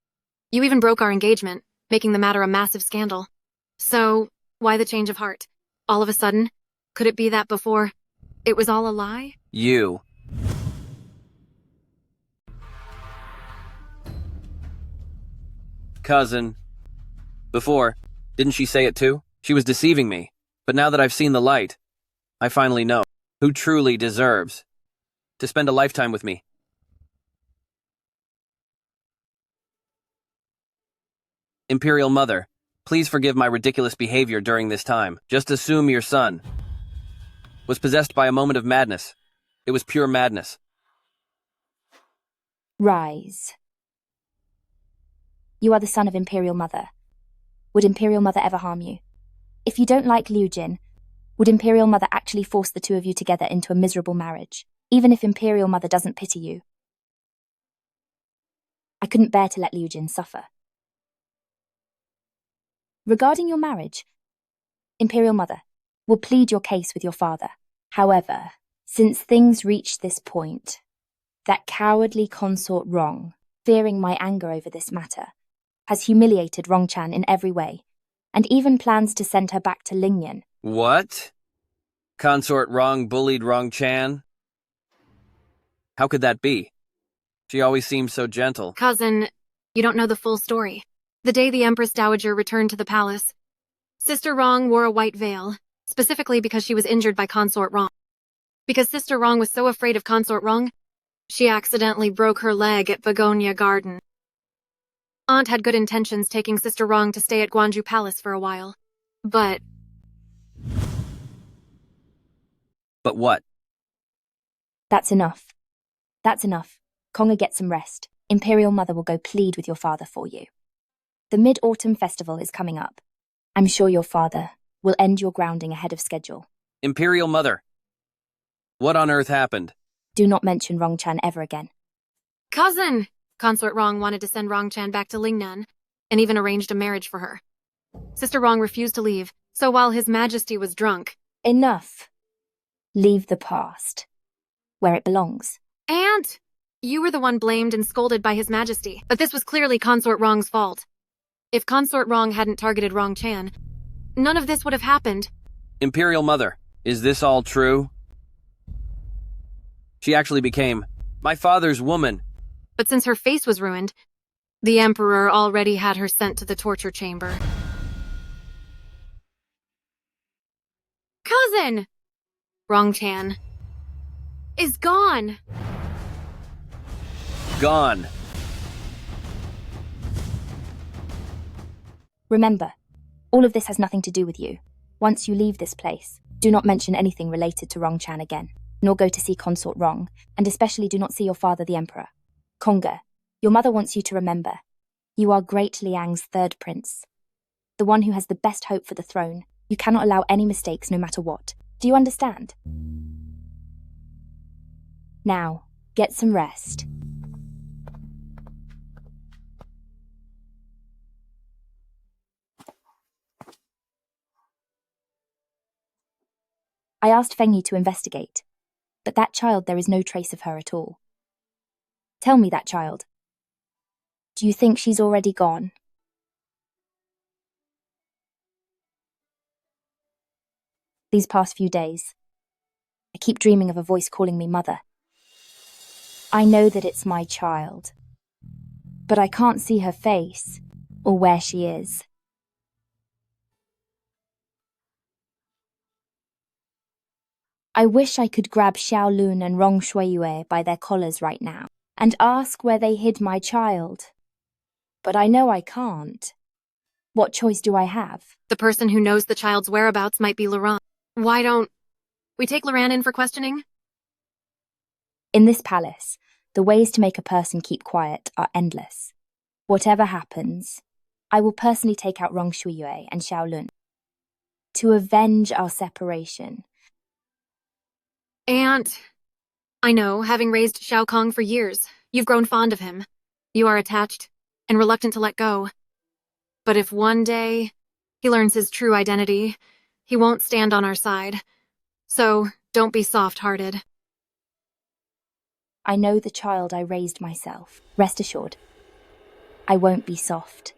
you even broke our engagement, making the matter a massive scandal. So, why the change of heart? All of a sudden, could it be that before it was all a lie? You. Cousin. Before, didn't she say it too? She was deceiving me. But now that I've seen the light, I finally know who truly deserves to spend a lifetime with me. Imperial Mother, please forgive my ridiculous behavior during this time. Just assume your son was possessed by a moment of madness. It was pure madness. Rise. You are the son of Imperial Mother. Would Imperial Mother ever harm you? If you don't like Liu Jin, would Imperial Mother actually force the two of you together into a miserable marriage? even if Imperial Mother doesn't pity you. I couldn't bear to let Liu Jin suffer. Regarding your marriage, Imperial Mother will plead your case with your father. However, since things reached this point, that cowardly consort Rong, fearing my anger over this matter, has humiliated Rongchan in every way, and even plans to send her back to Lingyan. What? Consort Rong bullied Rongchan? How could that be? She always seems so gentle. Cousin, you don't know the full story. The day the Empress Dowager returned to the palace, Sister Rong wore a white veil, specifically because she was injured by Consort Rong. Because Sister Rong was so afraid of Consort Rong, she accidentally broke her leg at Begonia Garden. Aunt had good intentions taking Sister Rong to stay at Guanju Palace for a while. But what? That's enough. That's enough. Konga, get some rest. Imperial Mother will go plead with your father for you. The Mid-Autumn Festival is coming up. I'm sure your father will end your grounding ahead of schedule. Imperial Mother. What on earth happened? Do not mention Rongchan ever again. Cousin! Consort Rong wanted to send Rongchan back to Lingnan, and even arranged a marriage for her. Sister Rong refused to leave, so while His Majesty was drunk... Enough. Leave the past, where it belongs. Aunt! You were the one blamed and scolded by His Majesty, but this was clearly Consort Rong's fault. If Consort Rong hadn't targeted Rongchan, none of this would have happened. Imperial Mother, is this all true? She actually became my father's woman. But since her face was ruined, the Emperor already had her sent to the torture chamber. Cousin! Rongchan is gone. Gone. Remember, all of this has nothing to do with you. Once you leave this place, do not mention anything related to Rongchan again, nor go to see Consort Rong, and especially do not see your father the Emperor. Konga, your mother wants you to remember, you are Great Liang's third prince. The one who has the best hope for the throne. You cannot allow any mistakes no matter what. Do you understand? Now, get some rest. I asked Fengyi to investigate, but that child, there is no trace of her at all. Tell me, that child. Do you think she's already gone? These past few days, I keep dreaming of a voice calling me mother. I know that it's my child, but I can't see her face or where she is. I wish I could grab Xiaolun and Rong Shuiyue by their collars right now and ask where they hid my child. But I know I can't. What choice do I have? The person who knows the child's whereabouts might be Laurent. Why don't we take Laurent in for questioning? In this palace, the ways to make a person keep quiet are endless. Whatever happens, I will personally take out Rong Shuiyue and Xiaolun to avenge our separation. Aunt, I know, having raised Shao Kong for years, you've grown fond of him. You are attached and reluctant to let go. But if one day he learns his true identity, he won't stand on our side. So don't be soft-hearted. I know the child I raised myself. Rest assured, I won't be soft.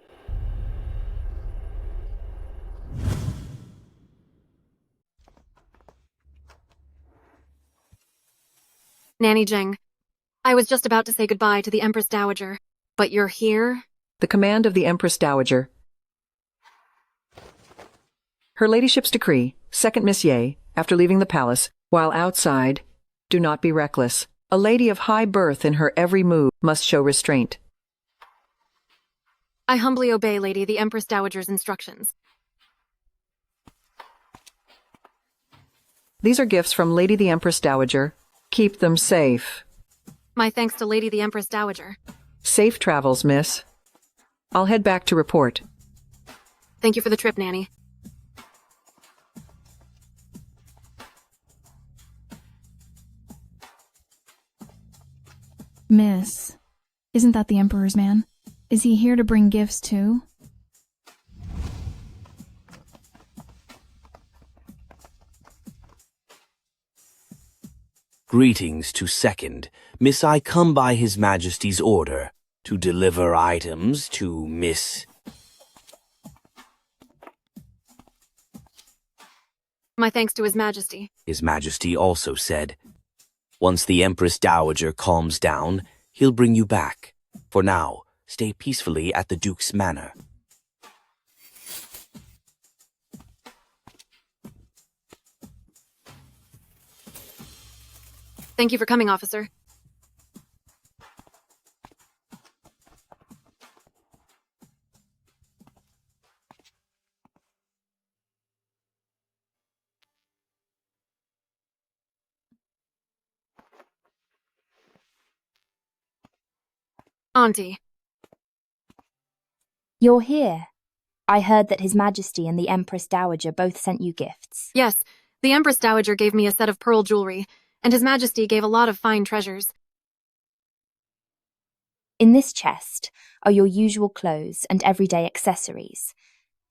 Nanny Zheng, I was just about to say goodbye to the Empress Dowager, but you're here? The command of the Empress Dowager. Her Ladyship's decree, Second Miss Ye, after leaving the palace, while outside, do not be reckless. A lady of high birth in her every move must show restraint. I humbly obey, Lady, the Empress Dowager's instructions. These are gifts from Lady the Empress Dowager. Keep them safe. My thanks to Lady the Empress Dowager. Safe travels, miss. I'll head back to report. Thank you for the trip, Nanny. Miss, isn't that the Emperor's man? Is he here to bring gifts too? Greetings to second. Miss, I come by His Majesty's order to deliver items to Miss. My thanks to His Majesty. His Majesty also said, once the Empress Dowager calms down, he'll bring you back. For now, stay peacefully at the Duke's manor. Thank you for coming, officer. Auntie. You're here. I heard that His Majesty and the Empress Dowager both sent you gifts. Yes, the Empress Dowager gave me a set of pearl jewelry, and His Majesty gave a lot of fine treasures. In this chest are your usual clothes and everyday accessories,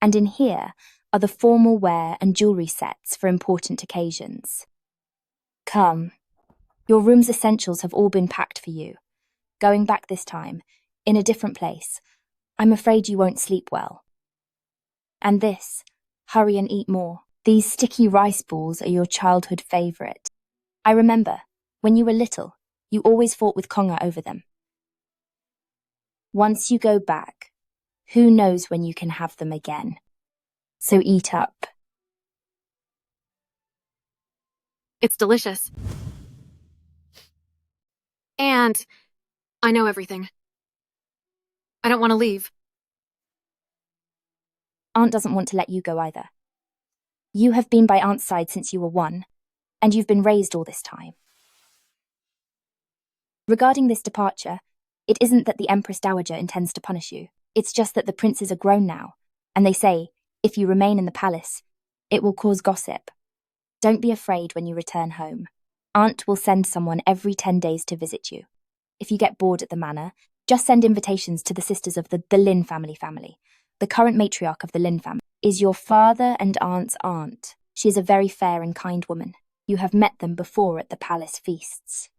and in here are the formal wear and jewelry sets for important occasions. Come. Your room's essentials have all been packed for you. Going back this time, in a different place, I'm afraid you won't sleep well. And this, hurry and eat more. These sticky rice balls are your childhood favourite. I remember, when you were little, you always fought with Konga over them. Once you go back, who knows when you can have them again. So eat up. It's delicious. And I know everything. I don't want to leave. Aunt doesn't want to let you go either. You have been by Aunt's side since you were 1, and you've been raised all this time. Regarding this departure, it isn't that the Empress Dowager intends to punish you. It's just that the princes are grown now, and they say, if you remain in the palace, it will cause gossip. Don't be afraid when you return home. Aunt will send someone every 10 days to visit you. If you get bored at the manor, just send invitations to the sisters of the Lin family. The current matriarch of the Lin family is your father and aunt's aunt. She is a very fair and kind woman. You have met them before at the palace feasts.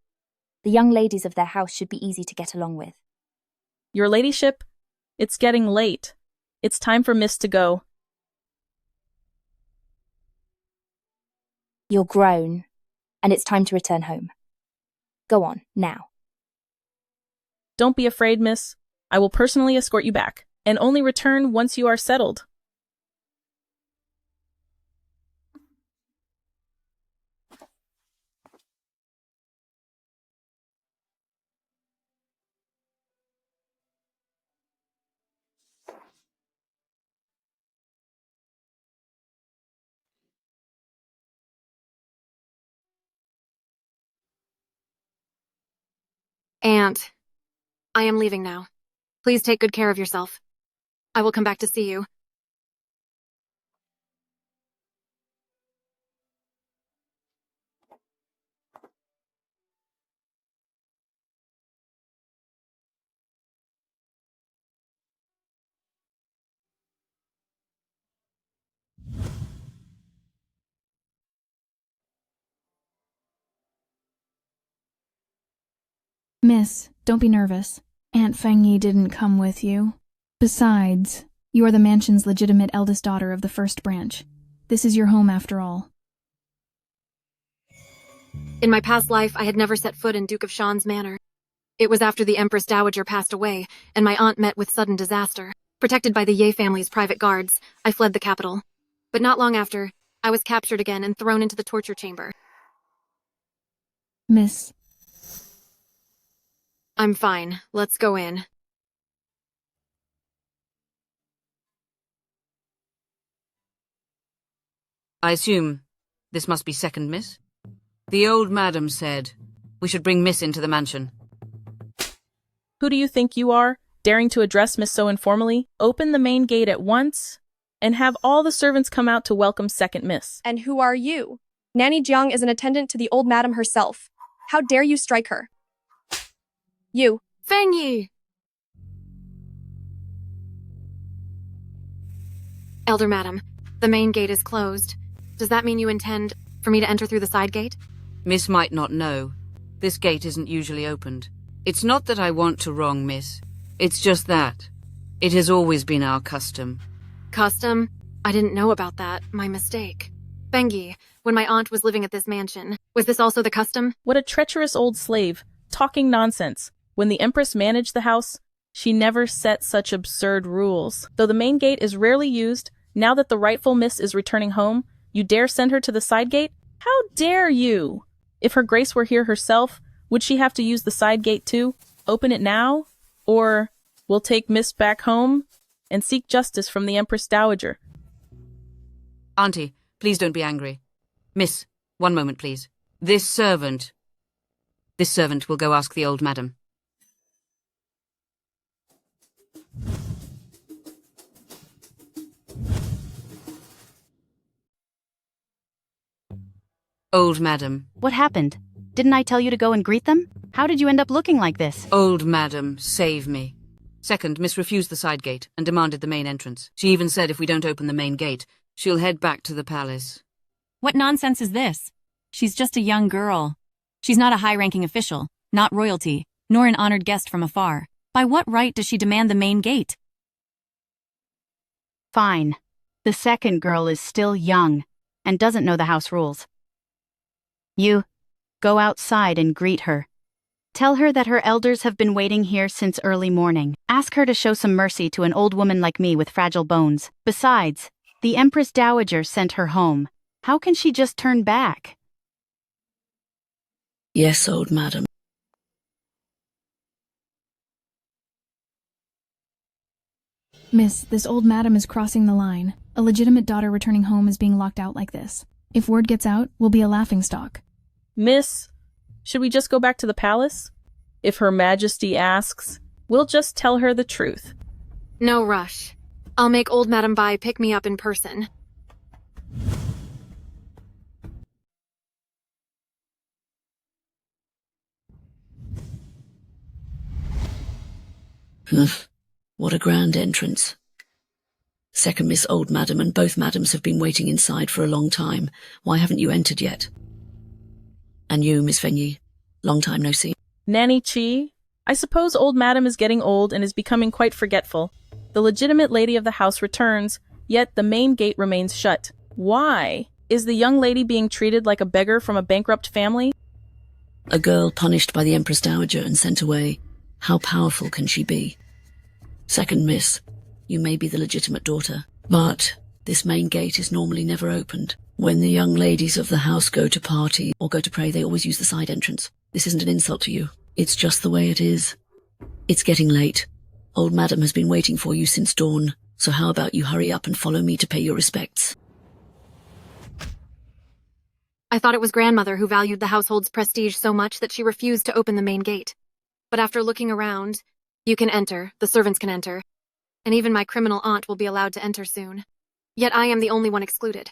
The young ladies of their house should be easy to get along with. Your ladyship, it's getting late. It's time for Miss to go. You're grown, and it's time to return home. Go on, now. Don't be afraid, miss. I will personally escort you back, and only return once you are settled. Aunt, I am leaving now. Please take good care of yourself. I will come back to see you. Miss, don't be nervous. Aunt Fengyi didn't come with you. Besides, you are the mansion's legitimate eldest daughter of the first branch. This is your home after all. In my past life, I had never set foot in Duke of Shan's manor. It was after the Empress Dowager passed away, and my aunt met with sudden disaster. Protected by the Ye family's private guards, I fled the capital. But not long after, I was captured again and thrown into the torture chamber. Miss. I'm fine. Let's go in. I assume this must be second Miss? The old madam said we should bring Miss into the mansion. Who do you think you are, daring to address Miss so informally? Open the main gate at once, and have all the servants come out to welcome second Miss. And who are you? Nanny Jiang is an attendant to the old madam herself. How dare you strike her? You. Fengyi! Elder Madam, the main gate is closed. Does that mean you intend for me to enter through the side gate? Miss might not know. This gate isn't usually opened. It's not that I want to wrong Miss. It's just that. It has always been our custom. Custom? I didn't know about that. My mistake. Fengyi, when my aunt was living at this mansion, was this also the custom? What a treacherous old slave. Talking nonsense. When the Empress managed the house, she never set such absurd rules. Though the main gate is rarely used, now that the rightful Miss is returning home, you dare send her to the side gate? How dare you? If her grace were here herself, would she have to use the side gate too? Open it now? Or we'll take Miss back home and seek justice from the Empress Dowager. Auntie, please don't be angry. Miss, one moment, please. This servant will go ask the old madam. Old madam. What happened? Didn't I tell you to go and greet them? How did you end up looking like this? Old madam, save me. Second, Miss refused the side gate and demanded the main entrance. She even said if we don't open the main gate, she'll head back to the palace. What nonsense is this? She's just a young girl. She's not a high-ranking official, not royalty, nor an honored guest from afar. By what right does she demand the main gate? Fine. The second girl is still young and doesn't know the house rules. You, go outside and greet her. Tell her that her elders have been waiting here since early morning. Ask her to show some mercy to an old woman like me with fragile bones. Besides, the Empress Dowager sent her home. How can she just turn back? Yes, old madam. Miss, this old madam is crossing the line. A legitimate daughter returning home is being locked out like this. If word gets out, we'll be a laughingstock. Miss, should we just go back to the palace? If Her Majesty asks, we'll just tell her the truth. No rush. I'll make old Madam Bai pick me up in person. What a grand entrance. Second Miss Old Madam and both madams have been waiting inside for a long time. Why haven't you entered yet? And you, Miss Fengyi, long time no see. Nanny Chi, I suppose old madam is getting old and is becoming quite forgetful. The legitimate lady of the house returns, yet the main gate remains shut. Why? Is the young lady being treated like a beggar from a bankrupt family? A girl punished by the Empress Dowager and sent away. How powerful can she be? Second Miss, you may be the legitimate daughter, but this main gate is normally never opened. When the young ladies of the house go to party or go to pray, they always use the side entrance. This isn't an insult to you. It's just the way it is. It's getting late. Old Madam has been waiting for you since dawn, so how about you hurry up and follow me to pay your respects? I thought it was grandmother who valued the household's prestige so much that she refused to open the main gate. But after looking around, you can enter, the servants can enter, and even my criminal aunt will be allowed to enter soon. Yet I am the only one excluded.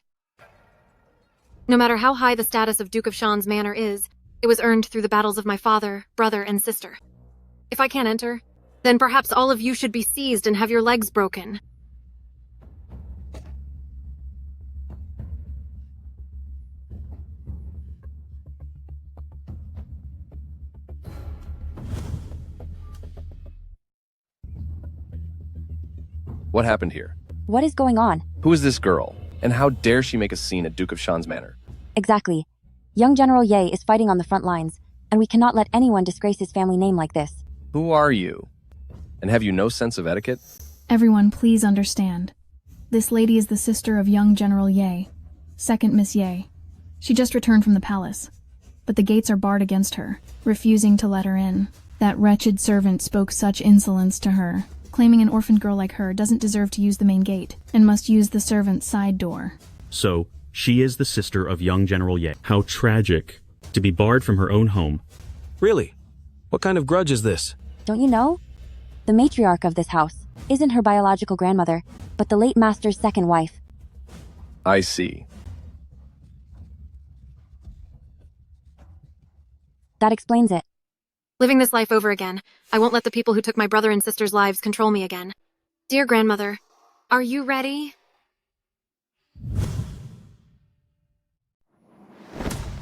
No matter how high the status of Duke of Shan's manor is, it was earned through the battles of my father, brother, and sister. If I can't enter, then perhaps all of you should be seized and have your legs broken. What happened here? What is going on? Who is this girl? And how dare she make a scene at Duke of Shan's manor? Exactly. Young General Ye is fighting on the front lines, and we cannot let anyone disgrace his family name like this. Who are you? And have you no sense of etiquette? Everyone, please understand. This lady is the sister of young General Ye, second Miss Ye. She just returned from the palace, but the gates are barred against her, refusing to let her in. That wretched servant spoke such insolence to her, claiming an orphaned girl like her doesn't deserve to use the main gate, and must use the servant's side door. So, she is the sister of young General Ye. How tragic, to be barred from her own home. Really? What kind of grudge is this? Don't you know? The matriarch of this house isn't her biological grandmother, but the late master's second wife. I see. That explains it. Living this life over again, I won't let the people who took my brother and sister's lives control me again. Dear grandmother, are you ready?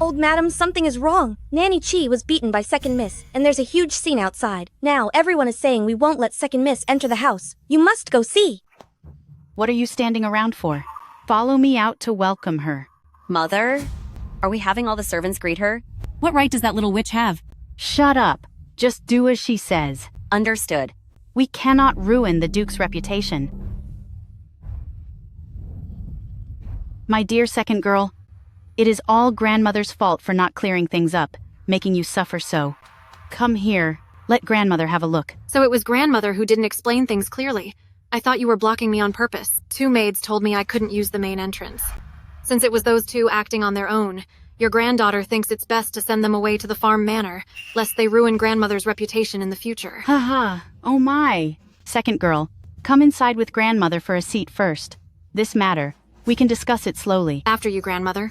Old madam, something is wrong. Nanny Chi was beaten by Second Miss, and there's a huge scene outside. Now, everyone is saying we won't let Second Miss enter the house. You must go see. What are you standing around for? Follow me out to welcome her. Mother? Are we having all the servants greet her? What right does that little witch have? Shut up. Just do as she says. Understood. We cannot ruin the Duke's reputation. My dear second girl, it is all grandmother's fault for not clearing things up, making you suffer so. Come here. Let grandmother have a look. So it was grandmother who didn't explain things clearly. I thought you were blocking me on purpose. 2 maids told me I couldn't use the main entrance. Since it was those 2 acting on their own, your granddaughter thinks it's best to send them away to the farm manor, lest they ruin grandmother's reputation in the future. Haha, oh my. Second girl, come inside with grandmother for a seat first. This matter, we can discuss it slowly. After you, grandmother.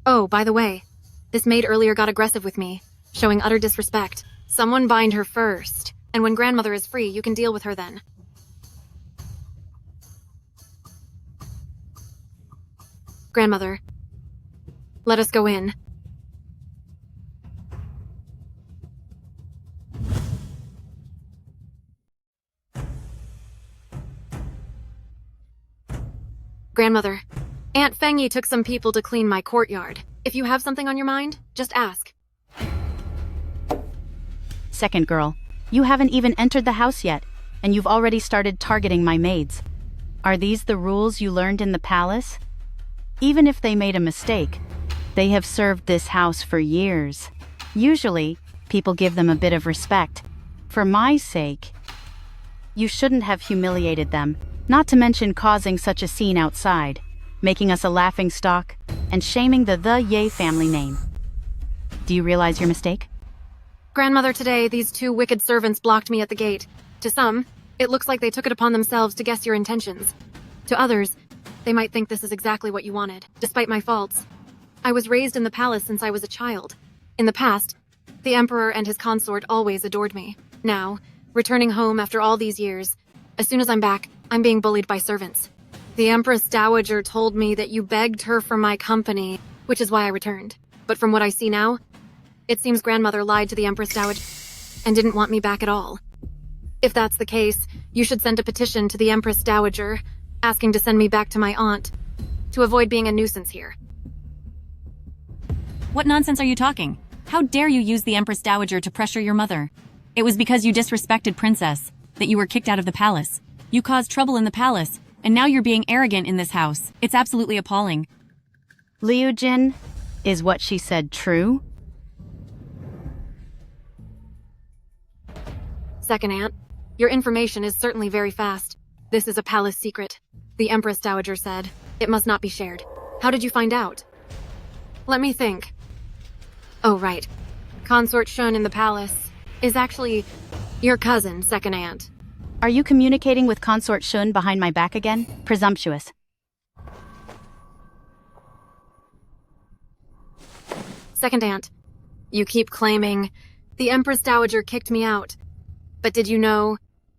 Oh, by the way, this maid earlier got aggressive with me, showing utter disrespect. Someone bind her first, and when grandmother is free, you can deal with her then. Grandmother, let us go in. Grandmother, Aunt Fengyi took some people to clean my courtyard. If you have something on your mind, just ask. Second girl, you haven't even entered the house yet, and you've already started targeting my maids. Are these the rules you learned in the palace? Even if they made a mistake, they have served this house for years. Usually, people give them a bit of respect. For my sake, you shouldn't have humiliated them, not to mention causing such a scene outside, making us a laughingstock, and shaming the Ye family name. Do you realize your mistake? Grandmother, today, these 2 wicked servants blocked me at the gate. To some, it looks like they took it upon themselves to guess your intentions. To others, they might think this is exactly what you wanted, despite my faults. I was raised in the palace since I was a child. In the past, the Emperor and his consort always adored me. Now, returning home after all these years, as soon as I'm back, I'm being bullied by servants. The Empress Dowager told me that you begged her for my company, which is why I returned. But from what I see now, it seems grandmother lied to the Empress Dowager and didn't want me back at all. If that's the case, you should send a petition to the Empress Dowager, asking to send me back to my aunt, to avoid being a nuisance here. What nonsense are you talking? How dare you use the Empress Dowager to pressure your mother? It was because you disrespected Princess that you were kicked out of the palace. You caused trouble in the palace, and now you're being arrogant in this house. It's absolutely appalling. Liu Jin, is what she said true? Second aunt, your information is certainly very fast. This is a palace secret. The Empress Dowager said. It must not be shared. How did you find out? Let me think. Oh, right. Consort Shun in the palace is actually your cousin, second aunt. Are you communicating with Consort Shun behind my back again? Presumptuous. Second aunt, you keep claiming the Empress Dowager kicked me out. But did you know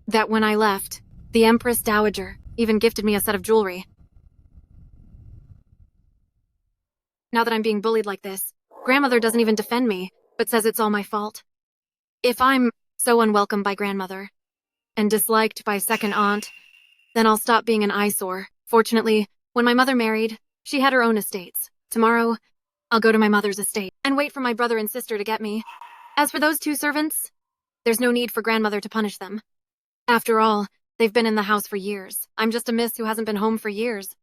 that when I left, the Empress Dowager even gifted me a set of jewelry? Now that I'm being bullied like this, grandmother doesn't even defend me, but says it's all my fault. If I'm so unwelcome by grandmother, and disliked by second aunt, then I'll stop being an eyesore. Fortunately, when my mother married, she had her own estates. Tomorrow, I'll go to my mother's estate and wait for my brother and sister to get me. As for those 2 servants, there's no need for grandmother to punish them. After all, they've been in the house for years. I'm just a miss who hasn't been home for years.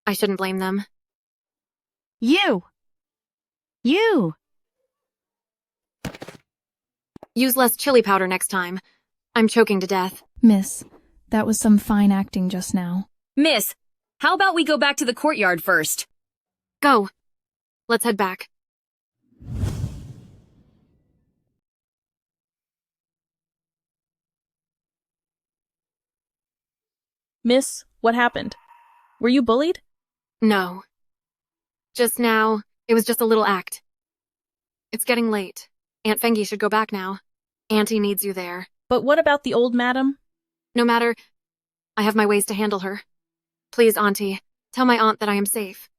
I shouldn't blame them. You! Use less chili powder next time. I'm choking to death. Miss, that was some fine acting just now. Miss, how about we go back to the courtyard first? Go. Let's head back. Miss, what happened? Were you bullied? No. Just now, it was just a little act. It's getting late. Aunt Fengyi should go back now. Auntie needs you there. But what about the old madam? No matter, I have my ways to handle her. Please, Auntie, tell my aunt that I am safe.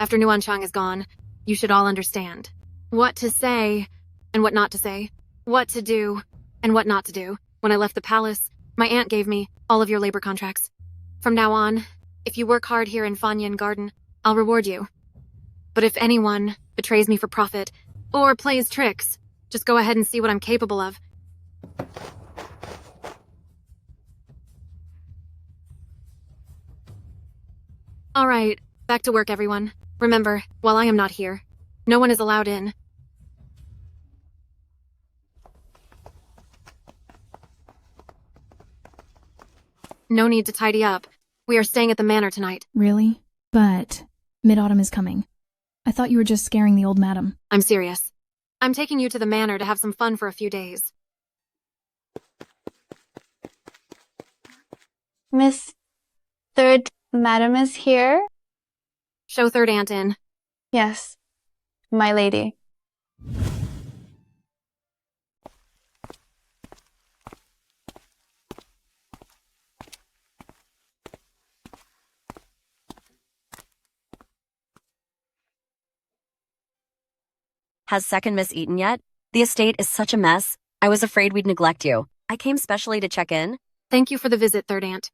After Nuanchang is gone, you should all understand what to say and what not to say, what to do and what not to do. When I left the palace, my aunt gave me all of your labor contracts. From now on, if you work hard here in Fanyan Garden, I'll reward you. But if anyone betrays me for profit or plays tricks, just go ahead and see what I'm capable of. All right, back to work, everyone. Remember, while I am not here, no one is allowed in. No need to tidy up. We are staying at the manor tonight. Really? But mid-autumn is coming. I thought you were just scaring the old madam. I'm serious. I'm taking you to the manor to have some fun for a few days. Miss Third Madam is here? Show third aunt in. Yes, my lady. Has second miss eaten yet? The estate is such a mess. I was afraid we'd neglect you. I came specially to check in. Thank you for the visit, third aunt.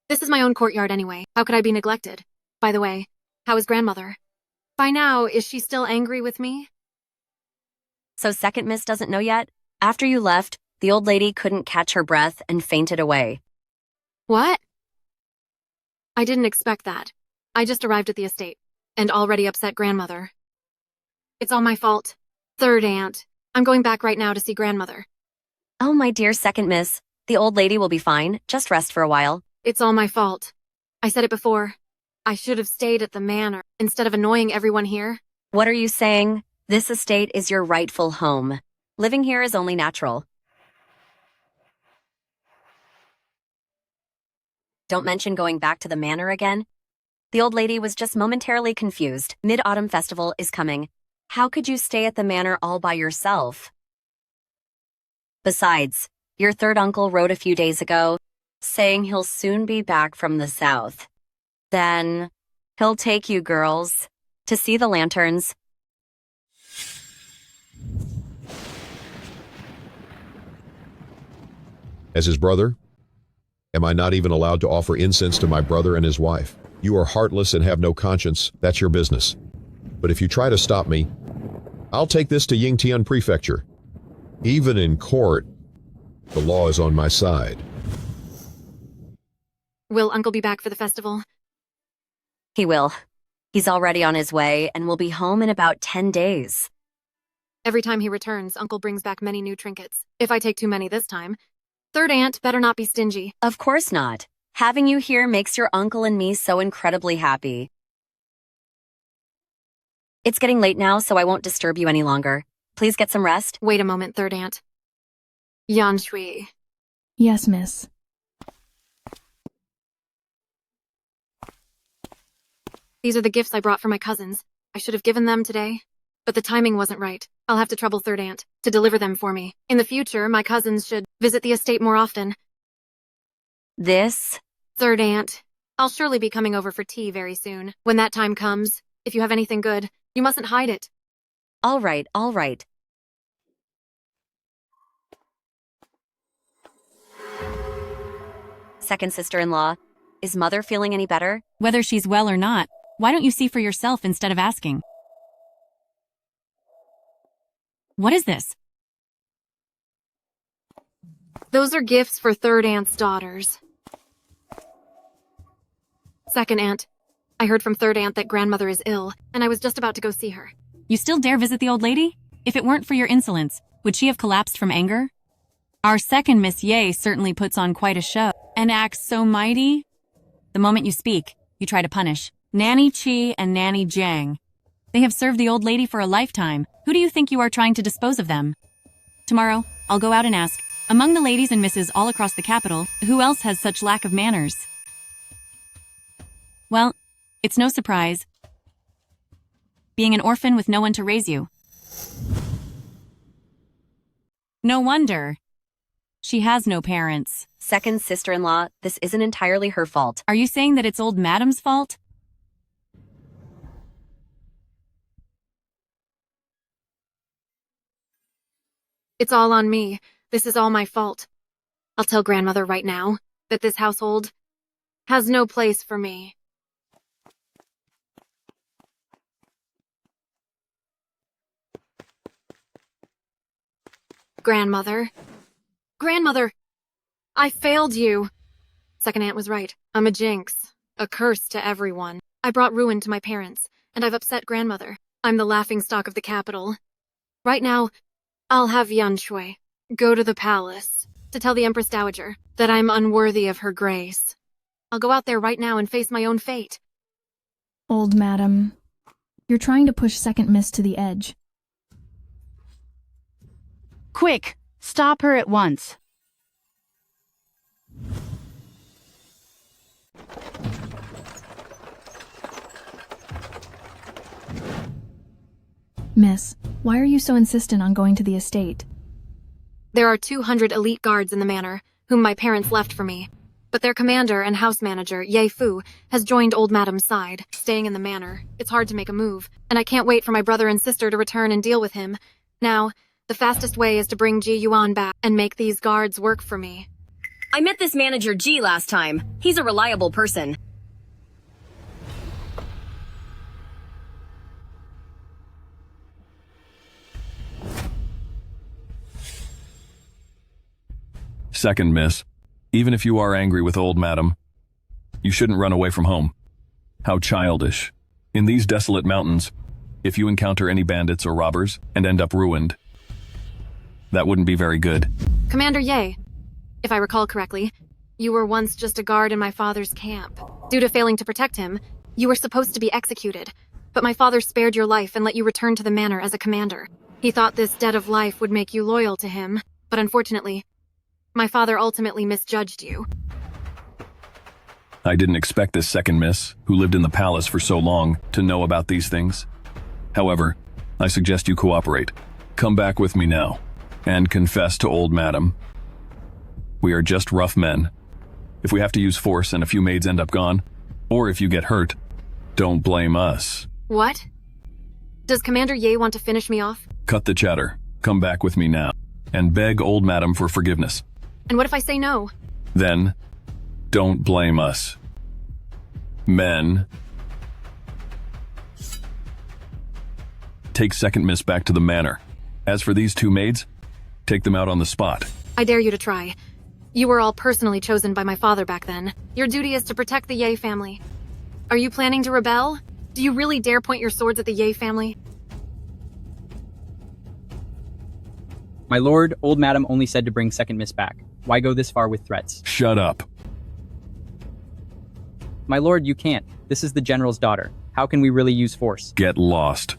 This is my own courtyard anyway. How could I be neglected? By the way, how is grandmother? By now, is she still angry with me? So second miss doesn't know yet? After you left, the old lady couldn't catch her breath and fainted away. What? I didn't expect that. I just arrived at the estate and already upset grandmother. It's all my fault. Third aunt, I'm going back right now to see grandmother. Oh, my dear second miss, the old lady will be fine. Just rest for a while. It's all my fault. I said it before. I should have stayed at the manor instead of annoying everyone here. What are you saying? This estate is your rightful home. Living here is only natural. Don't mention going back to the manor again. The old lady was just momentarily confused. Mid-Autumn Festival is coming. How could you stay at the manor all by yourself? Besides, your third uncle wrote a few days ago, saying he'll soon be back from the south. Then, he'll take you girls to see the lanterns. As his brother, am I not even allowed to offer incense to my brother and his wife? You are heartless and have no conscience. That's your business. But if you try to stop me, I'll take this to Yingtian Prefecture. Even in court, the law is on my side. Will Uncle be back for the festival? He will. He's already on his way and will be home in about 10 days. Every time he returns, Uncle brings back many new trinkets. If I take too many this time, third aunt better not be stingy. Of course not. Having you here makes your uncle and me so incredibly happy. It's getting late now, so I won't disturb you any longer. Please get some rest. Wait a moment, third aunt. Yan Shui. Yes, miss. These are the gifts I brought for my cousins. I should have given them today, but the timing wasn't right. I'll have to trouble third aunt to deliver them for me. In the future, my cousins should visit the estate more often. This? Third aunt, I'll surely be coming over for tea very soon. When that time comes, if you have anything good, you mustn't hide it. All right, all right. Second sister-in-law, is mother feeling any better? Whether she's well or not, why don't you see for yourself instead of asking? What is this? Those are gifts for third aunt's daughters. Second aunt, I heard from third aunt that grandmother is ill, and I was just about to go see her. You still dare visit the old lady? If it weren't for your insolence, would she have collapsed from anger? Our second Miss Ye certainly puts on quite a show and acts so mighty. The moment you speak, you try to punish. Nanny Chi and Nanny Jiang. They have served the old lady for a lifetime. Who do you think you are trying to dispose of them? Tomorrow, I'll go out and ask, among the ladies and misses all across the capital, who else has such lack of manners? Well, it's no surprise. Being an orphan with no one to raise you. No wonder. She has no parents. Second sister-in-law, this isn't entirely her fault. Are you saying that it's old madam's fault? It's all on me. This is all my fault. I'll tell grandmother right now that this household has no place for me. Grandmother. Grandmother! I failed you. Second aunt was right. I'm a jinx. A curse to everyone. I brought ruin to my parents, and I've upset grandmother. I'm the laughingstock of the capital. Right now, I'll have Yan Shui go to the palace to tell the Empress Dowager that I'm unworthy of her grace. I'll go out there right now and face my own fate. Old madam, you're trying to push Second Miss to the edge. Quick! Stop her at once. Miss, why are you so insistent on going to the estate? There are 200 elite guards in the manor, whom my parents left for me. But their commander and house manager, Ye Fu, has joined Old Madam's side, staying in the manor. It's hard to make a move, and I can't wait for my brother and sister to return and deal with him. Now, the fastest way is to bring Ji Yuan back and make these guards work for me. I met this manager Ji last time. He's a reliable person. Second, miss, even if you are angry with old madam, you shouldn't run away from home. How childish. In these desolate mountains, if you encounter any bandits or robbers and end up ruined, that wouldn't be very good. Commander Ye, if I recall correctly, you were once just a guard in my father's camp. Due to failing to protect him, you were supposed to be executed, but my father spared your life and let you return to the manor as a commander. He thought this debt of life would make you loyal to him, but unfortunately, my father ultimately misjudged you. I didn't expect this second miss, who lived in the palace for so long, to know about these things. However, I suggest you cooperate. Come back with me now, and confess to old madam. We are just rough men. If we have to use force and a few maids end up gone, or if you get hurt, don't blame us. What? Does Commander Ye want to finish me off? Cut the chatter. Come back with me now, and beg old madam for forgiveness. And what if I say no? Then, don't blame us. Men, take second miss back to the manor. As for these two maids, take them out on the spot. I dare you to try. You were all personally chosen by my father back then. Your duty is to protect the Ye family. Are you planning to rebel? Do you really dare point your swords at the Ye family? My lord, old madam only said to bring second miss back. Why go this far with threats? Shut up. My lord, you can't. This is the general's daughter. How can we really use force? Get lost.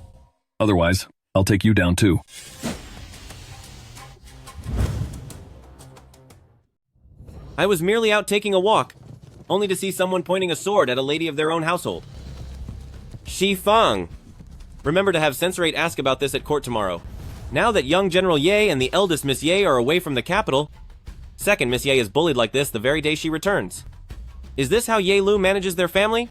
Otherwise, I'll take you down too. I was merely out taking a walk, only to see someone pointing a sword at a lady of their own household. Shi Fang. Remember to have Sensorate ask about this at court tomorrow. Now that young General Ye and the eldest Miss Ye are away from the capital, second Miss Ye is bullied like this the very day she returns. Is this how Ye Lu manages their family?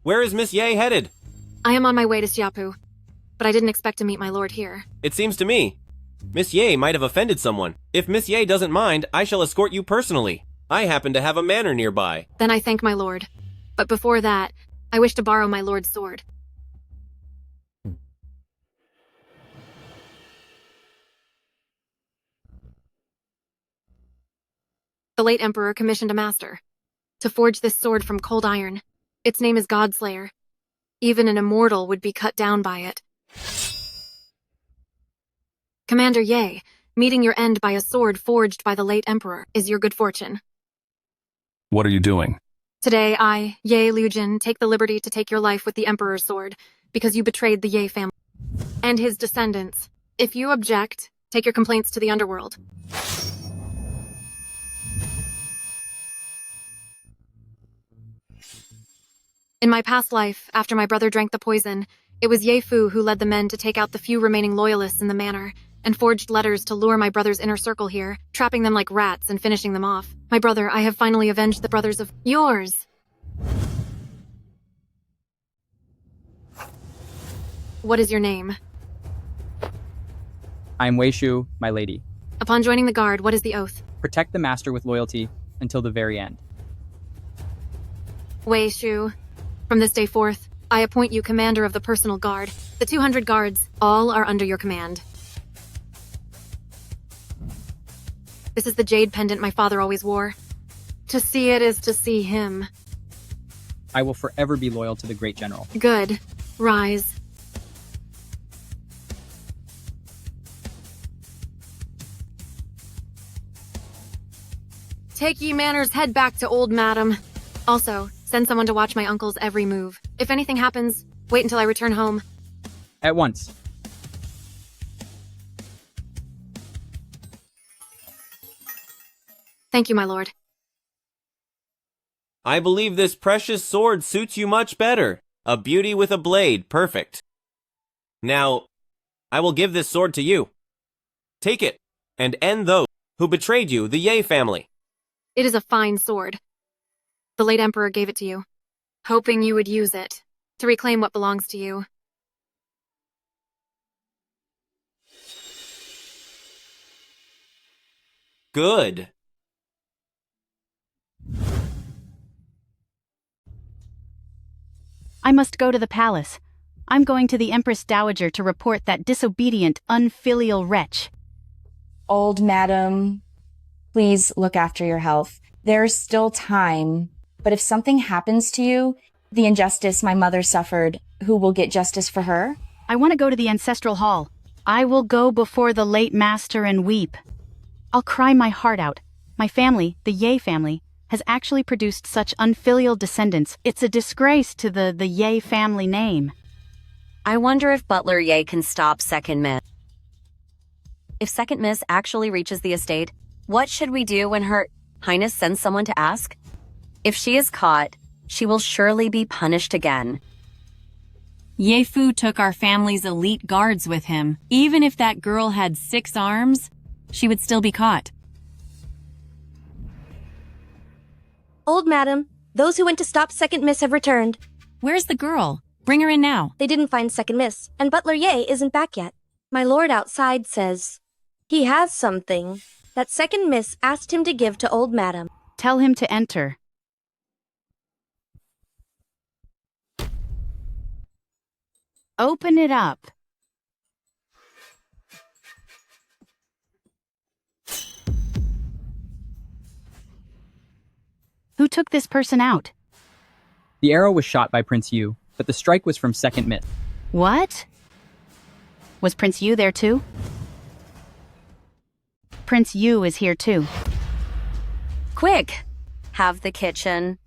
Where is Miss Ye headed? I am on my way to Xiapu, but I didn't expect to meet my lord here. It seems to me, Miss Ye might have offended someone. If Miss Ye doesn't mind, I shall escort you personally. I happen to have a manor nearby. Then I thank my lord. But before that, I wish to borrow my lord's sword. The late emperor commissioned a master to forge this sword from cold iron. Its name is Godslayer. Even an immortal would be cut down by it. Commander Ye, meeting your end by a sword forged by the late emperor is your good fortune. What are you doing? Today I, Ye Liujin, take the liberty to take your life with the emperor's sword because you betrayed the Ye family and his descendants. If you object, take your complaints to the underworld. In my past life, after my brother drank the poison, it was Ye Fu who led the men to take out the few remaining loyalists in the manor, and forged letters to lure my brother's inner circle here, trapping them like rats and finishing them off. My brother, I have finally avenged the brothers of yours. What is your name? I am Wei Shu, my lady. Upon joining the guard, what is the oath? Protect the master with loyalty until the very end. Wei Shu. From this day forth, I appoint you commander of the personal guard. The 200 guards, all are under your command. This is the jade pendant my father always wore. To see it is to see him. I will forever be loyal to the great general. Good. Rise. Take ye Manor's head back to old madam. Also, send someone to watch my uncle's every move. If anything happens, wait until I return home. At once. Thank you, my lord. I believe this precious sword suits you much better. A beauty with a blade, perfect. Now, I will give this sword to you. Take it, and end those who betrayed you, the Ye family. It is a fine sword. The late emperor gave it to you, hoping you would use it to reclaim what belongs to you. Good. I must go to the palace. I'm going to the Empress Dowager to report that disobedient, unfilial wretch. Old madam, please look after your health. There's still time, but if something happens to you, the injustice my mother suffered, who will get justice for her? I want to go to the ancestral hall. I will go before the late master and weep. I'll cry my heart out. My family, the Ye family, has actually produced such unfilial descendants. It's a disgrace to the Ye family name. I wonder if Butler Ye can stop Second Miss. If Second Miss actually reaches the estate, what should we do when Her Highness sends someone to ask? If she is caught, she will surely be punished again. Ye Fu took our family's elite guards with him. Even if that girl had 6 arms, she would still be caught. Old madam, those who went to stop Second Miss have returned. Where's the girl? Bring her in now. They didn't find Second Miss, and Butler Ye isn't back yet. My lord outside says he has something that Second Miss asked him to give to old madam. Tell him to enter. Open it up. Who took this person out? The arrow was shot by Prince Yu, but the strike was from Second Miss. What? Was Prince Yu there too? Prince Yu is here too. Quick! Have the kitchen.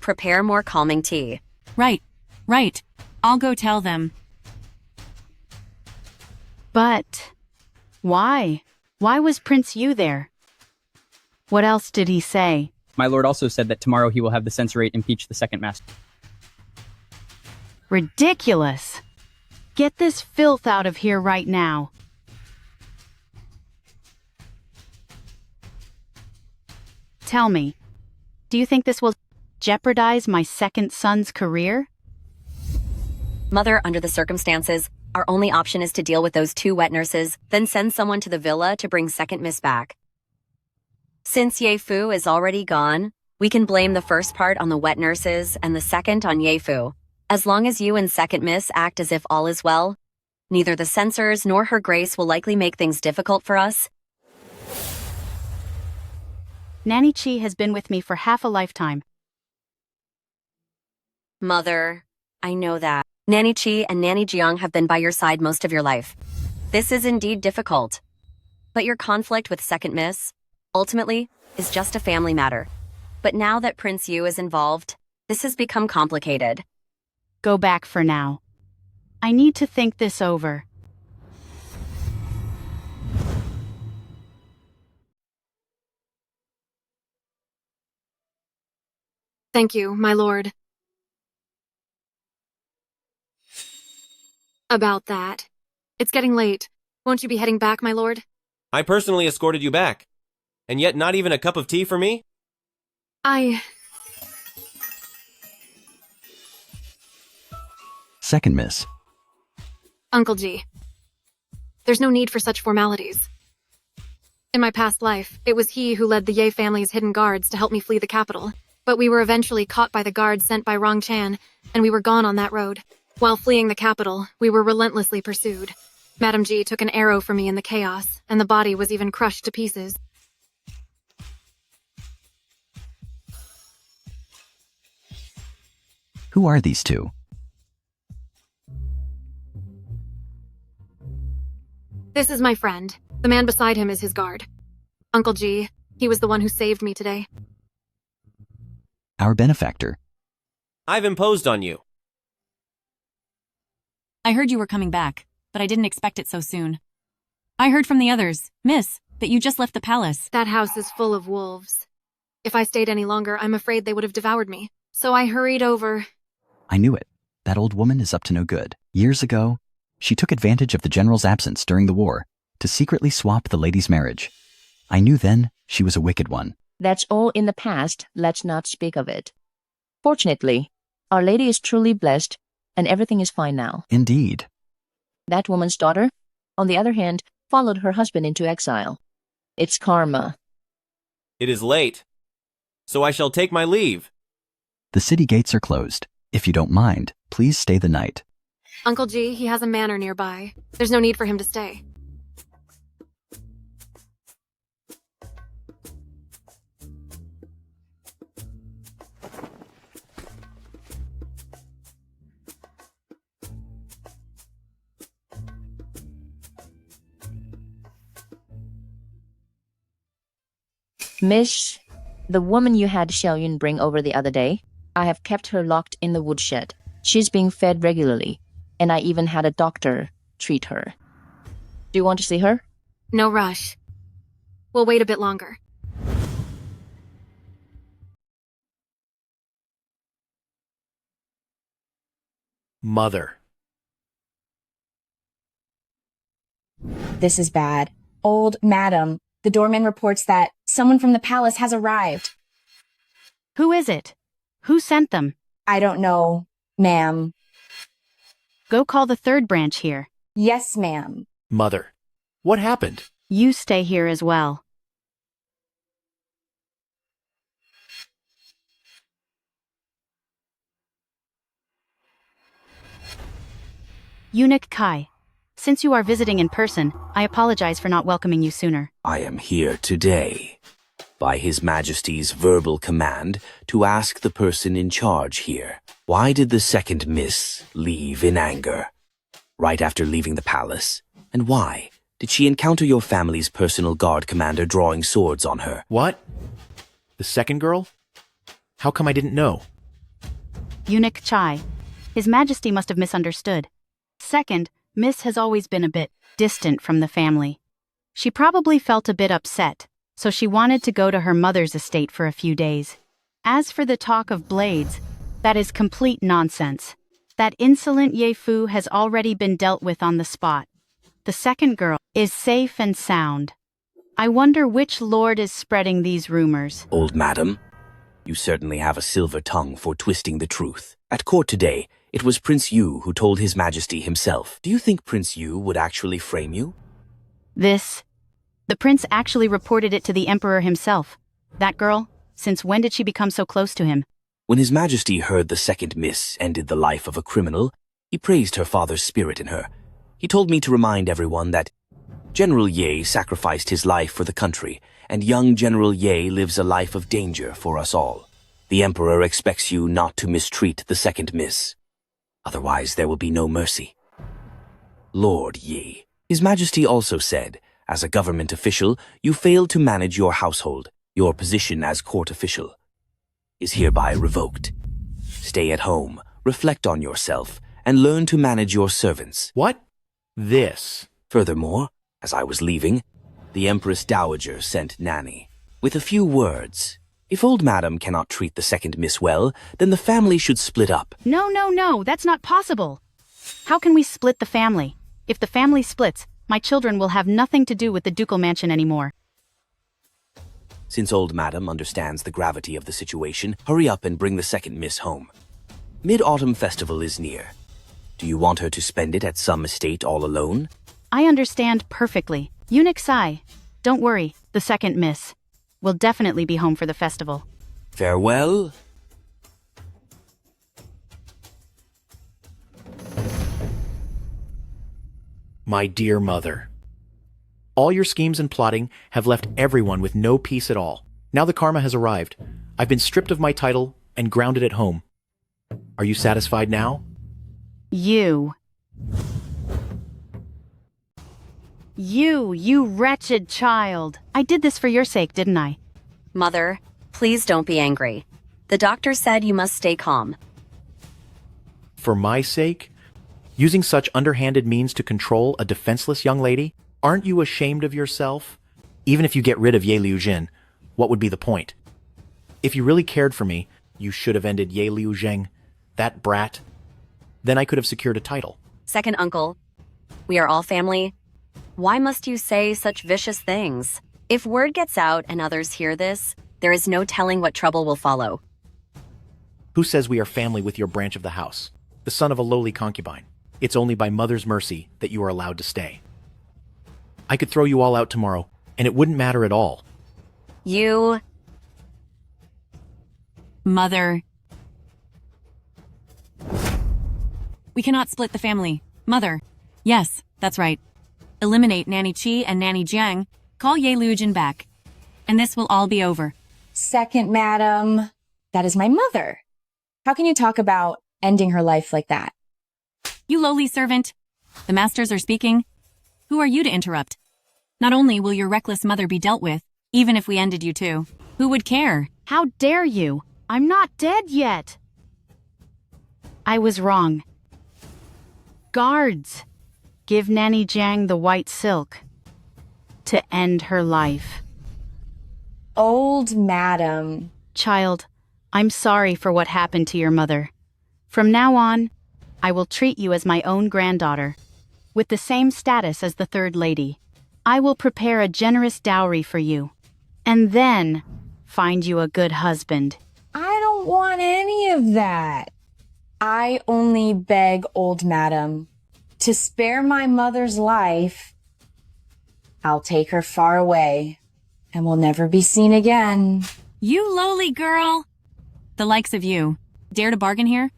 Prepare more calming tea. Right. I'll go tell them. But why? Why was Prince Yu there? What else did he say? My lord also said that tomorrow he will have the censorate impeach the second master. Ridiculous! Get this filth out of here right now. Tell me, do you think this will jeopardize my second son's career? Mother, under the circumstances, our only option is to deal with those 2 wet nurses, then send someone to the villa to bring Second Miss back. Since Ye Fu is already gone, we can blame the first part on the wet nurses and the second on Ye Fu. As long as you and Second Miss act as if all is well, neither the censors nor Her Grace will likely make things difficult for us. Nanny Chi has been with me for half a lifetime. Mother, I know that. Nanny Chi and Nanny Jiang have been by your side most of your life. This is indeed difficult. But your conflict with Second Miss, ultimately, is just a family matter. But now that Prince Yu is involved, this has become complicated. Go back for now. I need to think this over. Thank you, my lord. About that. It's getting late. Won't you be heading back, my lord? I personally escorted you back. And yet not even a cup of tea for me? Second Miss. Uncle G. There's no need for such formalities. In my past life, it was he who led the Ye family's hidden guards to help me flee the capital. But we were eventually caught by the guards sent by Rong Chan, and we were gone on that road. While fleeing the capital, we were relentlessly pursued. Madam G took an arrow for me in the chaos, and the body was even crushed to pieces. Who are these two? This is my friend. The man beside him is his guard. Uncle G, he was the one who saved me today. Our benefactor. I've imposed on you. I heard you were coming back, but I didn't expect it so soon. I heard from the others, Miss, that you just left the palace. That house is full of wolves. If I stayed any longer, I'm afraid they would have devoured me. So I hurried over. I knew it. That old woman is up to no good. Years ago, she took advantage of the general's absence during the war to secretly swap the lady's marriage. I knew then she was a wicked one. That's all in the past. Let's not speak of it. Fortunately, Our Lady is truly blessed, and everything is fine now. Indeed. That woman's daughter, on the other hand, followed her husband into exile. It's karma. It is late, so I shall take my leave. The city gates are closed. If you don't mind, please stay the night. Uncle G, he has a manor nearby. There's no need for him to stay. Miss, the woman you had Xiaoyun bring over the other day, I have kept her locked in the woodshed. She's being fed regularly, and I even had a doctor treat her. Do you want to see her? No rush. We'll wait a bit longer. Mother. This is bad. Old Madam, the doorman reports that someone from the palace has arrived. Who is it? Who sent them? I don't know, ma'am. Go call the third branch here. Yes, ma'am. Mother. What happened? You stay here as well. Eunuch Kai, since you are visiting in person, I apologize for not welcoming you sooner. I am here today, by His Majesty's verbal command, to ask the person in charge here. Why did the second Miss leave in anger, right after leaving the palace? And why did she encounter your family's personal guard commander drawing swords on her? What? The second girl? How come I didn't know? Eunuch Chai, His Majesty must have misunderstood. Second, Miss has always been a bit distant from the family. She probably felt a bit upset, so she wanted to go to her mother's estate for a few days. As for the talk of blades, that is complete nonsense. That insolent Ye Fu has already been dealt with on the spot. The second girl is safe and sound. I wonder which lord is spreading these rumors. Old madam, you certainly have a silver tongue for twisting the truth. At court today, it was Prince Yu who told His Majesty himself. Do you think Prince Yu would actually frame you? This The prince actually reported it to the emperor himself. That girl, since when did she become so close to him? When His Majesty heard the second miss ended the life of a criminal, he praised her father's spirit in her. He told me to remind everyone that General Ye sacrificed his life for the country, and young General Ye lives a life of danger for us all. The Emperor expects you not to mistreat the second miss. Otherwise, there will be no mercy. Lord Ye, His Majesty also said, as a government official, you failed to manage your household. Your position as court official is hereby revoked. Stay at home, reflect on yourself, and learn to manage your servants. What? This. Furthermore, as I was leaving, the Empress Dowager sent Nanny with a few words. If old madam cannot treat the second miss well, then the family should split up. No, that's not possible. How can we split the family? If the family splits, my children will have nothing to do with the ducal mansion anymore. Since old madam understands the gravity of the situation, hurry up and bring the second miss home. Mid-Autumn Festival is near. Do you want her to spend it at some estate all alone? I understand perfectly. Eunuch Sai, don't worry, the second miss will definitely be home for the festival. Farewell. My dear mother. All your schemes and plotting have left everyone with no peace at all. Now the karma has arrived. I've been stripped of my title and grounded at home. Are you satisfied now? You wretched child. I did this for your sake, didn't I? Mother, please don't be angry. The doctor said you must stay calm. For my sake? Using such underhanded means to control a defenseless young lady? Aren't you ashamed of yourself? Even if you get rid of Ye Liu-jin, what would be the point? If you really cared for me, you should have ended Ye Liu-jin, that brat. Then I could have secured a title. Second uncle, we are all family. Why must you say such vicious things? If word gets out and others hear this, there is no telling what trouble will follow. Who says we are family with your branch of the house? The son of a lowly concubine. It's only by mother's mercy that you are allowed to stay. I could throw you all out tomorrow, and it wouldn't matter at all. You... Mother. We cannot split the family. Mother. Yes, that's right. Eliminate Nanny Chi and Nanny Jiang. Call Ye Liu-jin back. And this will all be over. Second, madam. That is my mother. How can you talk about ending her life like that? You lowly servant. The masters are speaking. Who are you to interrupt? Not only will your reckless mother be dealt with, even if we ended you too. Who would care? How dare you? I'm not dead yet. I was wrong. Guards, give Nanny Jiang the white silk to end her life. Old madam. Child, I'm sorry for what happened to your mother. From now on, I will treat you as my own granddaughter, with the same status as the third lady. I will prepare a generous dowry for you, and then find you a good husband. I don't want any of that. I only beg old madam to spare my mother's life. I'll take her far away and will never be seen again. You lowly girl! The likes of you. Dare to bargain here?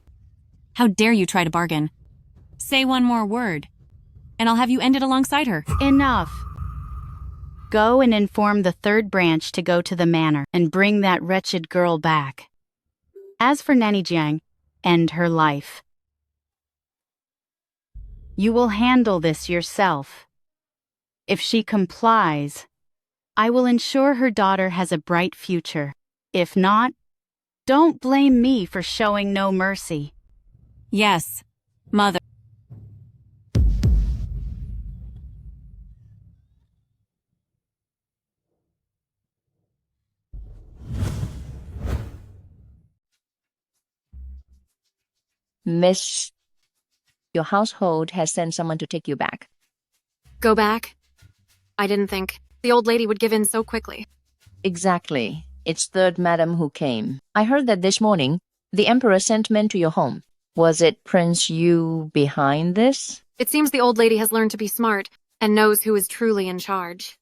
How dare you try to bargain? Say one more word, and I'll have you ended alongside her. Enough. Go and inform the third branch to go to the manor and bring that wretched girl back. As for Nanny Jiang, end her life. You will handle this yourself. If she complies, I will ensure her daughter has a bright future. If not, don't blame me for showing no mercy. Yes, mother. Miss, your household has sent someone to take you back. Go back? I didn't think the old lady would give in so quickly. Exactly. It's third madam who came. I heard that this morning, the emperor sent men to your home. Was it Prince Yu behind this? It seems the old lady has learned to be smart and knows who is truly in charge.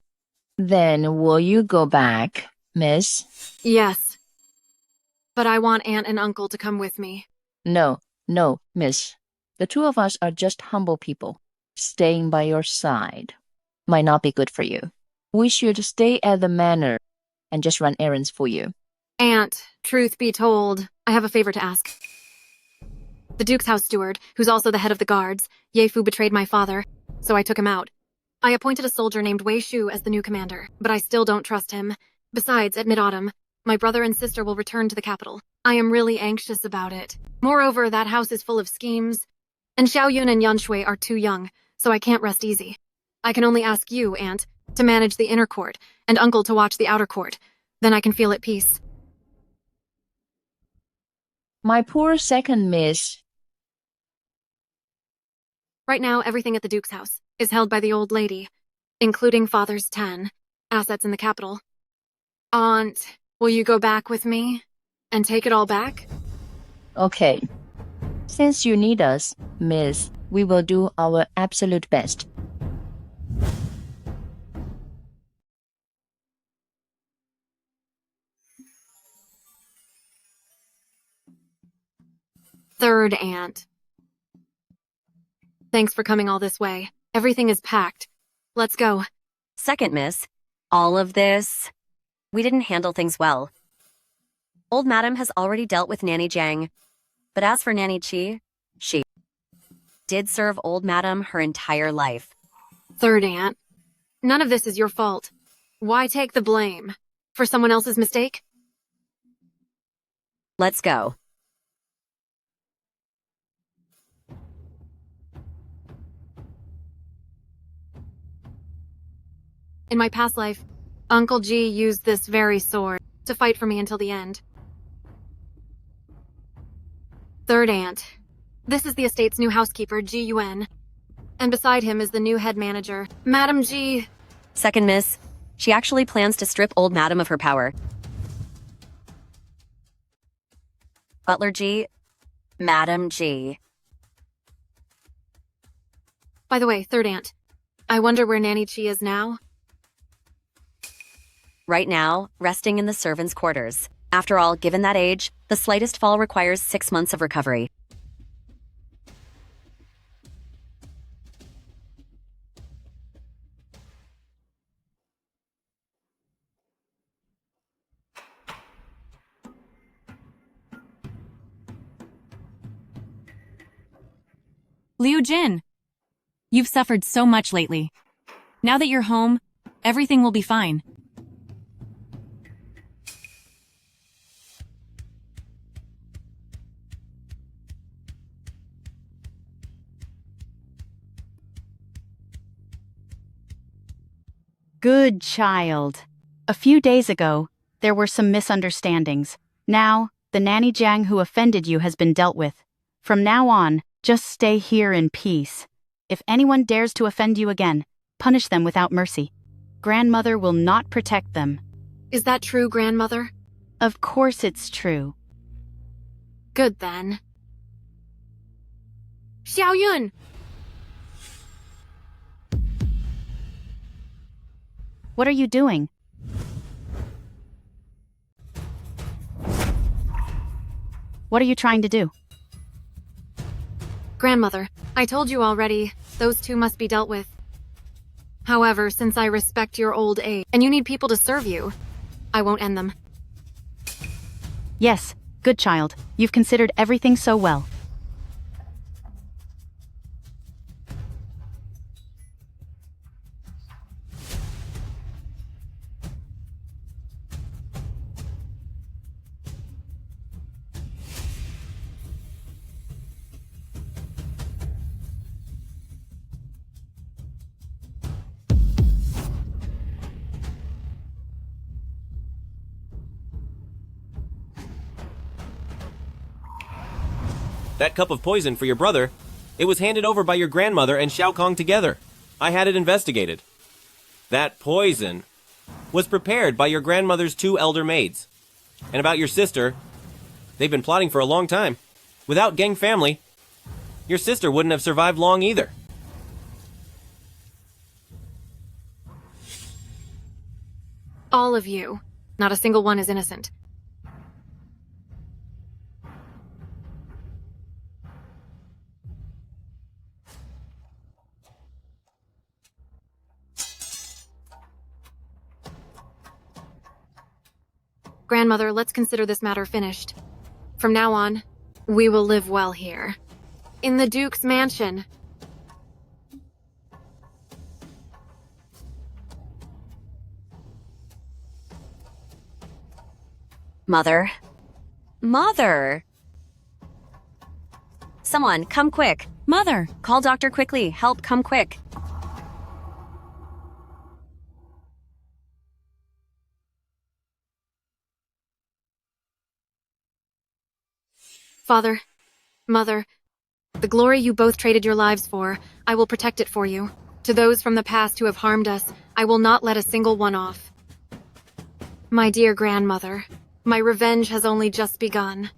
Then will you go back, miss? Yes. But I want Aunt and Uncle to come with me. No, miss. The two of us are just humble people. Staying by your side might not be good for you. We should stay at the manor and just run errands for you. Aunt, truth be told, I have a favor to ask. The Duke's house steward, who's also the head of the guards, Yefu betrayed my father, so I took him out. I appointed a soldier named Wei Shu as the new commander, but I still don't trust him. Besides, at mid-autumn, my brother and sister will return to the capital. I am really anxious about it. Moreover, that house is full of schemes, and Xiaoyun and Yanshui are too young, so I can't rest easy. I can only ask you, Aunt, to manage the inner court, and Uncle to watch the outer court. Then I can feel at peace. My poor second miss. Right now, everything at the Duke's house is held by the old lady, including Father's 10 assets in the capital. Aunt, will you go back with me and take it all back? Okay. Since you need us, miss, we will do our absolute best. Third aunt. Thanks for coming all this way. Everything is packed. Let's go. Second miss, all of this, we didn't handle things well. Old Madam has already dealt with Nanny Jiang, but as for Nanny Chi, she did serve Old Madam her entire life. Third aunt. None of this is your fault. Why take the blame? For someone else's mistake? Let's go. In my past life, Uncle G used this very sword to fight for me until the end. Third aunt. This is the estate's new housekeeper, Ji Yuan. And beside him is the new head manager, Madam G. Second miss, she actually plans to strip Old Madam of her power. Butler G, Madam G. By the way, third aunt, I wonder where Nanny Chi is now? Right now, resting in the servants' quarters. After all, given that age, the slightest fall requires 6 months of recovery. Liu Jin, you've suffered so much lately. Now that you're home, everything will be fine. Good child. A few days ago, there were some misunderstandings. Now, the Nanny Jiang who offended you has been dealt with. From now on, just stay here in peace. If anyone dares to offend you again, punish them without mercy. Grandmother will not protect them. Is that true, grandmother? Of course it's true. Good then. Xiaoyun! What are you doing? What are you trying to do? Grandmother, I told you already, those two must be dealt with. However, since I respect your old age, and you need people to serve you, I won't end them. Yes, good child. You've considered everything so well. That cup of poison for your brother, it was handed over by your grandmother and Xiao Kong together. I had it investigated. That poison was prepared by your grandmother's 2 elder maids. And about your sister, they've been plotting for a long time. Without Geng family, your sister wouldn't have survived long either. All of you. Not a single one is innocent. Grandmother, let's consider this matter finished. From now on, we will live well here. In the Duke's mansion. Mother. Mother! Someone, come quick. Mother! Call doctor quickly. Help, come quick. Father, Mother, the glory you both traded your lives for, I will protect it for you. To those from the past who have harmed us, I will not let a single one off. My dear grandmother, my revenge has only just begun.